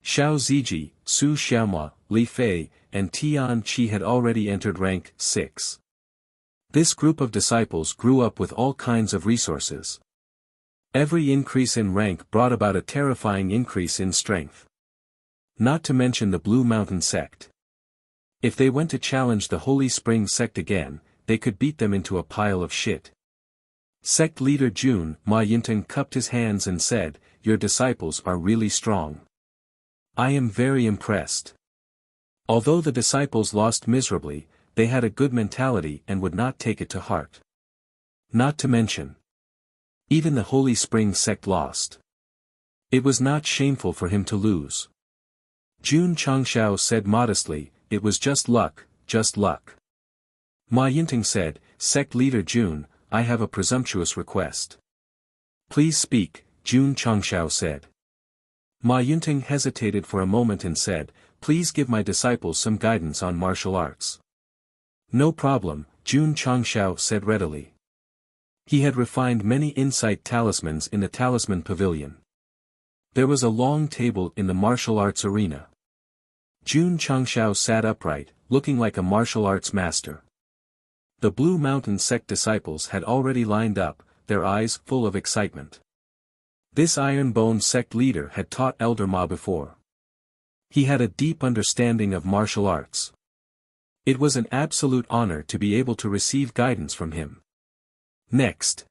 Xiao Ziji, Su Xiaomua, Li Fei, and Tian Qi had already entered rank 6. This group of disciples grew up with all kinds of resources. Every increase in rank brought about a terrifying increase in strength. Not to mention the Blue Mountain Sect. If they went to challenge the Holy Spring Sect again, they could beat them into a pile of shit. Sect leader Jun, Ma Yinteng cupped his hands and said, "Your disciples are really strong. I am very impressed." Although the disciples lost miserably, they had a good mentality and would not take it to heart. Not to mention, even the Holy Spring Sect lost. It was not shameful for him to lose. Jun Changshao said modestly, "It was just luck, just luck." Ma Yinteng said, "Sect leader Jun, I have a presumptuous request." "Please speak," Jun Changshao said. Ma Yinteng hesitated for a moment and said, "Please give my disciples some guidance on martial arts." "No problem," Jun Changshao said readily. He had refined many insight talismans in the talisman pavilion. There was a long table in the martial arts arena. Jun Changshao sat upright, looking like a martial arts master. The Blue Mountain Sect disciples had already lined up, their eyes full of excitement. This Iron Bone Sect leader had taught Elder Ma before. He had a deep understanding of martial arts. It was an absolute honor to be able to receive guidance from him. Next.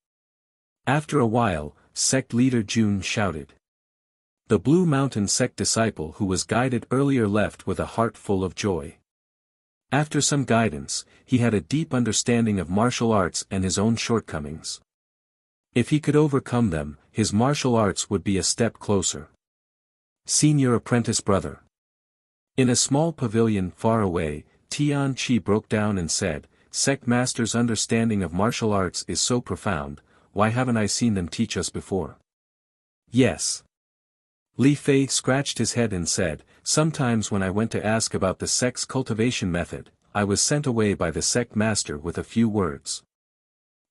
After a while, Sect leader Jun shouted. The Blue Mountain Sect disciple who was guided earlier left with a heart full of joy. After some guidance, he had a deep understanding of martial arts and his own shortcomings. If he could overcome them, his martial arts would be a step closer. Senior apprentice brother. In a small pavilion far away, Tian Qi broke down and said, "Sect master's understanding of martial arts is so profound, why haven't I seen them teach us before?" "Yes." Li Fei scratched his head and said, "Sometimes when I went to ask about the sect's cultivation method, I was sent away by the sect master with a few words.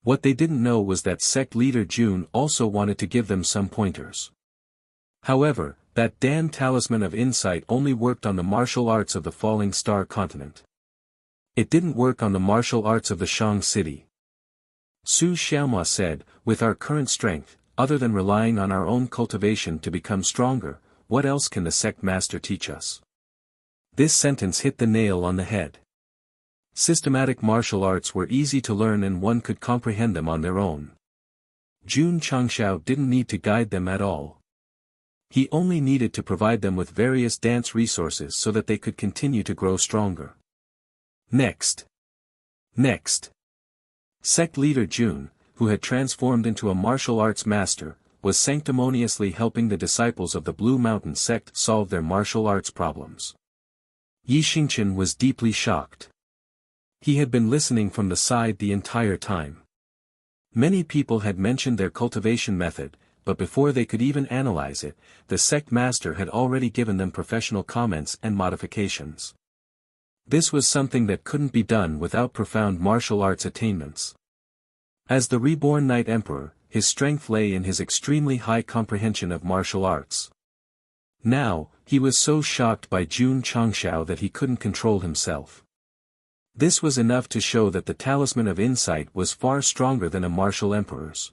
What they didn't know was that sect leader Jun also wanted to give them some pointers. However, that damn talisman of insight only worked on the martial arts of the Falling Star continent. It didn't work on the martial arts of the Shang city." Su Xiaomua said, "With our current strength, other than relying on our own cultivation to become stronger, what else can the sect master teach us?" This sentence hit the nail on the head. Systematic martial arts were easy to learn and one could comprehend them on their own. Jun Changshao didn't need to guide them at all. He only needed to provide them with various dance resources so that they could continue to grow stronger. Next. Sect leader Jun, who had transformed into a martial arts master, was sanctimoniously helping the disciples of the Blue Mountain Sect solve their martial arts problems. Yi Xingqian was deeply shocked. He had been listening from the side the entire time. Many people had mentioned their cultivation method, but before they could even analyze it, the sect master had already given them professional comments and modifications. This was something that couldn't be done without profound martial arts attainments. As the reborn Knight Emperor, his strength lay in his extremely high comprehension of martial arts. Now, he was so shocked by Jun Changshao that he couldn't control himself. This was enough to show that the talisman of insight was far stronger than a martial emperor's.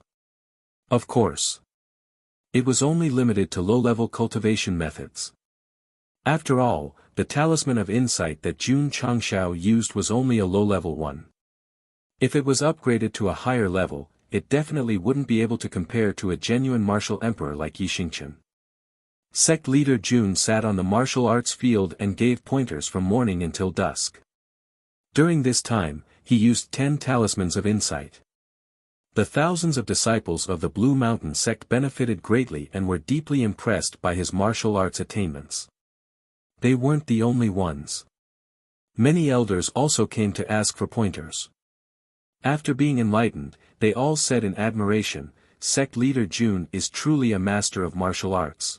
Of course. It was only limited to low-level cultivation methods. After all, the talisman of insight that Jun Changshao used was only a low-level one. If it was upgraded to a higher level, it definitely wouldn't be able to compare to a genuine martial emperor like Yi Xingqian. Sect leader Jun sat on the martial arts field and gave pointers from morning until dusk. During this time, he used 10 talismans of insight. The thousands of disciples of the Blue Mountain sect benefited greatly and were deeply impressed by his martial arts attainments. They weren't the only ones. Many elders also came to ask for pointers. After being enlightened, they all said in admiration, "Sect leader Jun is truly a master of martial arts.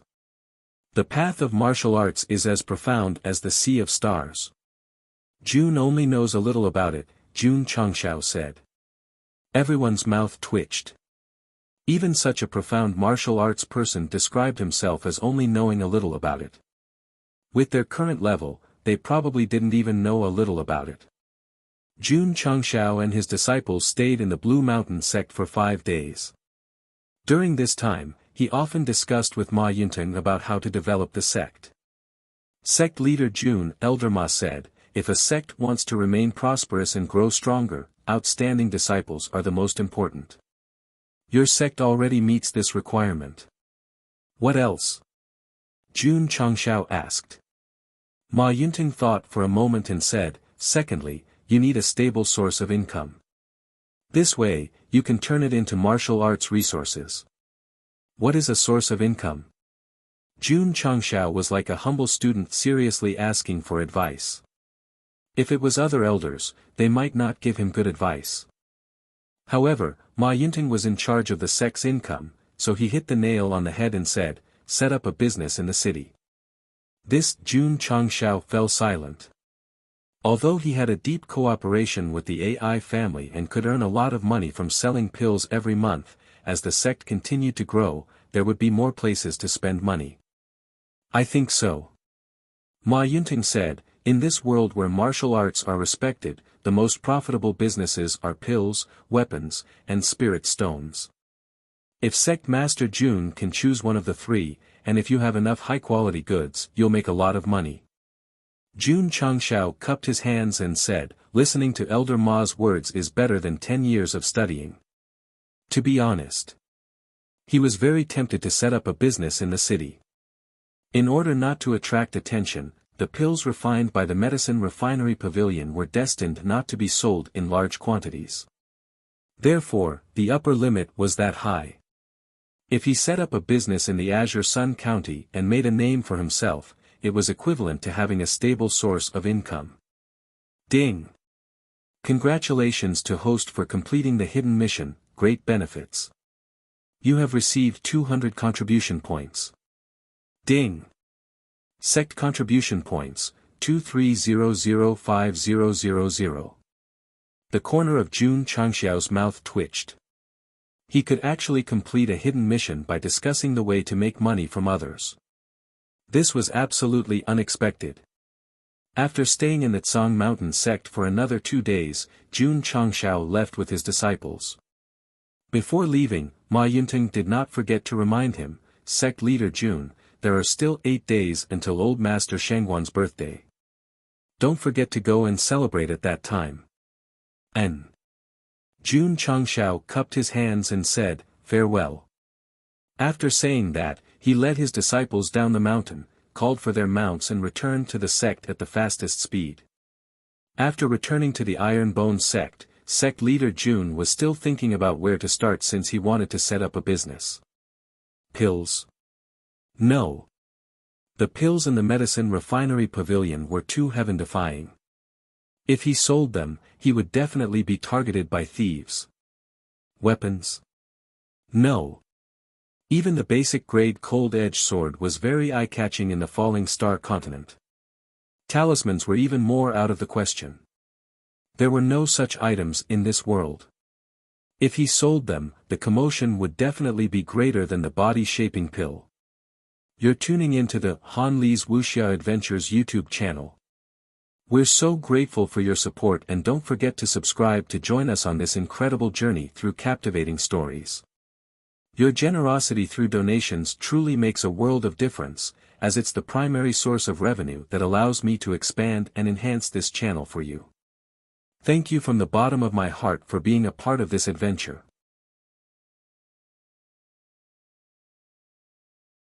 The path of martial arts is as profound as the sea of stars." "Jun only knows a little about it," Jun Changshao said. Everyone's mouth twitched. Even such a profound martial arts person described himself as only knowing a little about it. With their current level, they probably didn't even know a little about it. Jun Changshao and his disciples stayed in the Blue Mountain sect for 5 days. During this time, he often discussed with Ma Yunting about how to develop the sect. Sect leader Jun, Elder Ma said, "If a sect wants to remain prosperous and grow stronger, outstanding disciples are the most important. Your sect already meets this requirement. What else?" Jun Changshao asked. Ma Yunting thought for a moment and said, "Secondly, you need a stable source of income. This way, you can turn it into martial arts resources." "What is a source of income?" Jun Changshao was like a humble student seriously asking for advice. If it was other elders, they might not give him good advice. However, Ma Yunting was in charge of the sect's income, so he hit the nail on the head and said, "Set up a business in the city." This Jun Changshao fell silent. Although he had a deep cooperation with the AI family and could earn a lot of money from selling pills every month, as the sect continued to grow, there would be more places to spend money. "I think so." Ma Yunting said, "In this world where martial arts are respected, the most profitable businesses are pills, weapons, and spirit stones. If Sect Master Jun can choose one of the 3, and if you have enough high-quality goods, you'll make a lot of money." Jun Changshao cupped his hands and said, "Listening to Elder Ma's words is better than 10 years of studying." To be honest, he was very tempted to set up a business in the city. In order not to attract attention, the pills refined by the medicine refinery pavilion were destined not to be sold in large quantities. Therefore, the upper limit was that high. If he set up a business in the Azure Sun County and made a name for himself, it was equivalent to having a stable source of income. Ding! Congratulations to host for completing the hidden mission, great benefits. You have received 200 contribution points. Ding! Sect contribution points, 23005000. The corner of Jun Changshao's mouth twitched. He could actually complete a hidden mission by discussing the way to make money from others. This was absolutely unexpected. After staying in the Tsang Mountain sect for another 2 days, Jun Changshao left with his disciples. Before leaving, Ma Yunting did not forget to remind him, "Sect leader Jun, there are still 8 days until Old Master Shangguan's birthday. Don't forget to go and celebrate at that time." Jun Changshao cupped his hands and said, "Farewell." After saying that, he led his disciples down the mountain, called for their mounts and returned to the sect at the fastest speed. After returning to the Iron Bone sect, sect leader Jun was still thinking about where to start since he wanted to set up a business. Pills? No. The pills in the medicine refinery pavilion were too heaven-defying. If he sold them, he would definitely be targeted by thieves. Weapons? No. Even the basic grade cold-edged sword was very eye-catching in the Falling Star continent. Talismans were even more out of the question. There were no such items in this world. If he sold them, the commotion would definitely be greater than the body-shaping pill. You're tuning into the Han Lee's Wuxia Adventures YouTube channel. We're so grateful for your support, and don't forget to subscribe to join us on this incredible journey through captivating stories. Your generosity through donations truly makes a world of difference, as it's the primary source of revenue that allows me to expand and enhance this channel for you. Thank you from the bottom of my heart for being a part of this adventure.